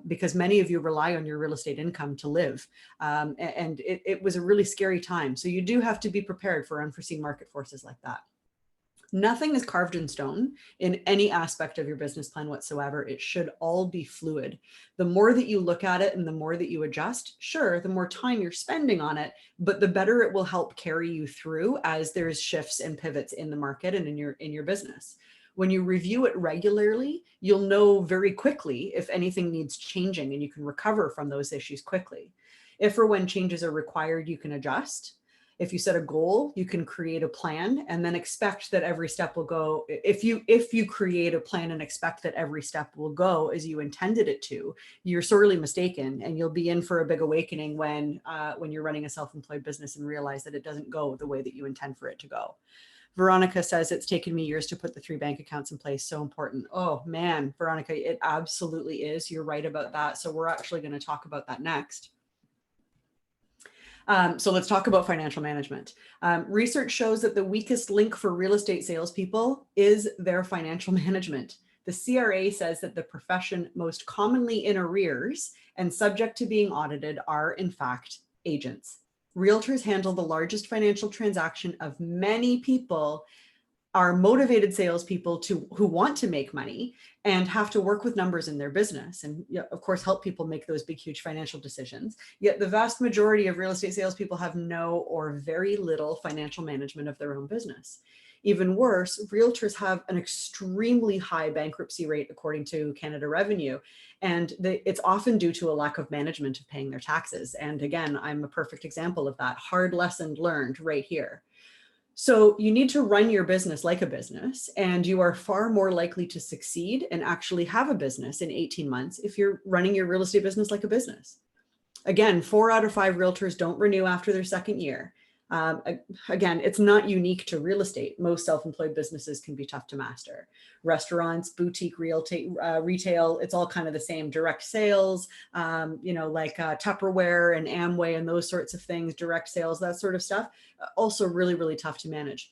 because many of you rely on your real estate income to live. And it was a really scary time. So you do have to be prepared for unforeseen market forces like that. Nothing is carved in stone in any aspect of your business plan whatsoever. It should all be fluid. The more that you look at it and the more that you adjust, sure, the more time you're spending on it, but the better it will help carry you through as there's shifts and pivots in the market and in your business. When you review it regularly, you'll know very quickly if anything needs changing, and you can recover from those issues quickly. If or when changes are required, you can adjust. If you set a goal, you can create a plan and then expect that every step will go. If you create a plan and expect that every step will go as you intended it to, you're sorely mistaken, and you'll be in for a big awakening when you're running a self-employed business and realize that it doesn't go the way that you intend for it to go. Veronica says, it's taken me years to put the 3 bank accounts in place. So important. Oh man, Veronica, it absolutely is. You're right about that. So we're actually going to talk about that next. So let's talk about financial management. Research shows that the weakest link for real estate salespeople is their financial management. The CRA says that the profession most commonly in arrears and subject to being audited are, in fact, agents. Realtors handle the largest financial transaction of many people, are motivated salespeople who want to make money and have to work with numbers in their business and, of course, help people make those big, huge financial decisions. Yet the vast majority of real estate salespeople have no or very little financial management of their own business. Even worse, realtors have an extremely high bankruptcy rate, according to Canada Revenue, and it's often due to a lack of management of paying their taxes. And again, I'm a perfect example of that. Hard lesson learned right here. So you need to run your business like a business, and you are far more likely to succeed and actually have a business in 18 months if you're running your real estate business like a business. Again, 4 out of 5 realtors don't renew after their second year. Again, it's not unique to real estate. Most self-employed businesses can be tough to master. Restaurants, boutique retail, it's all kind of the same. Direct sales, like Tupperware and Amway and those sorts of things, direct sales, that sort of stuff, also really, really tough to manage.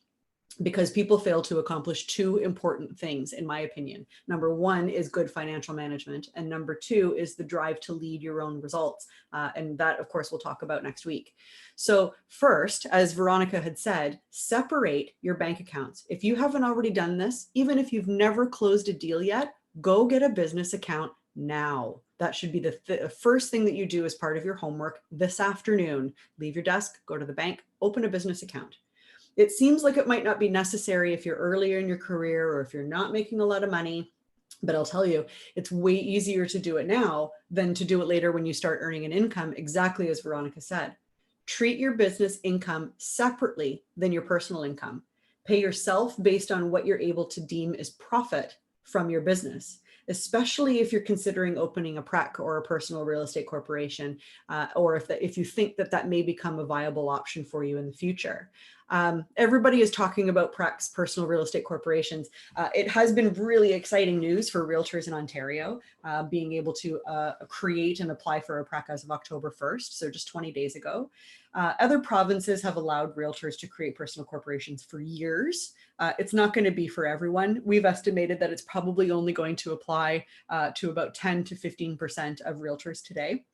because people fail to accomplish two important things, in my opinion. Number one is good financial management, and number two is the drive to lead your own results. And that, of course, we'll talk about next week. So first, as Veronica had said, separate your bank accounts. If you haven't already done this, even if you've never closed a deal yet, go get a business account now. That should be the first thing that you do as part of your homework this afternoon. Leave your desk, go to the bank, open a business account. It seems like it might not be necessary if you're earlier in your career or if you're not making a lot of money, but I'll tell you, it's way easier to do it now than to do it later when you start earning an income, exactly as Veronica said. Treat your business income separately than your personal income. Pay yourself based on what you're able to deem as profit from your business, especially if you're considering opening a PREC or a personal real estate corporation, or if you think that may become a viable option for you in the future. Everybody is talking about PRECs, personal real estate corporations. It has been really exciting news for realtors in Ontario, being able to create and apply for a PREC as of October 1st, so just 20 days ago. Other provinces have allowed realtors to create personal corporations for years. It's not going to be for everyone. We've estimated that it's probably only going to apply to about 10 to 15% of realtors today.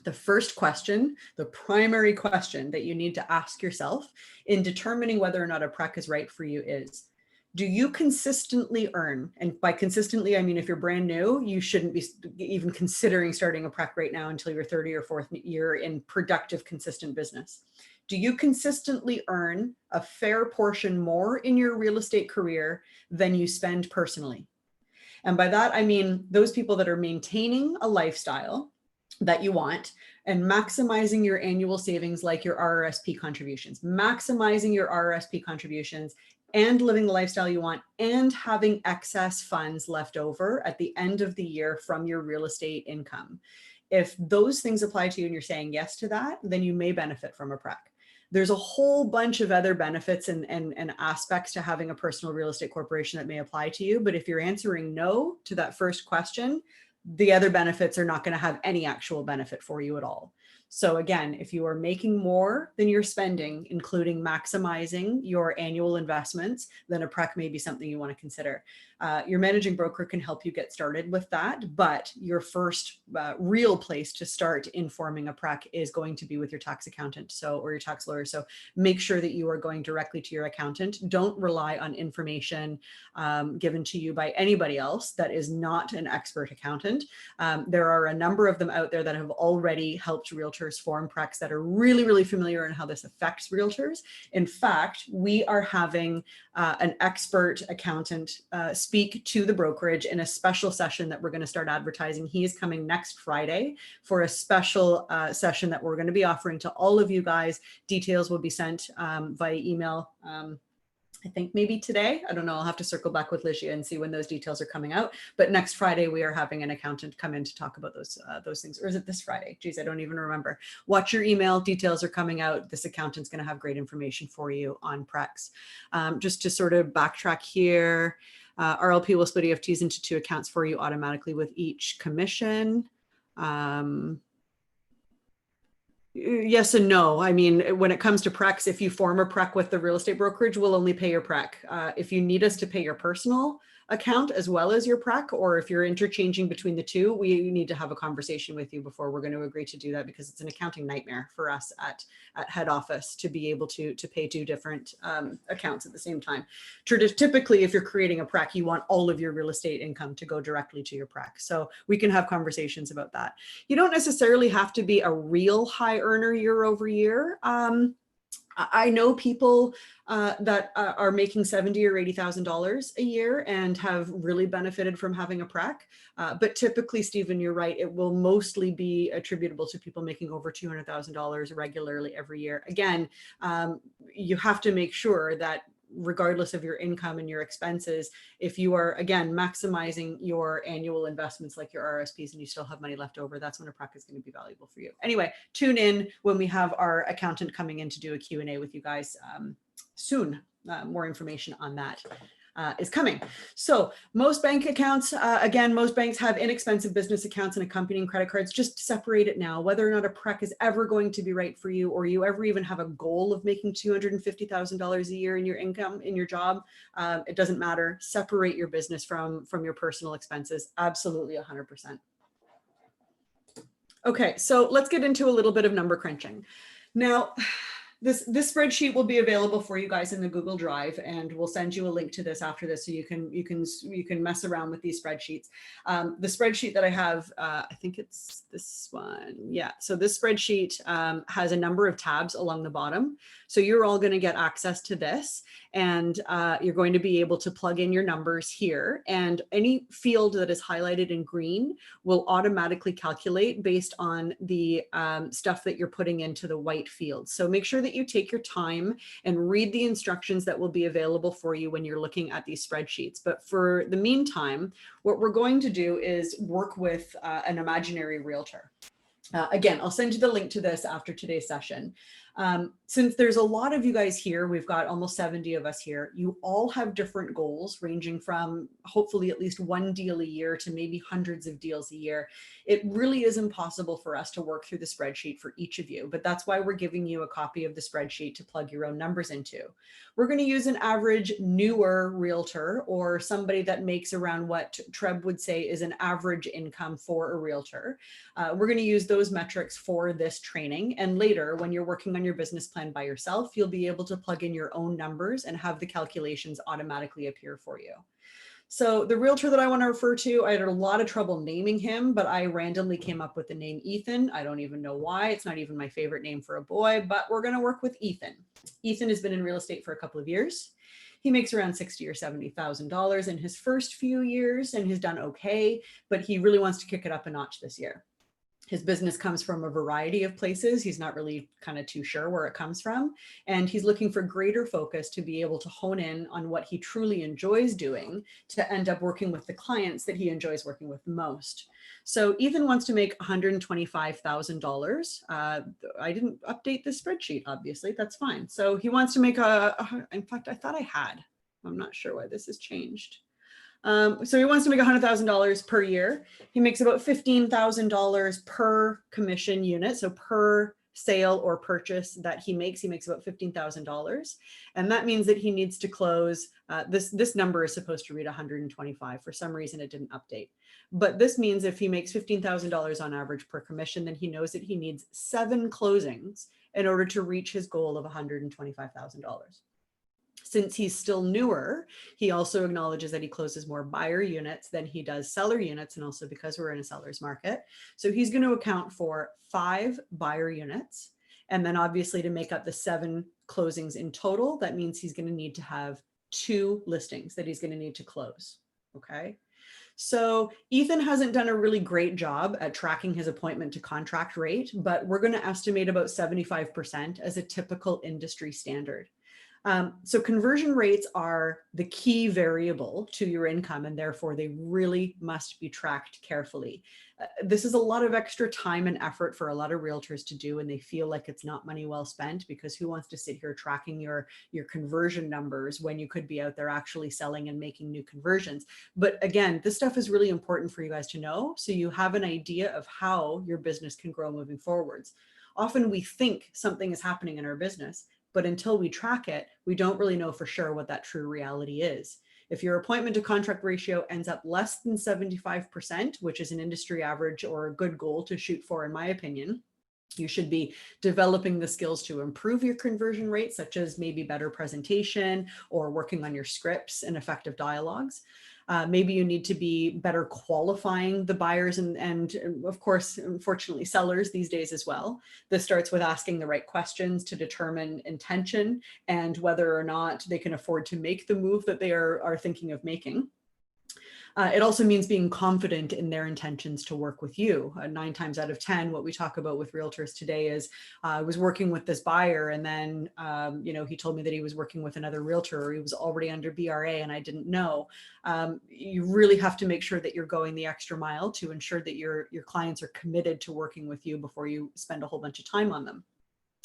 The first question, the primary question that you need to ask yourself in determining whether or not a PREC is right for you is, do you consistently earn? And by consistently, I mean, if you're brand new, you shouldn't be even considering starting a PREC right now until your 30 or 4th year in productive, consistent business. Do you consistently earn a fair portion more in your real estate career than you spend personally? And by that, I mean those people that are maintaining a lifestyle that you want and maximizing your annual savings, like your RRSP contributions, maximizing your RRSP contributions and living the lifestyle you want and having excess funds left over at the end of the year from your real estate income. If those things apply to you and you're saying yes to that, then you may benefit from a PREC. There's a whole bunch of other benefits and aspects to having a personal real estate corporation that may apply to you. But if you're answering no to that first question, the other benefits are not going to have any actual benefit for you at all. So again, if you are making more than you're spending, including maximizing your annual investments, then a PREC may be something you want to consider. Your managing broker can help you get started with that, but your first real place to start informing a PREC is going to be with your tax accountant, or your tax lawyer. So make sure that you are going directly to your accountant. Don't rely on information given to you by anybody else that is not an expert accountant. There are a number of them out there that have already helped realtors form PRECs that are really, really familiar in how this affects realtors. In fact, we are having an expert accountant speak to the brokerage in a special session that we're going to start advertising. He is coming next Friday for a special session that we're going to be offering to all of you guys. Details will be sent via email. I think maybe today. I don't know. I'll have to circle back with Ligia and see when those details are coming out. But next Friday, we are having an accountant come in to talk about those things. Or is it this Friday? Geez, I don't even remember. Watch your email. Details are coming out. This accountant's going to have great information for you on PRECs. Just to sort of backtrack here, RLP will split EFTs into 2 accounts for you automatically with each commission. Yes and no. I mean, when it comes to PRECs, if you form a PREC with the real estate brokerage, we'll only pay your PREC. If you need us to pay your personal account as well as your PREC, or if you're interchanging between the two, we need to have a conversation with you before we're going to agree to do that, because it's an accounting nightmare for us at head office to be able to pay 2 different accounts at the same time. Typically, if you're creating a PREC, you want all of your real estate income to go directly to your PREC. So we can have conversations about that. You don't necessarily have to be a real high earner year over year. I know people that are making $70,000 or $80,000 a year and have really benefited from having a PREC. But typically, Stephen, you're right, it will mostly be attributable to people making over $200,000 regularly every year. Again, you have to make sure that regardless of your income and your expenses, if you are, again, maximizing your annual investments like your RSPs and you still have money left over, that's when a PREC is going to be valuable for you. Anyway, tune in when we have our accountant coming in to do a Q&A with you guys soon. More information on that. is coming. So most bank accounts, again, most banks have inexpensive business accounts and accompanying credit cards. Just separate it now. Whether or not a prec is ever going to be right for you, or you ever even have a goal of making $250,000 a year in your income, in your job, it doesn't matter. Separate your business from your personal expenses. Absolutely 100%. Okay, so let's get into a little bit of number crunching. Now, this spreadsheet will be available for you guys in the Google Drive, and we'll send you a link to this after this, so you can mess around with these spreadsheets. The spreadsheet that I have, I think it's this one. Yeah. So this spreadsheet has a number of tabs along the bottom. So you're all going to get access to this, and you're going to be able to plug in your numbers here. And any field that is highlighted in green will automatically calculate based on the stuff that you're putting into the white field. So make sure that you take your time and read the instructions that will be available for you when you're looking at these spreadsheets. But for the meantime, what we're going to do is work with an imaginary realtor. Again, I'll send you the link to this after today's session. Since there's a lot of you guys here, we've got almost 70 of us here, you all have different goals ranging from hopefully at least one deal a year to maybe hundreds of deals a year. It really is impossible for us to work through the spreadsheet for each of you, but that's why we're giving you a copy of the spreadsheet to plug your own numbers into. We're going to use an average newer realtor, or somebody that makes around what Treb would say is an average income for a realtor. We're going to use those metrics for this training. And later, when you're working on your business plan by yourself, you'll be able to plug in your own numbers and have the calculations automatically appear for you. So the realtor that I want to refer to, I had a lot of trouble naming him, but I randomly came up with the name Ethan. I don't even know why. It's not even my favorite name for a boy, but we're going to work with Ethan. Ethan has been in real estate for a couple of years. He makes around $60,000 or $70,000 in his first few years, and he's done okay, but he really wants to kick it up a notch this year. His business comes from a variety of places. He's not really kind of too sure where it comes from. And he's looking for greater focus to be able to hone in on what he truly enjoys doing to end up working with the clients that he enjoys working with most. So Ethan wants to make $125,000. I didn't update the spreadsheet, obviously. That's fine. So he wants to make in fact, I thought I had. I'm not sure why this has changed. So he wants to make $100,000 per year. He makes about $15,000 per commission unit. So per sale or purchase that he makes about $15,000. And that means that he needs to close, this number is supposed to read 125. For some reason, it didn't update. But this means if he makes $15,000 on average per commission, then he knows that he needs 7 closings in order to reach his goal of $125,000. Since he's still newer, he also acknowledges that he closes more buyer units than he does seller units, and also because we're in a seller's market. So he's going to account for 5 buyer units. And then obviously to make up the 7 closings in total, that means he's going to need to have 2 listings that he's going to need to close. Okay. So Ethan hasn't done a really great job at tracking his appointment to contract rate, but we're going to estimate about 75% as a typical industry standard. So conversion rates are the key variable to your income, and therefore they really must be tracked carefully. This is a lot of extra time and effort for a lot of realtors to do, and they feel like it's not money well spent, because who wants to sit here tracking your conversion numbers when you could be out there actually selling and making new conversions? But again, this stuff is really important for you guys to know, so you have an idea of how your business can grow moving forwards. Often we think something is happening in our business, but until we track it, we don't really know for sure what that true reality is. If your appointment to contract ratio ends up less than 75%, which is an industry average or a good goal to shoot for, in my opinion, you should be developing the skills to improve your conversion rate, such as maybe better presentation or working on your scripts and effective dialogues. Maybe you need to be better qualifying the buyers and of course, unfortunately, sellers these days as well. This starts with asking the right questions to determine intention and whether or not they can afford to make the move that they are thinking of making. It also means being confident in their intentions to work with you. 9 times out of 10, what we talk about with realtors today is I was working with this buyer, and then he told me that he was working with another realtor, or he was already under BRA and I didn't know. You really have to make sure that you're going the extra mile to ensure that your clients are committed to working with you before you spend a whole bunch of time on them.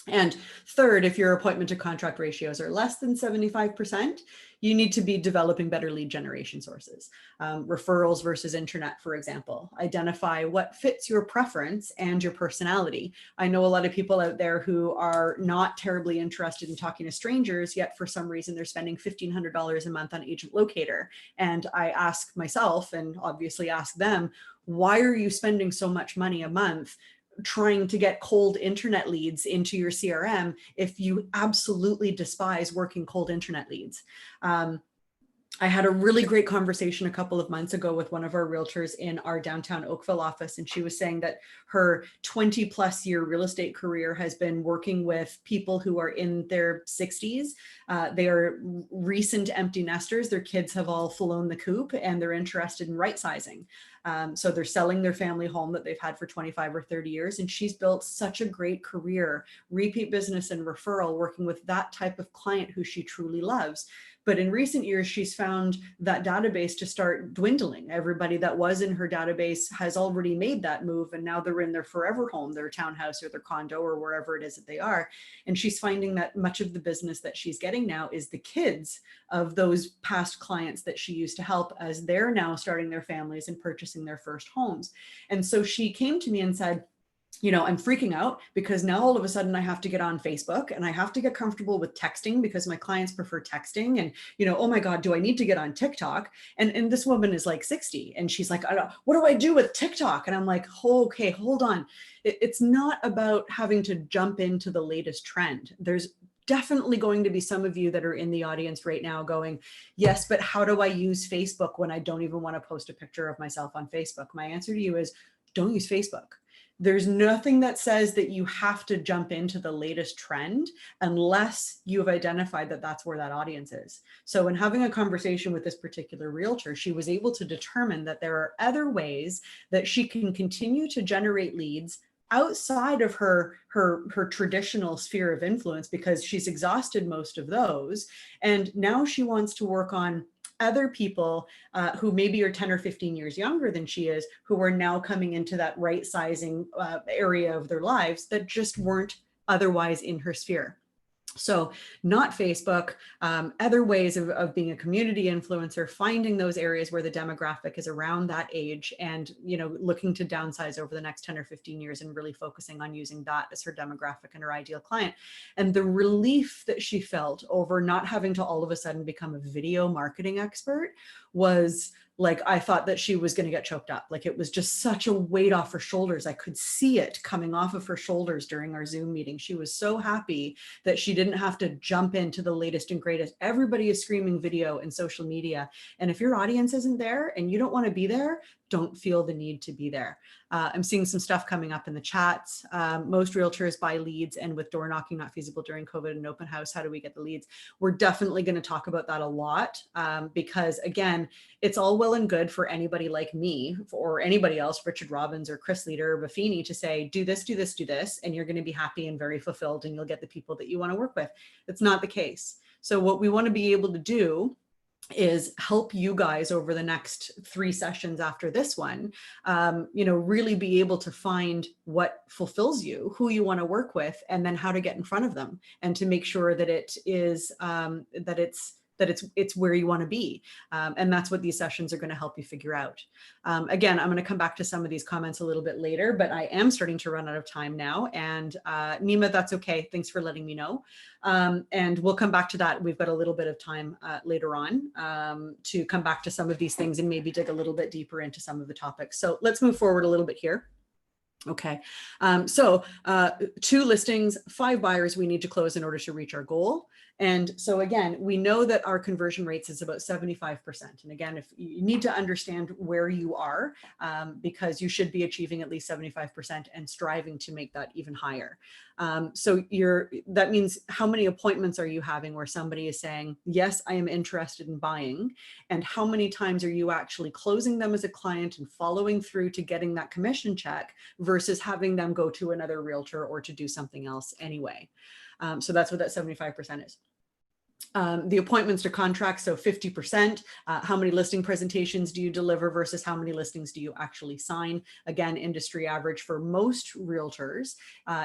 And third, if your appointment to contract ratios are less than 75%, you need to be developing better lead generation sources. Referrals versus internet, for example. Identify what fits your preference and your personality. I know a lot of people out there who are not terribly interested in talking to strangers, yet for some reason they're spending $1,500 a month on Agent Locator. And I ask myself, and obviously ask them, why are you spending so much money a month trying to get cold internet leads into your CRM if you absolutely despise working cold internet leads? I had a really great conversation a couple of months ago with one of our realtors in our downtown Oakville office. And she was saying that her 20+ year real estate career has been working with people who are in their 60s. They are recent empty nesters. Their kids have all flown the coop and they're interested in right sizing. So they're selling their family home that they've had for 25 or 30 years. And she's built such a great career, repeat business and referral, working with that type of client who she truly loves. But in recent years, she's found that database to start dwindling. Everybody that was in her database has already made that move, and now they're in their forever home, their townhouse or their condo or wherever it is that they are. And she's finding that much of the business that she's getting now is the kids of those past clients that she used to help as they're now starting their families and purchasing their first homes. And so she came to me and said, you know, I'm freaking out because now all of a sudden I have to get on Facebook and I have to get comfortable with texting because my clients prefer texting. And, you know, oh my God, do I need to get on TikTok? And this woman is like 60 and she's like, what do I do with TikTok? And I'm like, oh, okay, hold on. It's not about having to jump into the latest trend. There's definitely going to be some of you that are in the audience right now going, yes, but how do I use Facebook when I don't even want to post a picture of myself on Facebook? My answer to you is don't use Facebook. There's nothing that says that you have to jump into the latest trend unless you've identified that that's where that audience is. So in having a conversation with this particular realtor, she was able to determine that there are other ways that she can continue to generate leads outside of her traditional sphere of influence because she's exhausted most of those. And now she wants to work on other people who maybe are 10 or 15 years younger than she is, who are now coming into that right sizing area of their lives that just weren't otherwise in her sphere. So not Facebook, other ways of being a community influencer, finding those areas where the demographic is around that age and, you know, looking to downsize over the next 10 or 15 years and really focusing on using that as her demographic and her ideal client. And the relief that she felt over not having to all of a sudden become a video marketing expert was like, I thought that she was going to get choked up. Like it was just such a weight off her shoulders. I could see it coming off of her shoulders during our Zoom meeting. She was so happy that she didn't have to jump into the latest and greatest. Everybody is screaming video and social media. And if your audience isn't there and you don't want to be there, don't feel the need to be there. I'm seeing some stuff coming up in the chats. Most realtors buy leads, and with door knocking not feasible during COVID and open house, how do we get the leads? We're definitely going to talk about that a lot because again, it's all well and good for anybody like me or anybody else, Richard Robbins or Chris Leader or Buffini, to say, do this, do this, do this, and you're going to be happy and very fulfilled and you'll get the people that you want to work with. It's not the case. So what we want to be able to do is help you guys over the next 3 sessions after this one, you know, really be able to find what fulfills you, who you want to work with, and then how to get in front of them and to make sure that it is, it's where you want to be. And that's what these sessions are going to help you figure out. Again, I'm going to come back to some of these comments a little bit later, but I am starting to run out of time now. And Nima, that's okay. Thanks for letting me know. And we'll come back to that. We've got a little bit of time later on to come back to some of these things and maybe dig a little bit deeper into some of the topics. So let's move forward a little bit here. Okay, so 2 listings, 5 buyers we need to close in order to reach our goal. And so again, we know that our conversion rates is about 75%. And again, if you need to understand where you are, because you should be achieving at least 75% and striving to make that even higher. So that means how many appointments are you having where somebody is saying, yes, I am interested in buying, and how many times are you actually closing them as a client and following through to getting that commission check versus having them go to another realtor or to do something else anyway. So that's what that 75% is. The appointments to contracts, so 50%. How many listing presentations do you deliver versus how many listings do you actually sign? Again, industry average for most realtors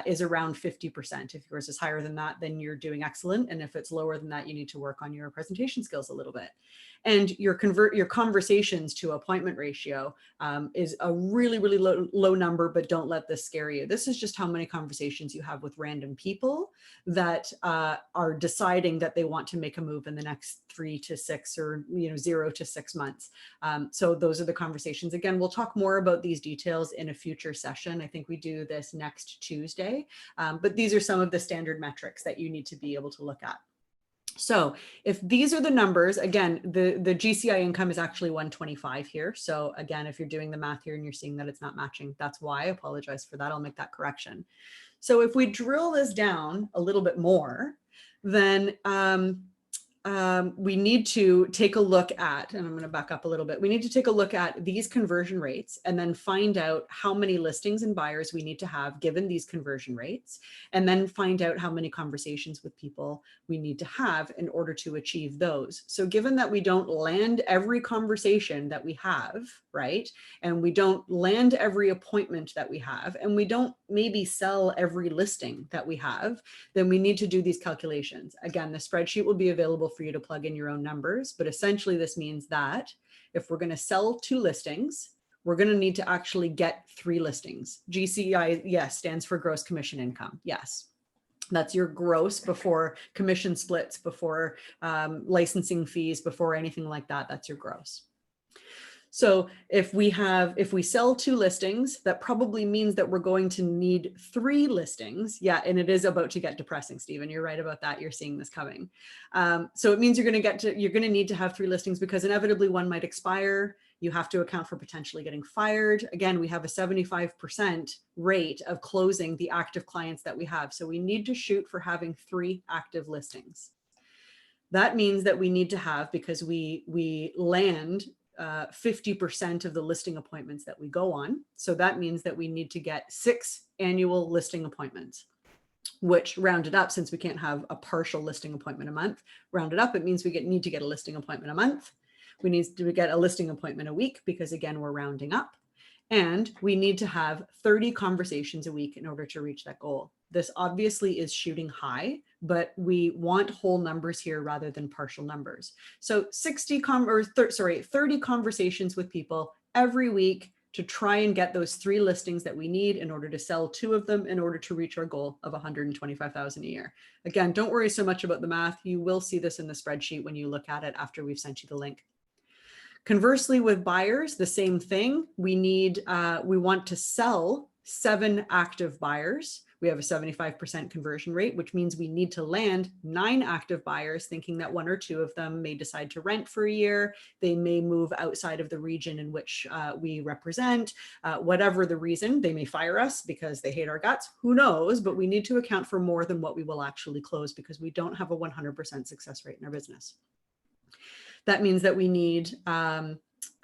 is around 50%. If yours is higher than that, then you're doing excellent. And if it's lower than that, you need to work on your presentation skills a little bit. And your conversations to appointment ratio is a really, really low number, but don't let this scare you. This is just how many conversations you have with random people that are deciding that they want to make a move in the next 3 to 6 or 0 to 6 months. So those are the conversations. Again, we'll talk more about these details in a future session. I think we do this next Tuesday, but these are some of the standard metrics that you need to be able to look at. So if these are the numbers, again, the GCI income is actually 125 here. So again, if you're doing the math here and you're seeing that it's not matching, that's why. I apologize for that. I'll make that correction. So if we drill this down a little bit more, then we need to take a look at, and I'm going to back up a little bit. We need to take a look at these conversion rates and then find out how many listings and buyers we need to have given these conversion rates, and then find out how many conversations with people we need to have in order to achieve those. So given that we don't land every conversation that we have, right? And we don't land every appointment that we have, and we don't maybe sell every listing that we have, then we need to do these calculations. Again, the spreadsheet will be available for you to plug in your own numbers, but essentially this means that if we're going to sell 2 listings, we're going to need to actually get 3 listings. GCI, yes, stands for gross commission income. Yes. That's your gross before commission splits, before licensing fees, before anything like that. That's your gross. So if we sell 2 listings, that probably means that we're going to need 3 listings. Yeah, and it is about to get depressing, Stephen. You're right about that. You're seeing this coming. So it means you're going to need to have 3 listings because inevitably one might expire. You have to account for potentially getting fired. Again, we have a 75% rate of closing the active clients that we have. So we need to shoot for having 3 active listings. That means that we need to have, because we land 50% of the listing appointments that we go on. So that means that we need to get 6 annual listing appointments, which rounded up, since we can't have a partial listing appointment a month, rounded up, it means we need to get a listing appointment a month. We need to get a listing appointment a week because again, we're rounding up. And we need to have 30 conversations a week in order to reach that goal. This obviously is shooting high, but we want whole numbers here rather than partial numbers. So 30 conversations with people every week to try and get those 3 listings that we need in order to sell 2 of them in order to reach our goal of $125,000 a year. Again, don't worry so much about the math. You will see this in the spreadsheet when you look at it after we've sent you the link. Conversely, with buyers, the same thing. We want to sell 7 active buyers. We have a 75% conversion rate, which means we need to land 9 active buyers, thinking that 1 or 2 of them may decide to rent for a year. They may move outside of the region in which we represent. Whatever the reason, they may fire us because they hate our guts. Who knows? But we need to account for more than what we will actually close because we don't have a 100% success rate in our business. That means that we need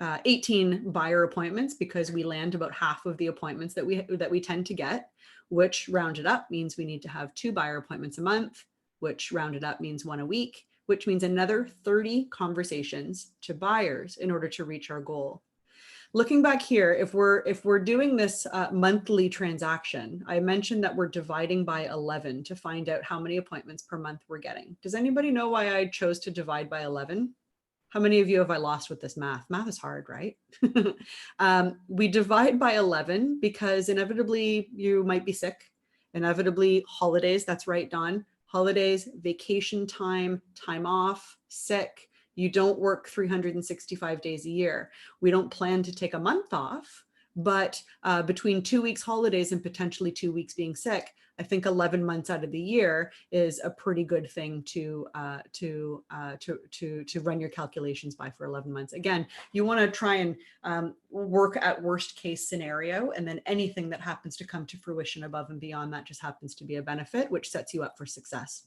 18 buyer appointments because we land about half of the appointments that we tend to get, which rounded up means we need to have 2 buyer appointments a month, which rounded up means 1 a week, which means another 30 conversations to buyers in order to reach our goal. Looking back here, if we're doing this monthly transaction, I mentioned that we're dividing by 11 to find out how many appointments per month we're getting. Does anybody know why I chose to divide by 11? How many of you have I lost with this math? Math is hard, right? We divide by 11 because inevitably you might be sick. Inevitably holidays, that's right, Dawn. Holidays, vacation time, time off, sick. You don't work 365 days a year. We don't plan to take a month off, but between 2 weeks holidays and potentially 2 weeks being sick, I think 11 months out of the year is a pretty good thing to run your calculations by for 11 months. Again, you want to try and work at worst case scenario, and then anything that happens to come to fruition above and beyond that just happens to be a benefit, which sets you up for success.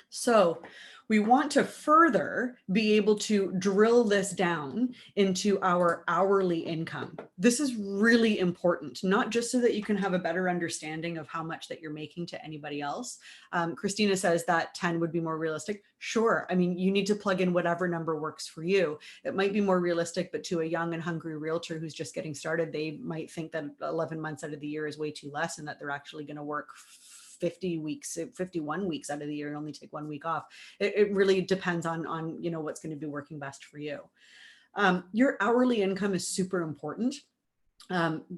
So we want to further be able to drill this down into our hourly income. This is really important, not just so that you can have a better understanding of how much that you're making to anybody else. Christina says that 10 would be more realistic. Sure. I mean, you need to plug in whatever number works for you. It might be more realistic, but to a young and hungry realtor who's just getting started, they might think that 11 months out of the year is way too less and that they're actually going to work 50 weeks, 51 weeks out of the year and only take 1 week off. It really depends on, you know, what's going to be working best for you. Your hourly income is super important.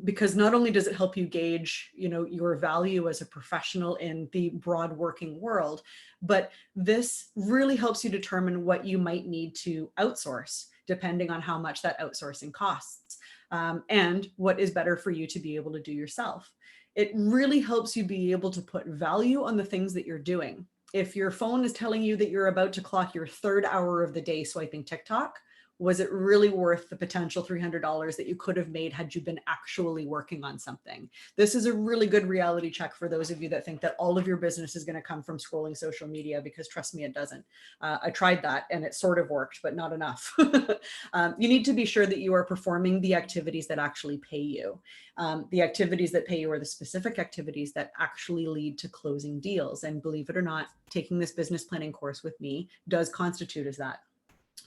Because not only does it help you gauge, you know, your value as a professional in the broad working world, but this really helps you determine what you might need to outsource, depending on how much that outsourcing costs, and what is better for you to be able to do yourself. It really helps you be able to put value on the things that you're doing. If your phone is telling you that you're about to clock your 3rd hour of the day swiping TikTok, was it really worth the potential $300 that you could have made had you been actually working on something? This is a really good reality check for those of you that think that all of your business is going to come from scrolling social media, because trust me, it doesn't. I tried that and it sort of worked, but not enough. You need to be sure that you are performing the activities that actually pay you. The activities that pay you are the specific activities that actually lead to closing deals. And believe it or not, taking this business planning course with me does constitute as that.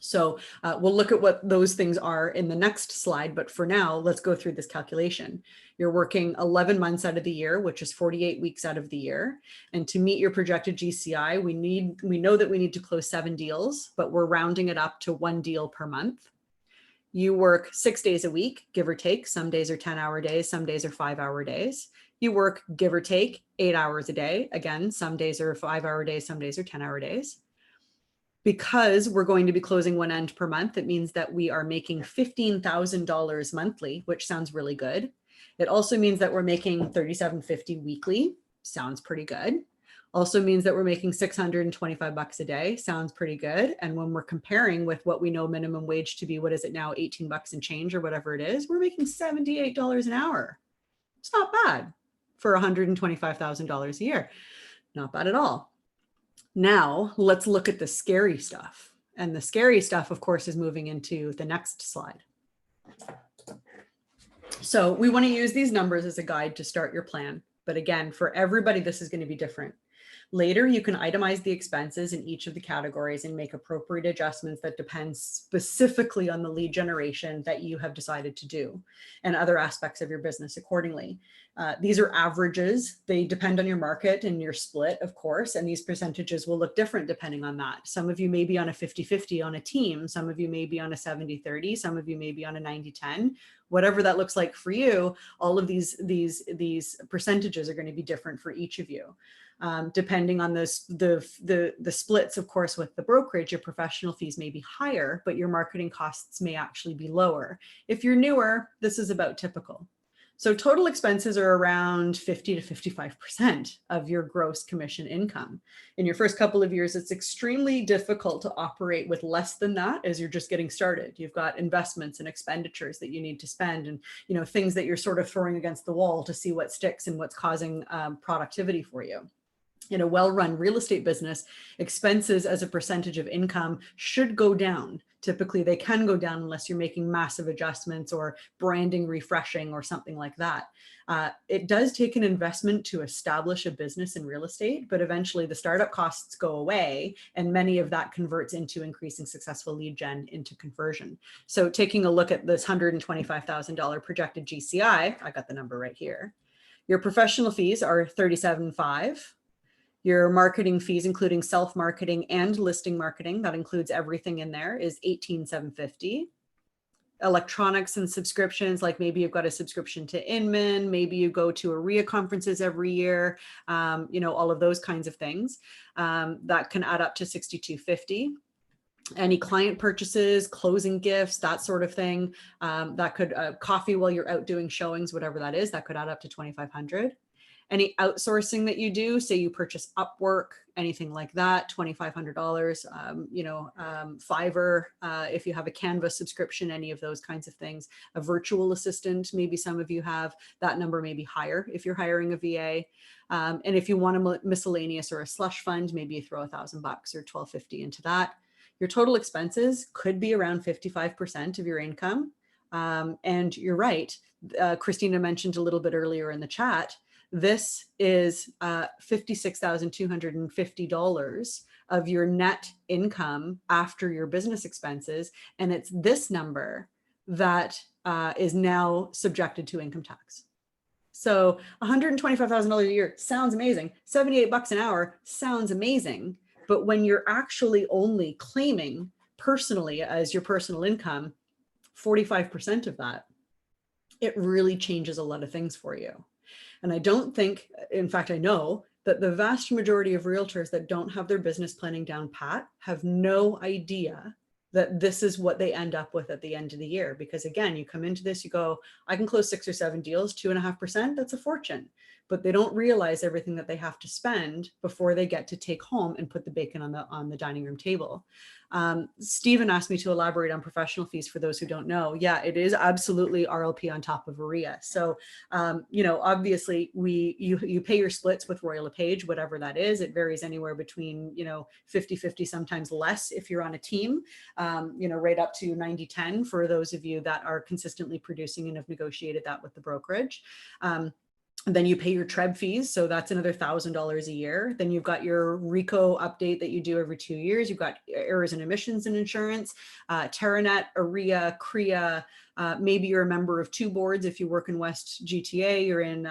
So we'll look at what those things are in the next slide. But for now, let's go through this calculation. You're working 11 months out of the year, which is 48 weeks out of the year. And to meet your projected GCI, we know that we need to close 7 deals, but we're rounding it up to 1 deal per month. You work 6 days a week, give or take. Some days are 10-hour days, some days are 5-hour days. You work, give or take, 8 hours a day. Again, some days are 5-hour days, some days are 10-hour days. Because we're going to be closing 1 end per month, it means that we are making $15,000 monthly, which sounds really good. It also means that we're making $37.50 weekly. Sounds pretty good. Also means that we're making $625 a day. Sounds pretty good. And when we're comparing with what we know minimum wage to be, what is it now, 18 bucks and change or whatever it is, we're making $78 an hour. It's not bad for $125,000 a year. Not bad at all. Now let's look at the scary stuff. And the scary stuff, of course, is moving into the next slide. So we want to use these numbers as a guide to start your plan. But again, for everybody, this is going to be different. Later, you can itemize the expenses in each of the categories and make appropriate adjustments that depend specifically on the lead generation that you have decided to do and other aspects of your business accordingly. These are averages. They depend on your market and your split, of course, and these percentages will look different depending on that. Some of you may be on a 50-50 on a team. Some of you may be on a 70-30. Some of you may be on a 90-10. Whatever that looks like for you, all of these percentages are going to be different for each of you. Depending on the splits, of course, with the brokerage, your professional fees may be higher, but your marketing costs may actually be lower. If you're newer, this is about typical. So total expenses are around 50 to 55% of your gross commission income. In your first couple of years, it's extremely difficult to operate with less than that as you're just getting started. You've got investments and expenditures that you need to spend and, you know, things that you're sort of throwing against the wall to see what sticks and what's causing productivity for you. In a well-run real estate business, expenses as a percentage of income should go down. Typically, they can go down unless you're making massive adjustments or branding refreshing or something like that. It does take an investment to establish a business in real estate, but eventually the startup costs go away and many of that converts into increasing successful lead gen into conversion. So taking a look at this $125,000 projected GCI, I got the number right here. Your professional fees are $37,500. Your marketing fees, including self-marketing and listing marketing, that includes everything in there, is $18,750. Electronics and subscriptions, like maybe you've got a subscription to Inman, maybe you go to ARIA conferences every year, you know, all of those kinds of things. That can add up to $6,250. Any client purchases, closing gifts, that sort of thing, that could, coffee while you're out doing showings, whatever that is, that could add up to $2,500. Any outsourcing that you do, say you purchase Upwork, anything like that, $2,500, Fiverr, if you have a Canva subscription, any of those kinds of things. A virtual assistant, maybe some of you have, that number may be higher if you're hiring a VA. And if you want a miscellaneous or a slush fund, maybe you throw $1,000 or $1,250 into that. Your total expenses could be around 55% of your income. And you're right, Christina mentioned a little bit earlier in the chat, this is $56,250 of your net income after your business expenses. And it's this number that is now subjected to income tax. So $125,000 a year sounds amazing. $78 an hour sounds amazing. But when you're actually only claiming personally as your personal income, 45% of that, it really changes a lot of things for you. And I don't think, in fact, I know that the vast majority of realtors that don't have their business planning down pat have no idea that this is what they end up with at the end of the year. Because again, you come into this, you go, I can close 6 or 7 deals, 2.5%, that's a fortune. But they don't realize everything that they have to spend before they get to take home and put the bacon on the dining room table. Stephen asked me to elaborate on professional fees for those who don't know. Yeah, it is absolutely RLP on top of OREA. So, obviously you pay your splits with Royal LePage, whatever that is. It varies anywhere between, 50-50, sometimes less if you're on a team, right up to 90-10 for those of you that are consistently producing and have negotiated that with the brokerage. Then you pay your TREB fees. So that's another $1,000 a year. Then you've got your RICO update that you do every 2 years. You've got errors and omissions and insurance, Terranet, OREA, CREA. Maybe you're a member of 2 boards. If you work in West GTA, you're in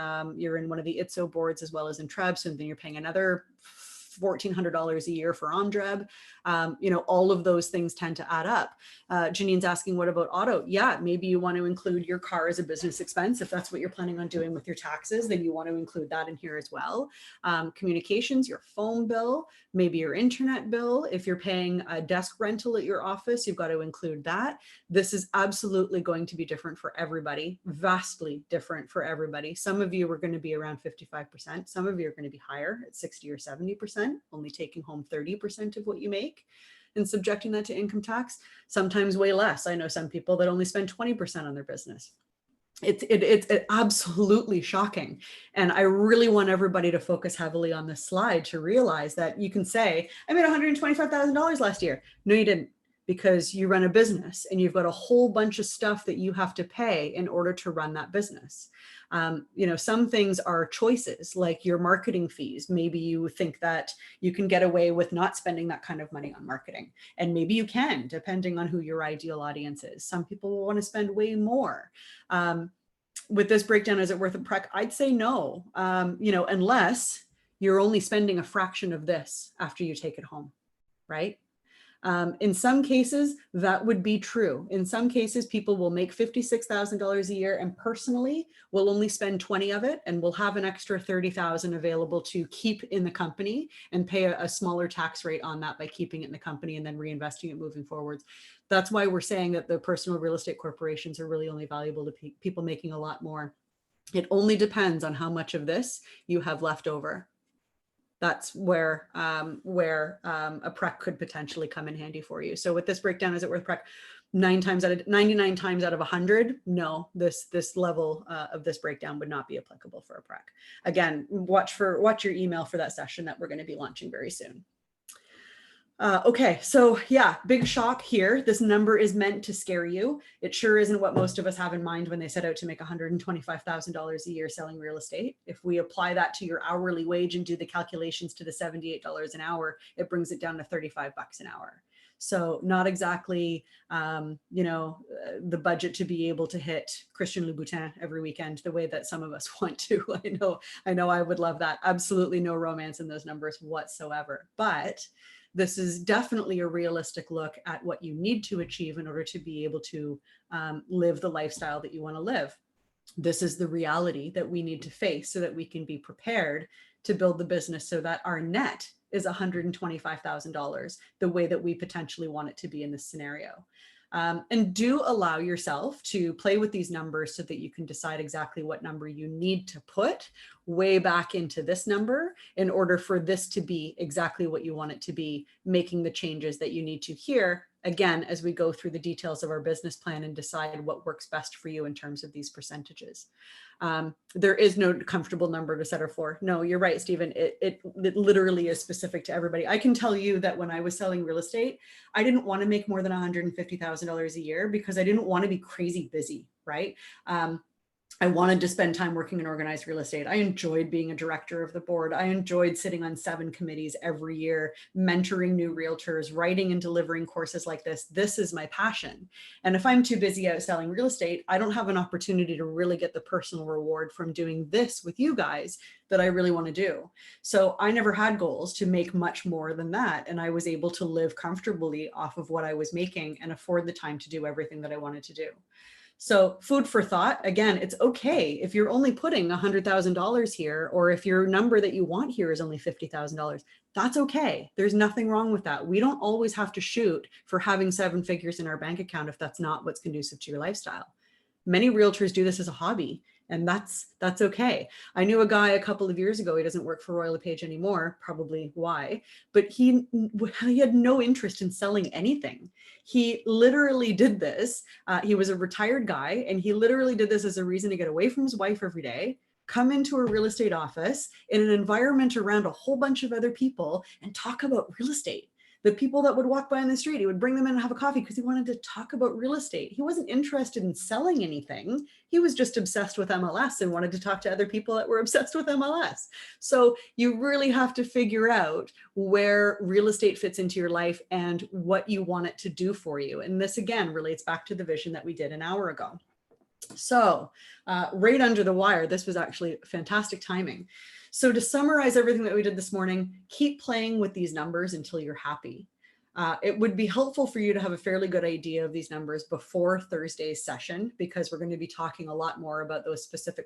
one of the ITSO boards as well as in TREB. So then you're paying another $1,400 a year for OMDREB. All of those things tend to add up. Janine's asking, what about auto? Yeah, maybe you want to include your car as a business expense. If that's what you're planning on doing with your taxes, then you want to include that in here as well. Communications, your phone bill, maybe your internet bill. If you're paying a desk rental at your office, you've got to include that. This is absolutely going to be different for everybody, vastly different for everybody. Some of you are going to be around 55%. Some of you are going to be higher at 60 or 70%, only taking home 30% of what you make and subjecting that to income tax, sometimes way less. I know some people that only spend 20% on their business. It's absolutely shocking. And I really want everybody to focus heavily on this slide to realize that you can say, I made $125,000 last year. No, you didn't, because you run a business and you've got a whole bunch of stuff that you have to pay in order to run that business. Some things are choices, like your marketing fees. Maybe you think that you can get away with not spending that kind of money on marketing. And maybe you can, depending on who your ideal audience is. Some people will want to spend way more. With this breakdown, is it worth a prec? I'd say no, unless you're only spending a fraction of this after you take it home, right? In some cases, that would be true. In some cases, people will make $56,000 a year and personally will only spend 20 of it and will have an extra 30,000 available to keep in the company and pay a smaller tax rate on that by keeping it in the company and then reinvesting it moving forwards. That's why we're saying that the personal real estate corporations are really only valuable to people making a lot more. It only depends on how much of this you have left over. That's where a prec could potentially come in handy for you. So with this breakdown, is it worth prec? 99 times out of 100, no, this level of this breakdown would not be applicable for a prec. Again, watch your email for that session that we're going to be launching very soon. Okay, so yeah, big shock here. This number is meant to scare you. It sure isn't what most of us have in mind when they set out to make $125,000 a year selling real estate. If we apply that to your hourly wage and do the calculations to the $78 an hour, it brings it down to $35 an hour. So not exactly, the budget to be able to hit Christian Louboutin every weekend the way that some of us want to. I know I would love that. Absolutely no romance in those numbers whatsoever. But this is definitely a realistic look at what you need to achieve in order to be able to live the lifestyle that you want to live. This is the reality that we need to face so that we can be prepared to build the business so that our net is $125,000, the way that we potentially want it to be in this scenario. And do allow yourself to play with these numbers so that you can decide exactly what number you need to put way back into this number in order for this to be exactly what you want it to be, making the changes that you need to here, again, as we go through the details of our business plan and decide what works best for you in terms of these percentages. There is no comfortable number to settle for. No, you're right, Stephen. It literally is specific to everybody. I can tell you that when I was selling real estate, I didn't want to make more than $150,000 a year because I didn't want to be crazy busy, right? I wanted to spend time working in organized real estate. I enjoyed being a director of the board. I enjoyed sitting on 7 committees every year, mentoring new realtors, writing and delivering courses like this. This is my passion. And if I'm too busy out selling real estate, I don't have an opportunity to really get the personal reward from doing this with you guys that I really want to do. So I never had goals to make much more than that. And I was able to live comfortably off of what I was making and afford the time to do everything that I wanted to do. So food for thought, again, it's okay if you're only putting $100,000 here, or if your number that you want here is only $50,000, that's okay. There's nothing wrong with that. We don't always have to shoot for having 7 figures in our bank account if that's not what's conducive to your lifestyle. Many realtors do this as a hobby, and that's okay. I knew a guy a couple of years ago, he doesn't work for Royal LePage anymore, probably why, but he had no interest in selling anything. He literally did this. He was a retired guy, and he literally did this as a reason to get away from his wife every day, come into a real estate office in an environment around a whole bunch of other people and talk about real estate. The people that would walk by on the street, he would bring them in and have a coffee because he wanted to talk about real estate. He wasn't interested in selling anything. He was just obsessed with MLS and wanted to talk to other people that were obsessed with MLS. So you really have to figure out where real estate fits into your life and what you want it to do for you. And this again relates back to the vision that we did an hour ago. So right under the wire, this was actually fantastic timing. So to summarize everything that we did this morning, keep playing with these numbers until you're happy. It would be helpful for you to have a fairly good idea of these numbers before Thursday's session, because we're going to be talking a lot more about those specific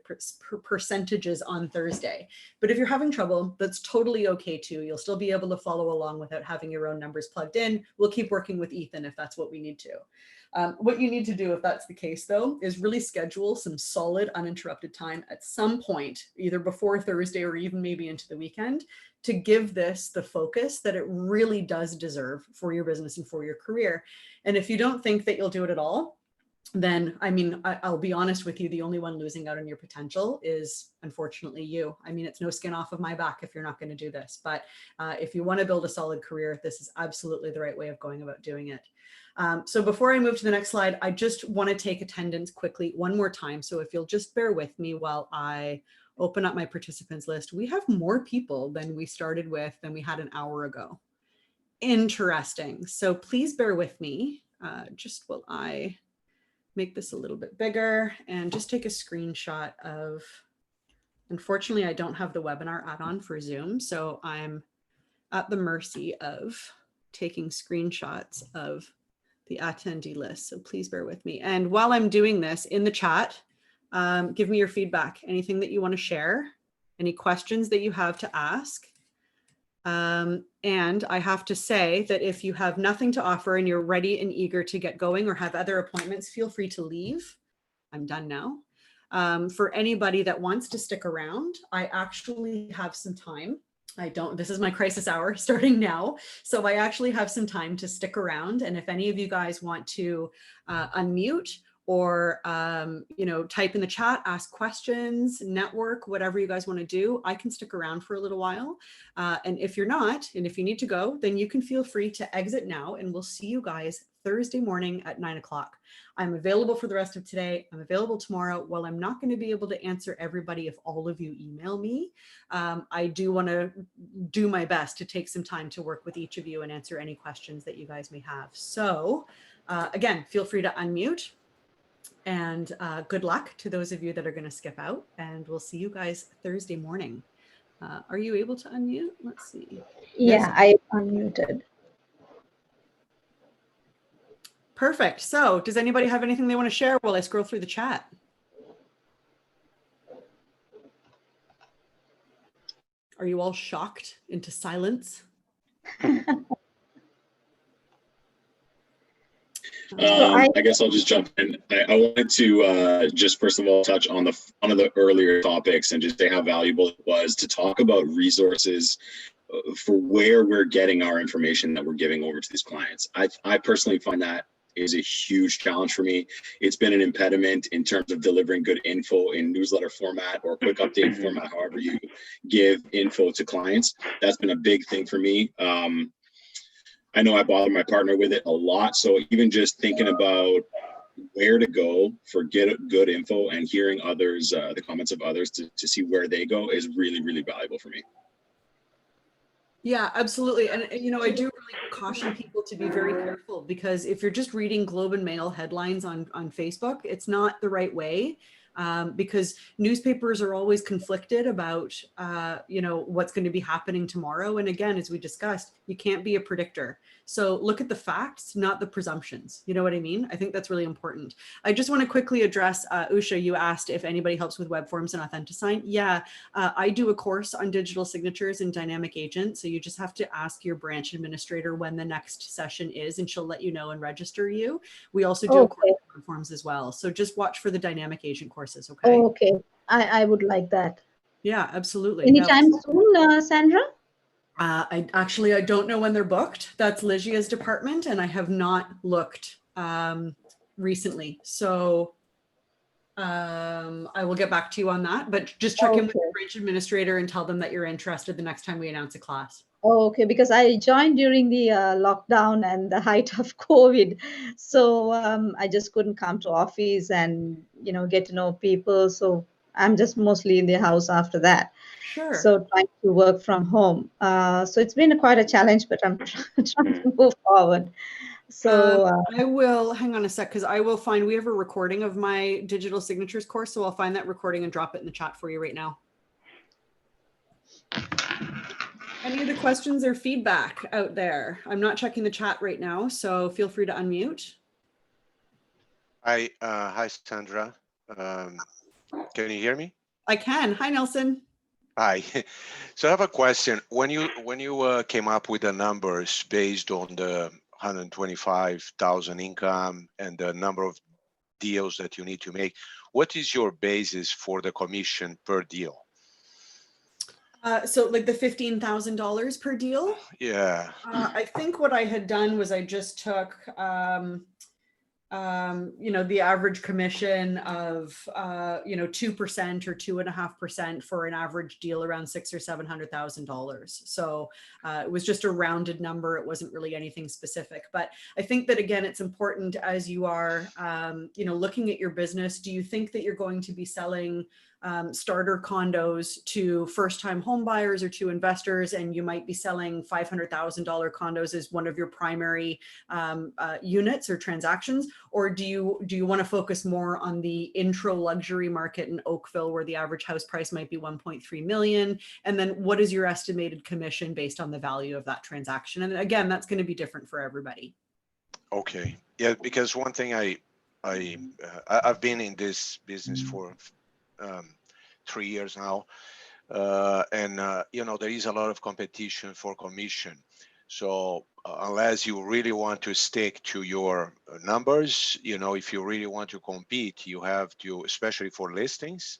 percentages on Thursday. But if you're having trouble, that's totally okay too. You'll still be able to follow along without having your own numbers plugged in. We'll keep working with Ethan if that's what we need to. What you need to do if that's the case though, is really schedule some solid uninterrupted time at some point, either before Thursday or even maybe into the weekend, to give this the focus that it really does deserve for your business and for your career. And if you don't think that you'll do it at all, then, I mean, I'll be honest with you, the only one losing out on your potential is unfortunately you. I mean, it's no skin off of my back if you're not going to do this, but if you want to build a solid career, this is absolutely the right way of going about doing it. So before I move to the next slide, I just want to take attendance quickly one more time. So if you'll just bear with me while I open up my participants list, we have more people than we started with than we had an hour ago. Interesting. So please bear with me just while I make this a little bit bigger and just take a screenshot of, unfortunately, I don't have the webinar add-on for Zoom, so I'm at the mercy of taking screenshots of the attendee list. So please bear with me. And while I'm doing this in the chat, give me your feedback, anything that you want to share, any questions that you have to ask. And I have to say that if you have nothing to offer and you're ready and eager to get going or have other appointments, feel free to leave. I'm done now. For anybody that wants to stick around, I actually have some time. This is my crisis hour starting now. So I actually have some time to stick around. And if any of you guys want to unmute or, type in the chat, ask questions, network, whatever you guys want to do, I can stick around for a little while. And if you're not, and if you need to go, then you can feel free to exit now, and we'll see you guys Thursday morning at 9 o'clock. I'm available for the rest of today. I'm available tomorrow. While I'm not going to be able to answer everybody if all of you email me, I do want to do my best to take some time to work with each of you and answer any questions that you guys may have. So again, feel free to unmute. And good luck to those of you that are going to skip out, and we'll see you guys Thursday morning. Are you able to unmute? Let's see. Yeah, I unmuted. Perfect. So does anybody have anything they want to share while I scroll through the chat? Are you all shocked into silence? I- I guess I'll just jump in. I wanted to just first of all touch on one of the earlier topics and just say how valuable it was to talk about resources for where we're getting our information that we're giving over to these clients. I personally find that is a huge challenge for me. It's been an impediment in terms of delivering good info in newsletter format or quick update format, however you give info to clients. That's been a big thing for me. I know I bother my partner with it a lot. So even just thinking about where to go for good info and hearing others, the comments of others to see where they go is really, really valuable for me. Yeah, absolutely. And you know, I do really caution people to be very careful, because if you're just reading Globe and Mail headlines on Facebook, it's not the right way. Because newspapers are always conflicted about, you know, what's going to be happening tomorrow. And again, as we discussed, you can't be a predictor. So look at the facts, not the presumptions. You know what I mean? I think that's really important. I just want to quickly address, Usha, you asked if anybody helps with web forms and Authentisign. Yeah, I do a course on digital signatures and dynamic agent. So you just have to ask your branch administrator when the next session is, and she'll let you know and register you. We also do a course on web forms as well. So just watch for the dynamic agent courses, okay? Oh, okay. I would like that. Yeah, absolutely. Anytime soon, Sandra? I don't know when they're booked. That's Lygia's department, and I have not looked recently. So I will get back to you on that, but just check in with the branch administrator and tell them that you're interested the next time we announce a class. Oh, okay, because I joined during the lockdown and the height of COVID. So I just couldn't come to office and, you know, get to know people. So I'm just mostly in the house after that. Sure. So trying to work from home. So it's been quite a challenge, but I'm trying to move forward. So I will hang on a sec, because I will find, we have a recording of my digital signatures course. So I'll find that recording and drop it in the chat for you right now. Any other questions or feedback out there? I'm not checking the chat right now, so feel free to unmute. Hi, Sandra. Can you hear me? I can. Hi, Nelson. Hi. So I have a question. When you came up with the numbers based on the 125,000 income and the number of deals that you need to make, what is your basis for the commission per deal? So like the $15,000 per deal? Yeah. I think what I had done was I just took, you know, the average commission of, you know, 2% or 2.5% for an average deal around $600,000 or $700,000. So it was just a rounded number. It wasn't really anything specific, but I think that again, it's important as you are, you know, looking at your business. Do you think that you're going to be selling starter condos to first-time home buyers or to investors, and you might be selling $500,000 condos as one of your primary units or transactions? Or do you want to focus more on the intro luxury market in Oakville, where the average house price might be 1.3 million? And then what is your estimated commission based on the value of that transaction? And again, that's going to be different for everybody. Okay. Yeah, because one thing I've been in this business for 3 years now, and you know, there is a lot of competition for commission. So unless you really want to stick to your numbers, you know, if you really want to compete, you have to, especially for listings,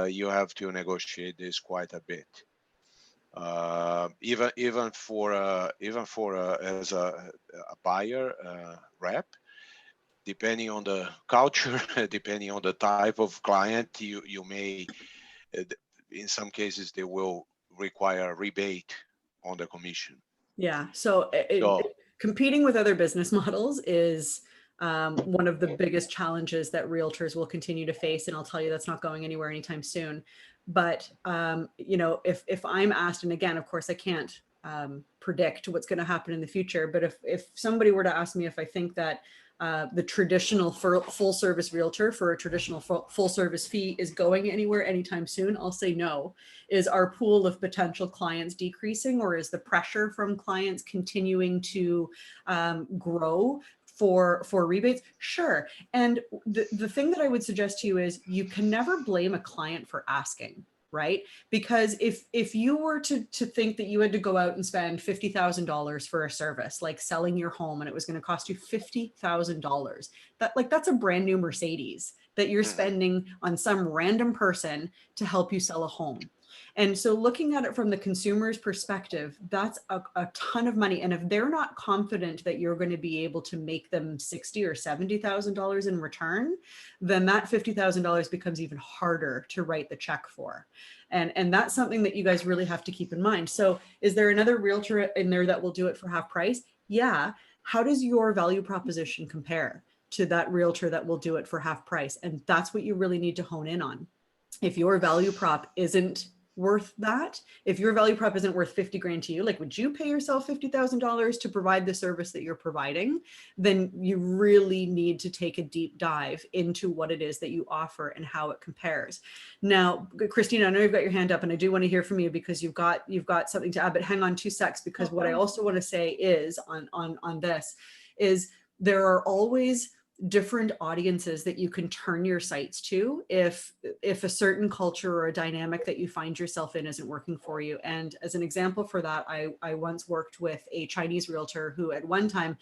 you have to negotiate this quite a bit. Even for as a buyer rep, depending on the culture, depending on the type of client, you may, in some cases, they will require a rebate on the commission. Yeah. So competing with other business models is one of the biggest challenges that realtors will continue to face. And I'll tell you, that's not going anywhere anytime soon. But, you know, if I'm asked, and again, of course, I can't predict what's going to happen in the future, but if somebody were to ask me if I think that the traditional full service realtor for a traditional full service fee is going anywhere anytime soon, I'll say no. Is our pool of potential clients decreasing, or is the pressure from clients continuing to grow for rebates? Sure. And the thing that I would suggest to you is you can never blame a client for asking. right? Because if you were to think that you had to go out and spend $50,000 for a service like selling your home, and it was going to cost you $50,000, that's a brand new Mercedes that you're spending on some random person to help you sell a home. And so looking at it from the consumer's perspective, that's a ton of money. And if they're not confident that you're going to be able to make them $60,000 or $70,000 in return, then that $50,000 becomes even harder to write the check for. And that's something that you guys really have to keep in mind. So is there another realtor in there that will do it for half price? Yeah. How does your value proposition compare to that realtor that will do it for half price? And that's what you really need to hone in on. If your value prop isn't worth that, if your value prop isn't worth 50 grand to you, like, would you pay yourself $50,000 to provide the service that you're providing? Then you really need to take a deep dive into what it is that you offer and how it compares. Now, Christina, I know you've got your hand up and I do want to hear from you because you've got something to add, but hang on 2 secs, because what I also want to say is on this is there are always different audiences that you can turn your sites to if a certain culture or a dynamic that you find yourself in isn't working for you. And as an example for that, I once worked with a Chinese realtor who at one time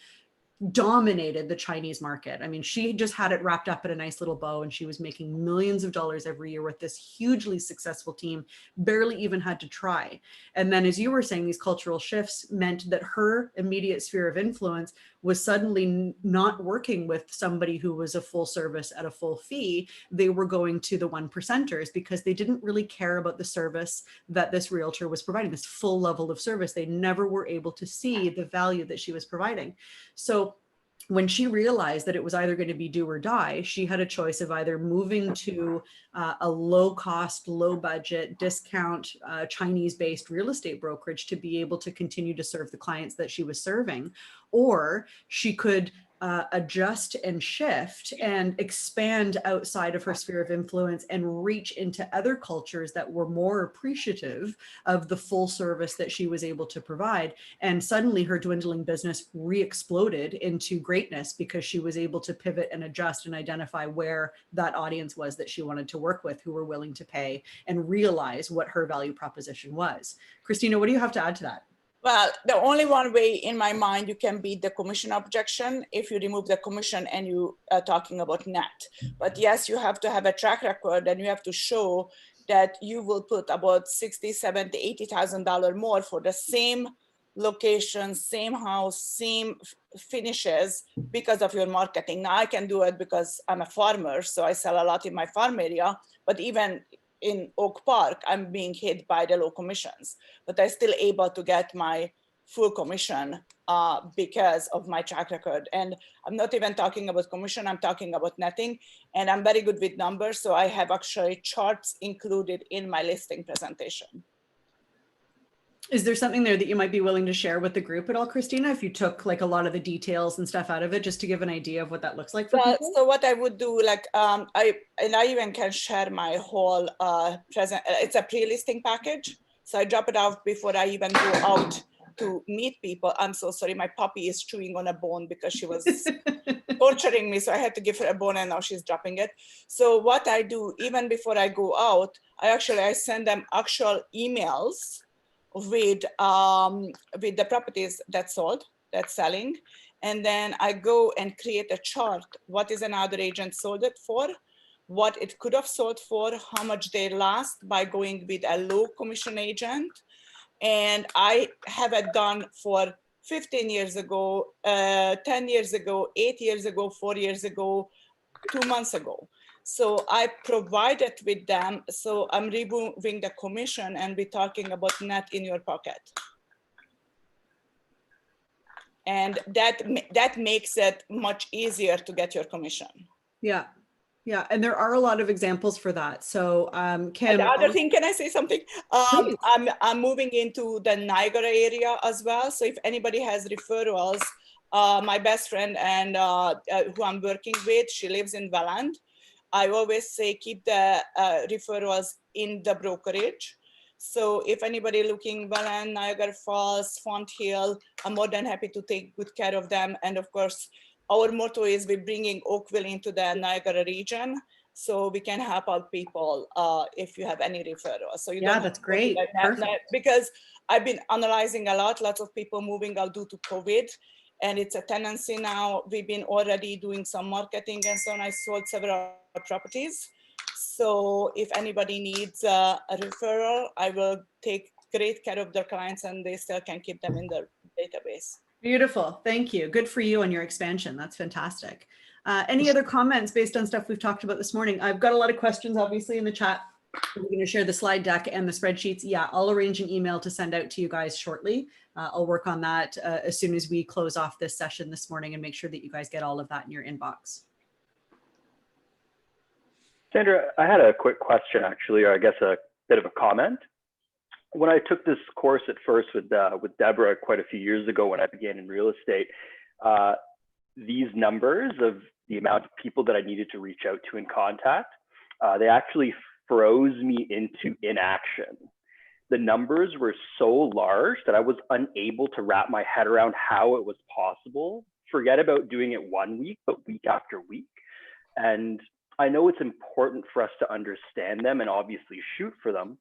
dominated the Chinese market. I mean, she just had it wrapped up in a nice little bow and she was making millions of dollars every year with this hugely successful team, barely even had to try. And then, as you were saying, these cultural shifts meant that her immediate sphere of influence was suddenly not working with somebody who was a full service at a full fee. They were going to the 1%ers because they didn't really care about the service that this realtor was providing, this full level of service. They never were able to see the value that she was providing. So when she realized that it was either going to be do or die, she had a choice of either moving to a low cost, low budget, discount Chinese-based real estate brokerage to be able to continue to serve the clients that she was serving, or she could adjust and shift and expand outside of her sphere of influence and reach into other cultures that were more appreciative of the full service that she was able to provide. And suddenly her dwindling business re-exploded into greatness because she was able to pivot and adjust and identify where that audience was that she wanted to work with, who were willing to pay, and realize what her value proposition was. Christina, what do you have to add to that? Well, the only one way in my mind you can beat the commission objection if you remove the commission and you are talking about net. But yes, you have to have a track record and you have to show that you will put about $60,000, $70,000, $80,000 more for the same location, same house, same finishes because of your marketing. Now I can do it because I'm a farmer, so I sell a lot in my farm area, but even in Oak Park, I'm being hit by the low commissions, but I'm still able to get my full commission because of my track record. And I'm not even talking about commission, I'm talking about netting. And I'm very good with numbers, so I have actually charts included in my listing presentation. Is there something there that you might be willing to share with the group at all, Christina, if you took like a lot of the details and stuff out of it, just to give an idea of what that looks like for people? So what I would do, like, I even can share my whole it's a pre-listing package. So I drop it out before I even go out to meet people. I'm so sorry, my puppy is chewing on a bone because she was torturing me. So I had to give her a bone and now she's dropping it. So what I do, even before I go out, I send them actual emails with the properties that's sold, that's selling. And then I go and create a chart. What is another agent sold it for? What it could have sold for, how much they lost by going with a low commission agent. And I have it done for 15 years ago, 10 years ago, 8 years ago, 4 years ago, 2 months ago. So I provide it with them. So I'm removing the commission and we're talking about net in your pocket. And that makes it much easier to get your commission. Yeah. Yeah. And there are a lot of examples for that. So Kim. And the other thing, can I say something? I'm moving into the Niagara area as well. So if anybody has referrals, my best friend and who I'm working with, she lives in Welland. I always say keep the referrals in the brokerage. So if anybody looking Welland, Niagara Falls, Font Hill, I'm more than happy to take good care of them. And of course, our motto is we're bringing Oakville into the Niagara region. so we can help out people if you have any referrals. So you Yeah, don't that's have to go to great. the net, because I've been analyzing a lots of people moving out due to COVID, and it's a tendency now. We've been already doing some marketing and so on. I sold several properties. So if anybody needs a referral, I will take great care of their clients, and they still can keep them in their database. Beautiful. Thank you. Good for you on your expansion. That's fantastic. Any other comments based on stuff we've talked about this morning? I've got a lot of questions, obviously, in the chat. We're going to share the slide deck and the spreadsheets. Yeah, I'll arrange an email to send out to you guys shortly. I'll work on that as soon as we close off this session this morning and make sure that you guys get all of that in your inbox. Sandra, I had a quick question, actually, or I guess a bit of a comment. When I took this course at first with Deborah quite a few years ago when I began in real estate, these numbers of the amount of people that I needed to reach out to and contact, they actually froze me into inaction. The numbers were so large that I was unable to wrap my head around how it was possible. Forget about doing it 1 week, but week after week. And I know it's important for us to understand them and obviously shoot for them.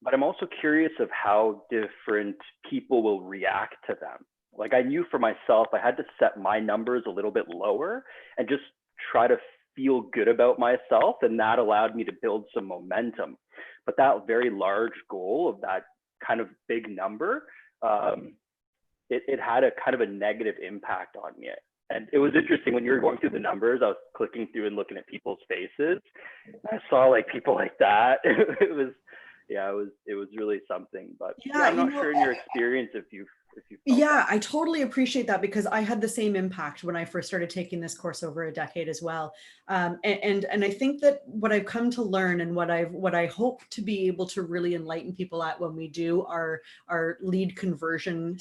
But I'm also curious of how different people will react to them. Like, I knew for myself, I had to set my numbers a little bit lower and just try to feel good about myself. And that allowed me to build some momentum. But that very large goal of that kind of big number, it had a kind of a negative impact on me. And it was interesting when you were going through the numbers, I was clicking through and looking at people's faces. I saw like people like that. It was really something. But yeah, I'm not sure in your experience if you. Yeah, I totally appreciate that, because I had the same impact when I first started taking this course over a decade as well. And I think that what I've come to learn and what I hope to be able to really enlighten people at when we do our lead conversion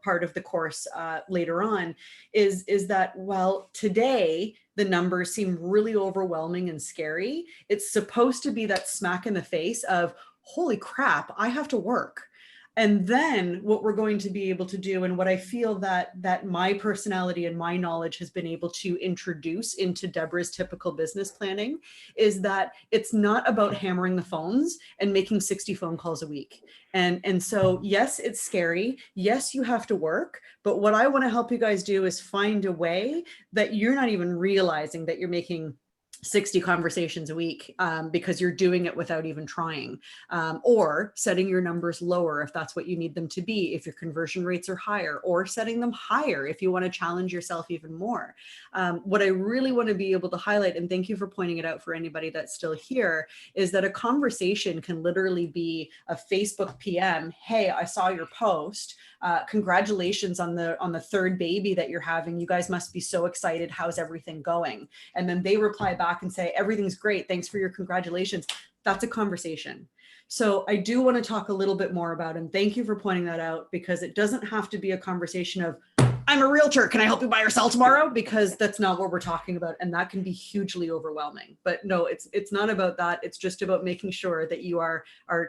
part of the course later on is that while today the numbers seem really overwhelming and scary, it's supposed to be that smack in the face of, holy crap, I have to work. And then what we're going to be able to do, and what I feel that my personality and my knowledge has been able to introduce into Deborah's typical business planning, is that it's not about hammering the phones and making 60 phone calls a week. And so, yes, it's scary. Yes, you have to work. But what I want to help you guys do is find a way that you're not even realizing that you're making 60 conversations a week because you're doing it without even trying, or setting your numbers lower if that's what you need them to be, if your conversion rates are higher, or setting them higher if you want to challenge yourself even more. What I really want to be able to highlight, and thank you for pointing it out for anybody that's still here, is that a conversation can literally be a Facebook PM. Hey, I saw your post. Congratulations on the third baby that you're having. You guys must be so excited. How's everything going? And then they reply back and say, everything's great. Thanks for your congratulations. That's a conversation. So I do want to talk a little bit more about, and thank you for pointing that out, because it doesn't have to be a conversation of, I'm a realtor, can I help you buy or sell tomorrow? Because that's not what we're talking about. And that can be hugely overwhelming. But no, it's not about that. It's just about making sure that you are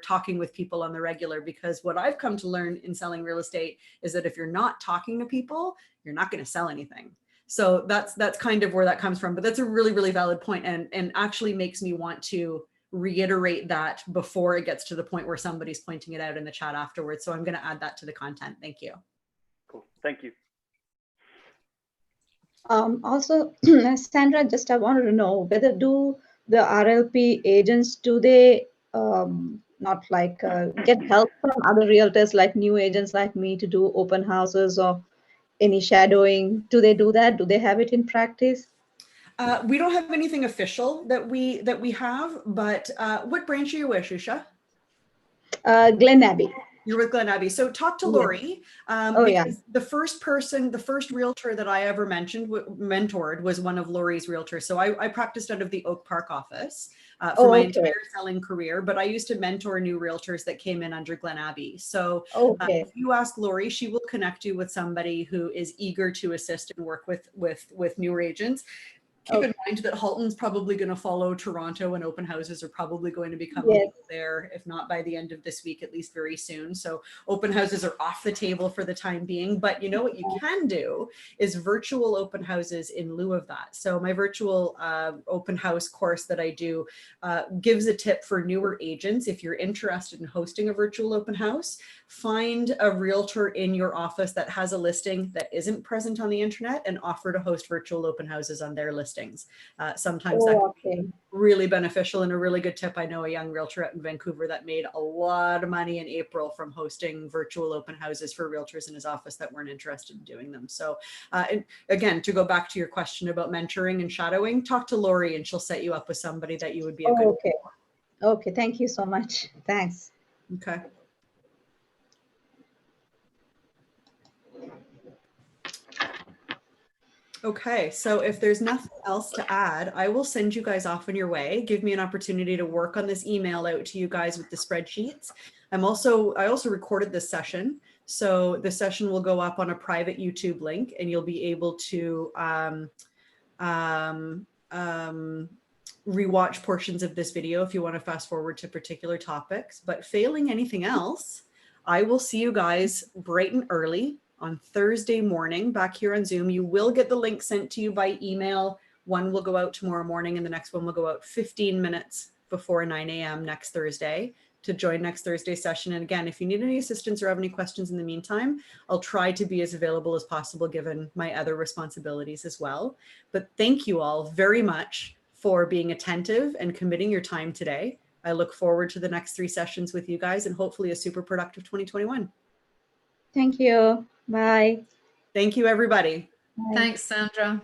talking with people on the regular, because what I've come to learn in selling real estate is that if you're not talking to people, you're not going to sell anything. So that's kind of where that comes from. But that's a really, really valid point, and actually makes me want to reiterate that before it gets to the point where somebody's pointing it out in the chat afterwards. So I'm going to add that to the content. Thank you. Cool. Thank you. Also, Sandra, I wanted to know whether do the RLP agents, do they not like get help from other realtors, like new agents like me, to do open houses or any shadowing? Do they do that? Do they have it in practice? We don't have anything official that we have, but what branch are you with, Shusha? Glen Abbey. You're with Glen Abbey. So talk to Yes. Lori. Oh, yeah. The first realtor that I ever mentored was one of Lori's realtors. So I practiced out of the Oak Park office for my entire selling career, but I used to mentor new realtors that came in under Glen Abbey. So if you ask Lori, she will connect you with somebody who is eager to assist and work with newer agents. keep in mind that Halton's probably going to follow Toronto, and open houses are probably going to become Yes. legal there, if not by the end of this week, at least very soon. So open houses are off the table for the time being. But you know what you can do is virtual open houses in lieu of that. So my virtual open house course that I do gives a tip for newer agents. If you're interested in hosting a virtual open house, find a realtor in your office that has a listing that isn't present on the internet and offer to host virtual open houses on their listings. Sometimes that Oh, can okay. be really beneficial and a really good tip. I know a young realtor out in Vancouver that made a lot of money in April from hosting virtual open houses for realtors in his office that weren't interested in doing them. So and again, to go back to your question about mentoring and shadowing, talk to Lori and she'll set you up with somebody that you would be a good. Oh, okay. Okay. Thank you so much. Thanks. Okay. Okay, so if there's nothing else to add, I will send you guys off on your way. Give me an opportunity to work on this email out to you guys with the spreadsheets. I also recorded this session. So the session will go up on a private YouTube link and you'll be able to rewatch portions of this video if you want to fast forward to particular topics. But failing anything else, I will see you guys bright and early on Thursday morning back here on Zoom. You will get the link sent to you by email. One will go out tomorrow morning and the next one will go out 15 minutes before 9 a.m. next Thursday to join next Thursday's session. And again, if you need any assistance or have any questions in the meantime, I'll try to be as available as possible given my other responsibilities as well. But thank you all very much for being attentive and committing your time today. I look forward to the next 3 sessions with you guys and hopefully a super productive 2021. Thank you. Bye. Thank you, everybody. Bye. Thanks, Sandra.